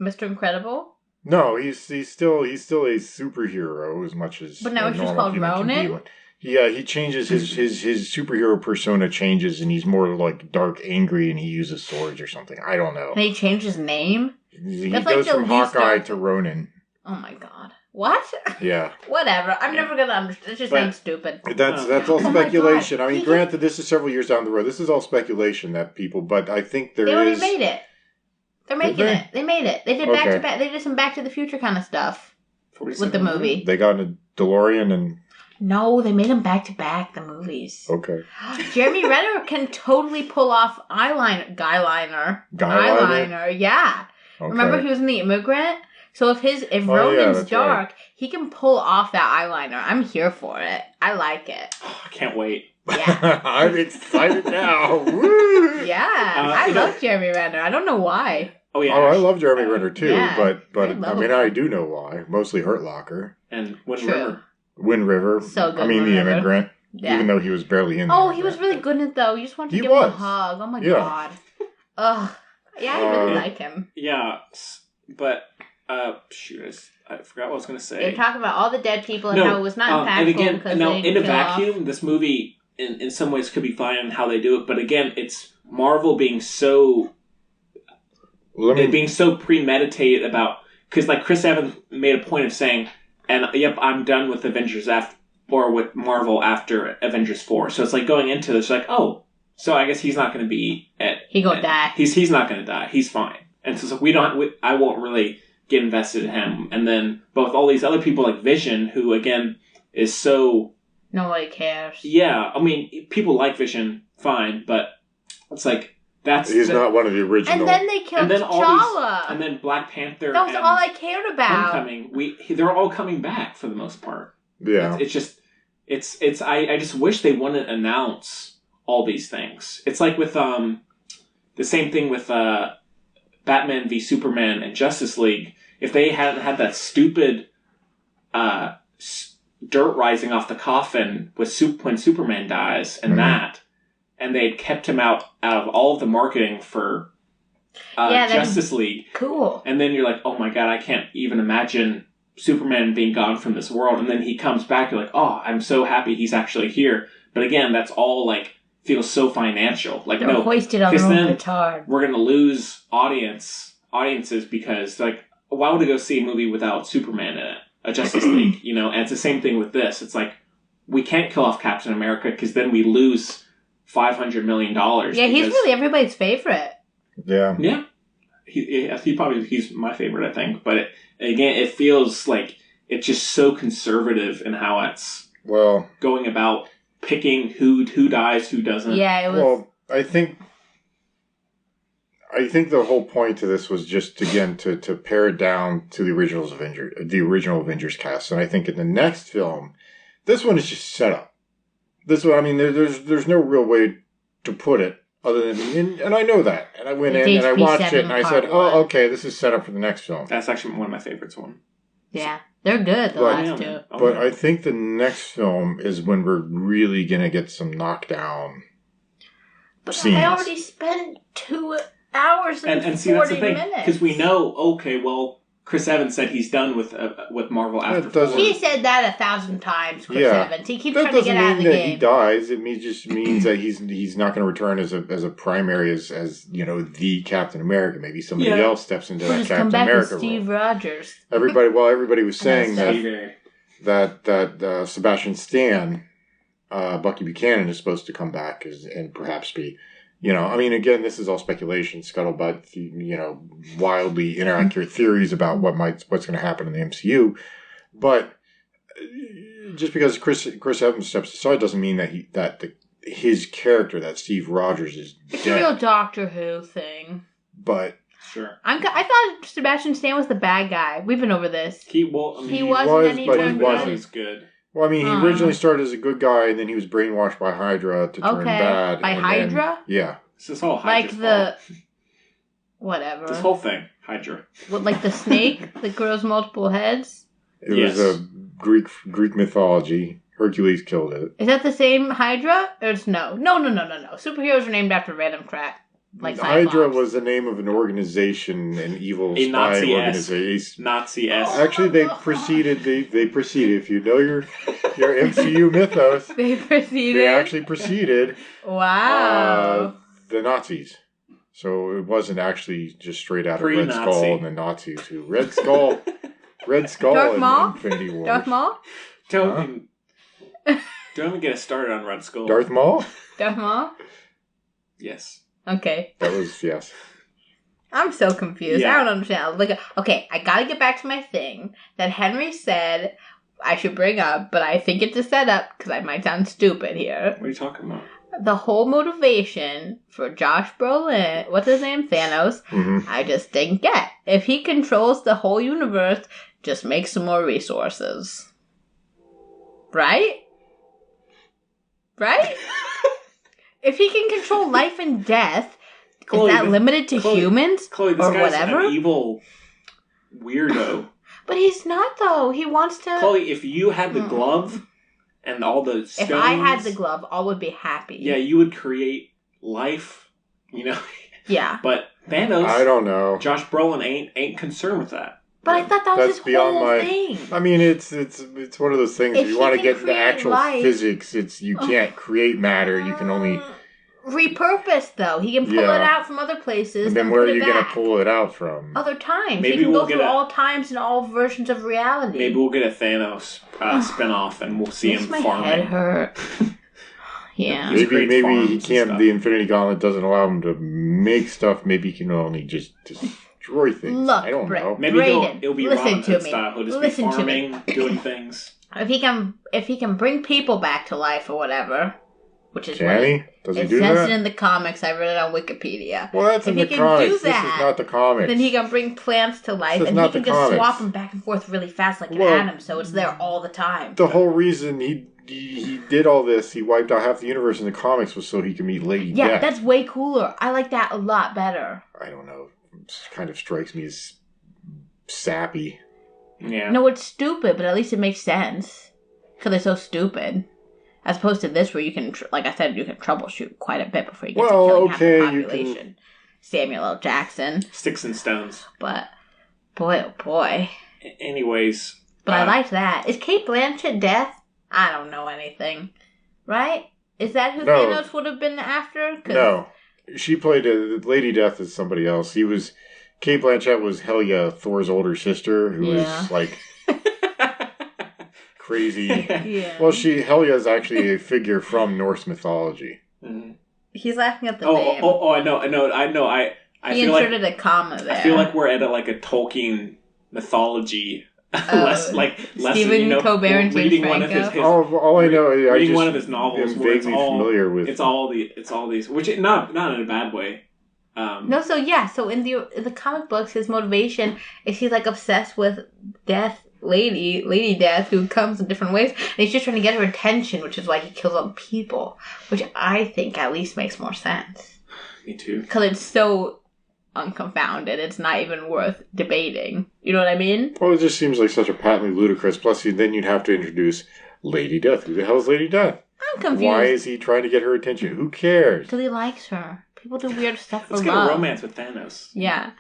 Mr. Incredible? No, he's still a superhero as much as. But now a it's just normal called human can be Ronin? one. Yeah, he changes his superhero persona changes, and he's more like dark, angry, and he uses swords or something. I don't know. And he changed his name? He That's goes like the from least Hawkeye dark- to Ronin. Oh my god. What? Yeah, Whatever. I'm never gonna understand. It just But- sounds stupid. that's all Oh my speculation. God. I mean, granted, this is several years down the road. This is all speculation that people, but I think They there already is. made it. They're making they? it. They made it. They did back to back. They did some Back to the Future kind of stuff with the movie. They got a DeLorean and No, they made them back to back. The movies. okay. Jeremy Renner can totally pull off eyeliner. Yeah. Okay. Remember he was in The Immigrant. So if Ronan's that's dark, he can pull off that eyeliner. I'm here for it. I like it. Oh, I can't wait. Yeah. I'm excited now. Woo! Yeah. I love Jeremy Renner. I don't know why. Oh, yeah. Oh, I love Jeremy Renner too, Yeah, but I I love mean, him. I do know why. Mostly Hurt Locker, And Wind True. River. Wind River. So good, I mean, Wind The River. Immigrant. Yeah. Even though he was barely in. Oh, The he was Immigrant. really good in it though. You just wanted to He give him a was. hug. Oh my Yeah. god. Ugh. Yeah, I really like him. Yeah, but, shoot, I forgot what I was going to say. They're talking about all the dead people and how it was not impactful and again, because now, they in didn't a kill off. vacuum, this movie, in some ways, could be fine in how they do it, but again, it's Marvel being so... being so premeditated about... Because, like, Chris Evans made a point of saying, and, yep, I'm done with Avengers or with Marvel after Avengers 4. So it's like going into this, like, oh, so I guess he's not going to be He gonna die. He's not going to die. He's fine. And so I won't really get invested in him. And then, but with all these other people like Vision, who, again, is so... Nobody cares. Yeah, I mean, people like Vision, fine, but it's like, He's not one of the original. And then they killed T'Challa. And then Black Panther That was and all I cared about. Homecoming, they're all coming back for the most part. Yeah. It's just, I just wish they wouldn't announce all these things. It's like with, the same thing with, Batman v Superman and Justice League. If they hadn't had that stupid, dirt rising off the coffin when Superman dies and that, and they'd kept him out of all of the marketing for Justice League. Cool. And then you're like, oh my god, I can't even imagine Superman being gone from this world. And then he comes back, you're like, oh, I'm so happy he's actually here. But again, that's all like feels so financial. Like, They're no, hoisted on because their own then petard. we're gonna lose audiences because like, why would I go see a movie without Superman in it? A Justice League, you know? And it's the same thing with this. It's like, we can't kill off Captain America because then we lose $500 million. Yeah, he's really everybody's favorite. Yeah. Yeah. He's my favorite, I think. But it feels like it's just so conservative in how it's going about picking who dies, who doesn't. Yeah, it was. Well, I think the whole point to this was just again to pare it down to the original Avengers cast, and I think in the next film, this one is just set up. This one, I mean, there's no real way to put it other than, and I know that, and I went in and I watched it and I said, oh, okay, this is set up for the next film. That's actually one of my favorites. Yeah, they're good. The last two, but I think the next film is when we're really gonna get some knockdown. But scenes. I already spent 2 hours and see, that's the 40 thing, minutes. because we know. Okay, well, Chris Evans said he's done with Marvel after. He said that 1,000 times. Chris Evans. He keeps that trying to get out of the game. That he dies. It just means that he's not going to return as a primary as the Captain America. Maybe somebody else steps into that Captain America role. Steve Rogers. Everybody was saying that Sebastian Stan, Bucky Buchanan, is supposed to come back and perhaps be. I mean, again, this is all speculation, scuttlebutt, wildly inaccurate theories about what's going to happen in the MCU. But just because Chris Evans steps aside doesn't mean that his character, that Steve Rogers, is dead. It's a real Doctor Who thing. But sure, I thought Sebastian Stan was the bad guy. We've been over this. He wasn't, and he but turned he wasn't. He's good. Well, I mean, he originally started as a good guy, and then he was brainwashed by Hydra to turn bad. By Hydra? Yeah. It's this whole Hydra like whatever. This whole thing, Hydra. What, like the snake that grows multiple heads? It was a Greek mythology. Hercules killed it. Is that the same Hydra? Or it's no. Superheroes are named after random crap. Like Hydra was the name of an organization, an evil spy organization. Nazi-esque. Actually, they preceded. They preceded. If you know your MCU mythos, They actually preceded. Wow. The Nazis. So it wasn't actually just straight out of Red Skull and the Nazis who Red Skull Darth Maul? Infinity War. Darth Maul? Don't even get us started on Red Skull. Darth Maul? Darth Maul? Yes. Okay. That was, yes. I'm so confused. Yeah. I don't understand. Like, okay, I gotta get back to my thing that Henry said I should bring up, but I think it's a setup because I might sound stupid here. What are you talking about? The whole motivation for Josh Brolin, what's his name? Thanos, I just didn't get. If he controls the whole universe, just make some more resources. Right? Right? If he can control life and death, Chloe, is that limited to humans Chloe, this or guy's whatever? An evil weirdo. But he's not, though. He wants to... Chloe, if you had the glove and all the stones... If I had the glove, all would be happy. Yeah, you would create life, Yeah. But Thanos... I don't know. Josh Brolin ain't concerned with that. But I thought that was his whole thing. I mean, it's one of those things. If you want to get into actual physics, you can't create matter. You can only repurpose, though. He can pull it out from other places. And then where are you going to pull it out from? Other times. Maybe he can we'll go through all times and all versions of reality. Maybe we'll get a Thanos spinoff, and we'll see him my farming. Head hurt. Yeah. Maybe he can't. The Infinity Gauntlet doesn't allow him to make stuff. Maybe he can only just destroy things. Look, I don't know. Maybe it'll be listen to me. Style. He'll just be farming, doing things. If he can bring people back to life or whatever, which is can he? Does he do that? It says it in the comics. I read it on Wikipedia. Well, that's in the comics. This is not the comics. Then he can bring plants to life, and he can just swap them back and forth really fast like an atom, so it's there all the time. The whole reason he did all this, he wiped out half the universe in the comics, was so he could meet Lady Death. Yeah, that's way cooler. I like that a lot better. I don't know. It kind of strikes me as sappy. Yeah. No, it's stupid, but at least it makes sense. Because they're so stupid. As opposed to this, where you can, like I said, you can troubleshoot quite a bit before you get to killing half the population. Samuel L. Jackson. Sticks and stones. But, boy, oh boy. Anyways. But I liked that. Is Kate Blanchett death? I don't know anything. Right? Is that who Thanos would have been after? No. She played Lady Death as somebody else. Kate Blanchett was Helya, Thor's older sister, who was like crazy. Yeah. Well, Helya is actually a figure from Norse mythology. Mm-hmm. He's laughing at the name. Oh, I know. He inserted a comma there. I feel like we're at a Tolkien mythology less Stephen Colbert and James reading one of his Franco. All I know is I reading just one of his novels am where it's vaguely all familiar with. it's all these, which not in a bad way. No, so in the comic books, his motivation is he's like obsessed with Lady Death, who comes in different ways, and he's just trying to get her attention, which is why he kills all the people, which I think at least makes more sense. Me too. Because it's so unconfounded, it's not even worth debating. You know what I mean? Well, it just seems like such a patently ludicrous. Plus, then you'd have to introduce Lady Death. Who the hell is Lady Death? I'm confused. Why is he trying to get her attention? Who cares? Because he likes her. People do weird stuff for Let's love. get a romance with Thanos. Yeah.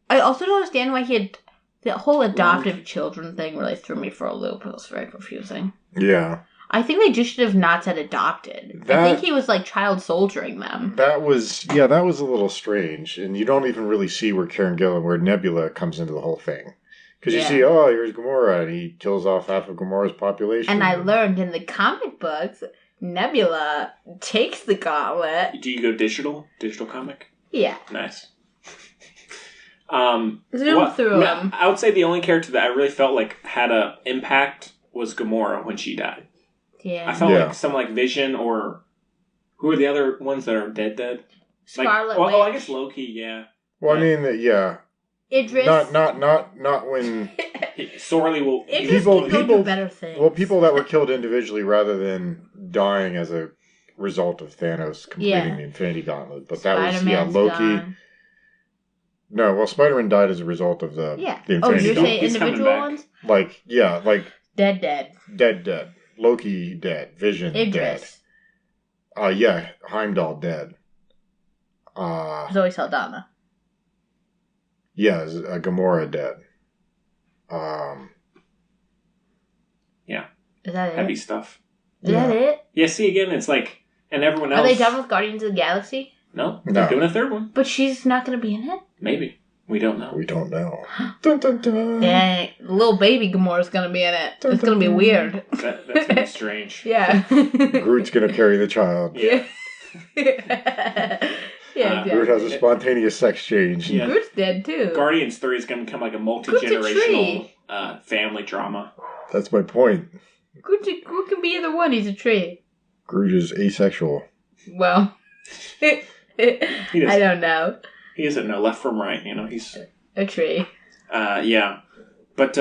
I also don't understand why he had... The whole adoptive children thing really threw me for a loop. It was very confusing. Yeah. I think they just should have not said adopted. I think he was like child soldiering them. That was a little strange. And you don't even really see where Karen Gillan, where Nebula comes into the whole thing. Because you see, here's Gamora, and he kills off half of Gamora's population. And I learned in the comic books, Nebula takes the gauntlet. Do you go digital comic? Yeah. Nice. Zoom through him. I would say the only character that I really felt like had an impact was Gamora when she died. Yeah. I felt like someone like Vision, or who are the other ones that are dead? Scarlet Witch. Oh, I guess Loki, yeah. Well, I mean, yeah. Idris. Not when... Sorely will... Idris can go do better things. Well, people that were killed individually rather than dying as a result of Thanos completing the Infinity Gauntlet. But that was, Loki... Gone. No, well, Spider-Man died as a result of the Infinity Gauntlet. Gauntlet. Saying individual ones? Dead. Loki dead. Vision Idris. dead. Heimdall dead. Zoe Saldana. Yeah, Gamora dead. Yeah. Is that it? Heavy stuff. Is that it? Yeah, see, again, it's like... And everyone else... Are they done with Guardians of the Galaxy? No, they're doing a third one. But she's not going to be in it? Maybe. We don't know. Dun, dun, dun. Dang. Little baby Gamora's going to be in it. It's going to be weird. That's going to be strange. Yeah. Groot's going to carry the child. Yeah. Exactly. Groot has a spontaneous sex change. Yeah. Groot's dead, too. Guardians 3 is going to become like a multi-generational family drama. That's my point. Groot can be either one. He's a tree. Groot is asexual. Well... I don't know. He doesn't know left from right, he's... A tree. Yeah. But,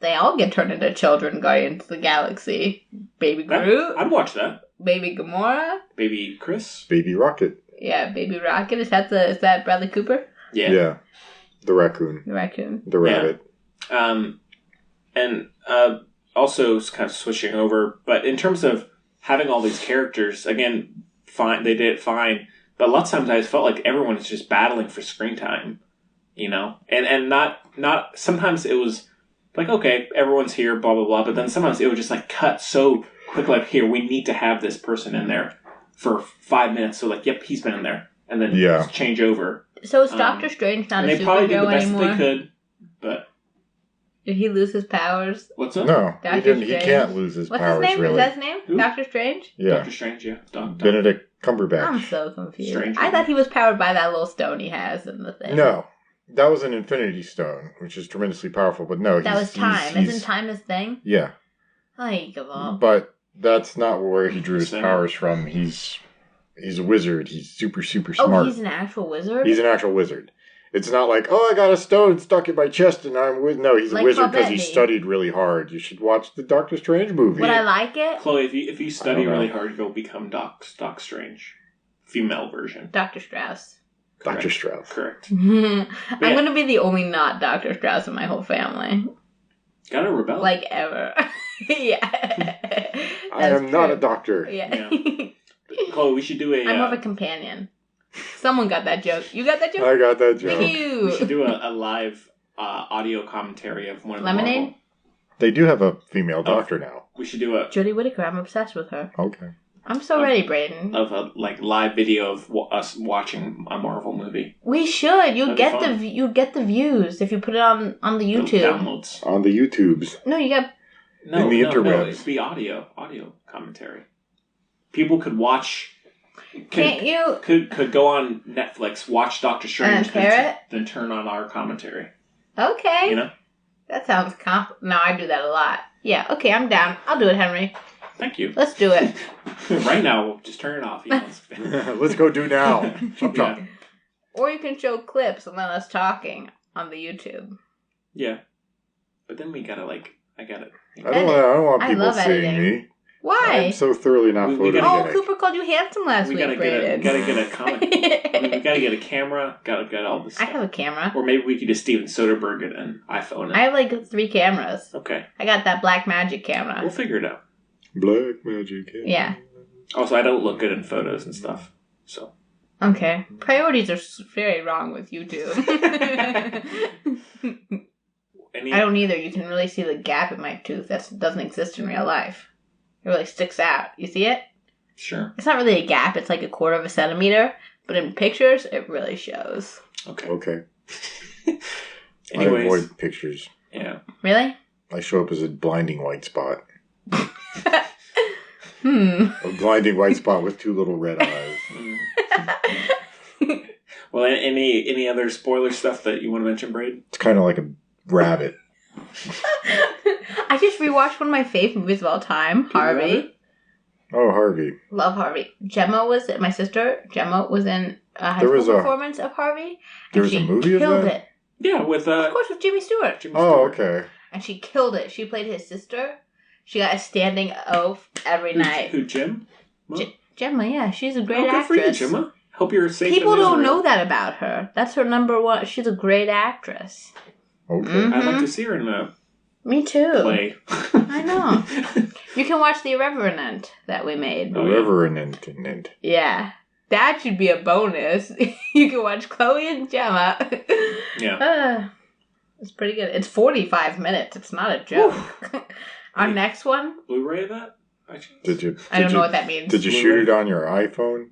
they all get turned into children, Guardians of the Galaxy. Baby Groot. I'd watch that. Baby Gamora. Baby Chris. Baby Rocket. Yeah, Baby Rocket. Is that Bradley Cooper? Yeah. Yeah. The raccoon. The rabbit. And also kind of switching over, but in terms of having all these characters, again, fine, they did it fine, but a lot of times I just felt like everyone is just battling for screen time, and not sometimes it was like, okay, everyone's here, blah blah blah, but then sometimes it would just like cut so quick, like, here, we need to have this person in there for 5 minutes, so like, yep, he's been in there, and then just change over. So is Doctor Strange not a superhero anymore? They probably did the best anymore? They could, but did he lose his powers? What's up? No, he didn't. He can't lose his powers. What's his name? Really. Is that his name? Who? Doctor Strange? Yeah. Doctor Strange, yeah. Benedict Cumberbatch. I'm so confused. Strange. I thought he was powered by that little stone he has in the thing. No. That was an Infinity Stone, which is tremendously powerful, but no. That was time. Isn't time his thing? Yeah. I give up. But that's not where he drew his powers from. He's a wizard. He's super, super smart. Oh, he's an actual wizard? He's an actual wizard. It's not like, I got a stone stuck in my chest and I'm with. No, he's a wizard because he studied really hard. You should watch the Doctor Strange movie. Would I like it? Chloe, if you study really hard, you'll become Doc Strange. Female version. Dr. Strauss. Correct. Dr. Strauss. Correct. I'm going to be the only not Dr. Strauss in my whole family. Gotta rebel. Like, ever. Yeah. I am not a doctor. Yeah. Chloe, we should do a... I'm more of a companion. Someone got that joke. You got that joke? I got that joke. You. We should do a live audio commentary of one of the Lemonade? Marvel. They do have a female doctor now. We should do a... Jodie Whittaker. I'm obsessed with her. Okay. I'm so ready, Brayden. Of a live video of us watching a Marvel movie. We should. You'd get the views if you put it on the YouTube. Downloads. On the YouTubes. No, you got... in the interwebs. No, it'd be audio commentary. People could watch... Can't you... Could go on Netflix, watch Doctor Strange, Parrot? then turn on our commentary. Okay. That sounds No, I do that a lot. Yeah, okay, I'm down. I'll do it, Henry. Thank you. Let's do it. Right now, we'll just turn it off. Let's go do now. Chop chop. Or you can show clips and then us talking on the YouTube. Yeah. But then we gotta, I gotta... I don't want I people love seeing editing. me. Why? I'm so thoroughly not We photogenic. Oh, Cooper called you handsome last We week, gotta Brayden. get a comic. We gotta get a camera. Gotta get all this I stuff. have a camera. Or maybe we could just Steven Soderbergh it and iPhone it. I have 3 cameras. Okay. I got that Black Magic camera. We'll figure it out. Black magic. Yeah. Also, I don't look good in photos and stuff. So. Okay. Priorities are very wrong with YouTube. I don't either. You can really see the gap in my tooth that doesn't exist in real life. It really sticks out. You see it? Sure. It's not really a gap. It's like 1/4 centimeter. But in pictures, it really shows. Okay. I Anyways. avoid pictures. Yeah. Really? I show up as a blinding white spot. A blinding white spot with 2 little red eyes. Well, any other spoiler stuff that you want to mention, Braid? It's kind of like a rabbit. I just rewatched one of my favorite movies of all time, Harvey. Oh, Harvey. Love Harvey. My sister Gemma was in a high school performance of Harvey. There was a movie of that? Killed it. Yeah, with of course, with Jimmy Stewart. Oh, okay. And she killed it. She played his sister. She got a standing O every night. Who, Jim? Gemma, yeah. She's a great good for you, actress. Gemma. Hope you're safe. People don't know that about her. That's her number one. She's a great actress. Okay. Mm-hmm. I'd like to see her in a Me too. play. I know. You can watch The Irreverent that we made. Irreverent. Yeah. That should be a bonus. You can watch Chloe and Gemma. Yeah. It's pretty good. It's 45 minutes. It's not a joke. Our next one. Blu-ray of that? I don't know what that means. Did you shoot it on your iPhone?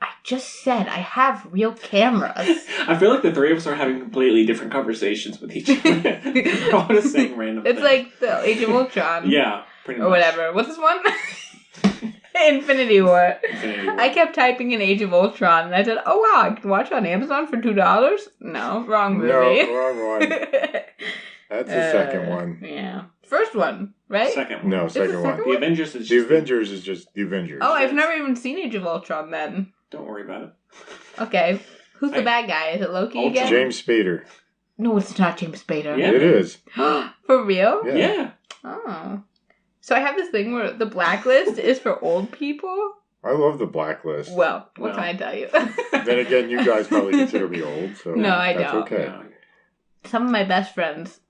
I just said I have real cameras. I feel like the 3 of us are having completely different conversations with each other. We're all just saying random It's things. like the Age of Ultron. Yeah, pretty much. Or whatever. What's this one? Infinity War. Infinity War. I kept typing in Age of Ultron and I said, oh wow, I can watch it on Amazon for $2? No, wrong movie. No, wrong one. That's the second one. Yeah. First one, right? Second one. No, second one. The Avengers is The Avengers is just the Avengers. Oh, I've never even seen Age of Ultron then. Don't worry about it. Okay. Who's the bad guy? Is it Loki again? James Spader. No, it's not James Spader. Yeah. It is. For real? Yeah. Oh. So I have this thing where the blacklist is for old people. I love the Blacklist. Well, what can I tell you? Then again, you guys probably consider me old, so No, I that's don't. okay. No. Some of my best friends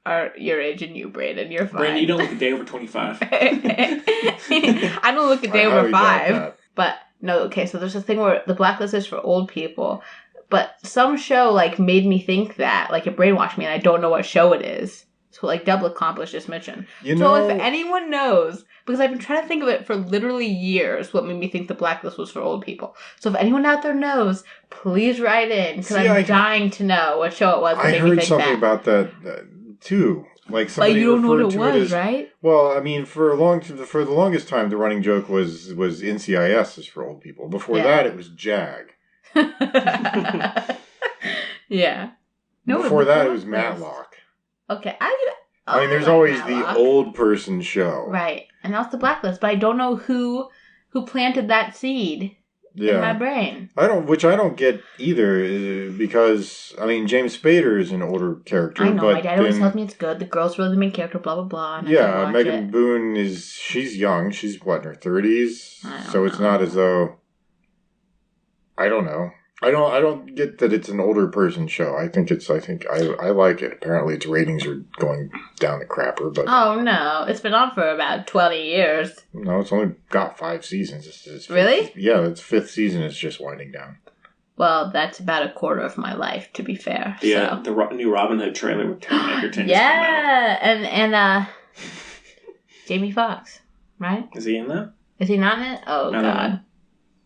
are your age and you, Brayden. You're fine. Brandon, you don't look a day over 25. I don't look a day I over highly doubt 5. that. But no, okay, so there's this thing where the blacklist is for old people. But some show made me think that, it brainwashed me, and I don't know what show it is. So double accomplished this mission. So if anyone knows, because I've been trying to think of it for literally years, what made me think the blacklist was for old people. So if anyone out there knows, please write in, because I'm dying to know what show it was. That I made me heard think something that. about that too. Like But somebody you don't know what referred it to was, as, right? Well, I mean, for the longest time, the running joke was NCIS is for old people. Before that, it was JAG. Yeah. No, Before that, it was Matlock. Okay, I mean, there's always the old person show. Right, and that's the blacklist, but I don't know who planted that seed in my brain. I don't get either, because, I mean, James Spader is an older character. I know, but my dad always tells me it's good, the girl's really the main character, blah, blah, blah. And yeah, Megan Boone she's young, she's in her 30s, so it's not as though, I don't know. I don't get that it's an older person show. I like it. Apparently its ratings are going down the crapper, but oh no, it's been on for about 20 years. No, it's only got 5 seasons. It's really? Yeah, its 5th season is just winding down. Well, that's about 1/4 of my life, to be fair. Yeah, the new Robin Hood trailer with Taron Egerton. Yeah, and Jamie Foxx, right? Is he in that? Is he not in it? Oh God,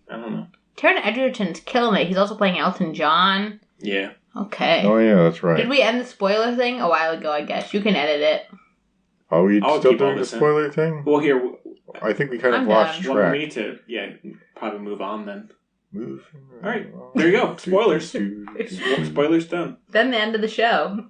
I don't know. Taron Egerton's killing it. He's also playing Elton John. Yeah. Okay. Oh yeah, that's right. Did we end the spoiler thing a while ago? I guess you can edit it. Are we I'll still keep all doing the this in. spoiler thing? Well, here. I think we kind of I'm lost done. Well, track. we need to, probably move on then. Move. All right, there you go. Spoilers. Spoilers done. Then the end of the show.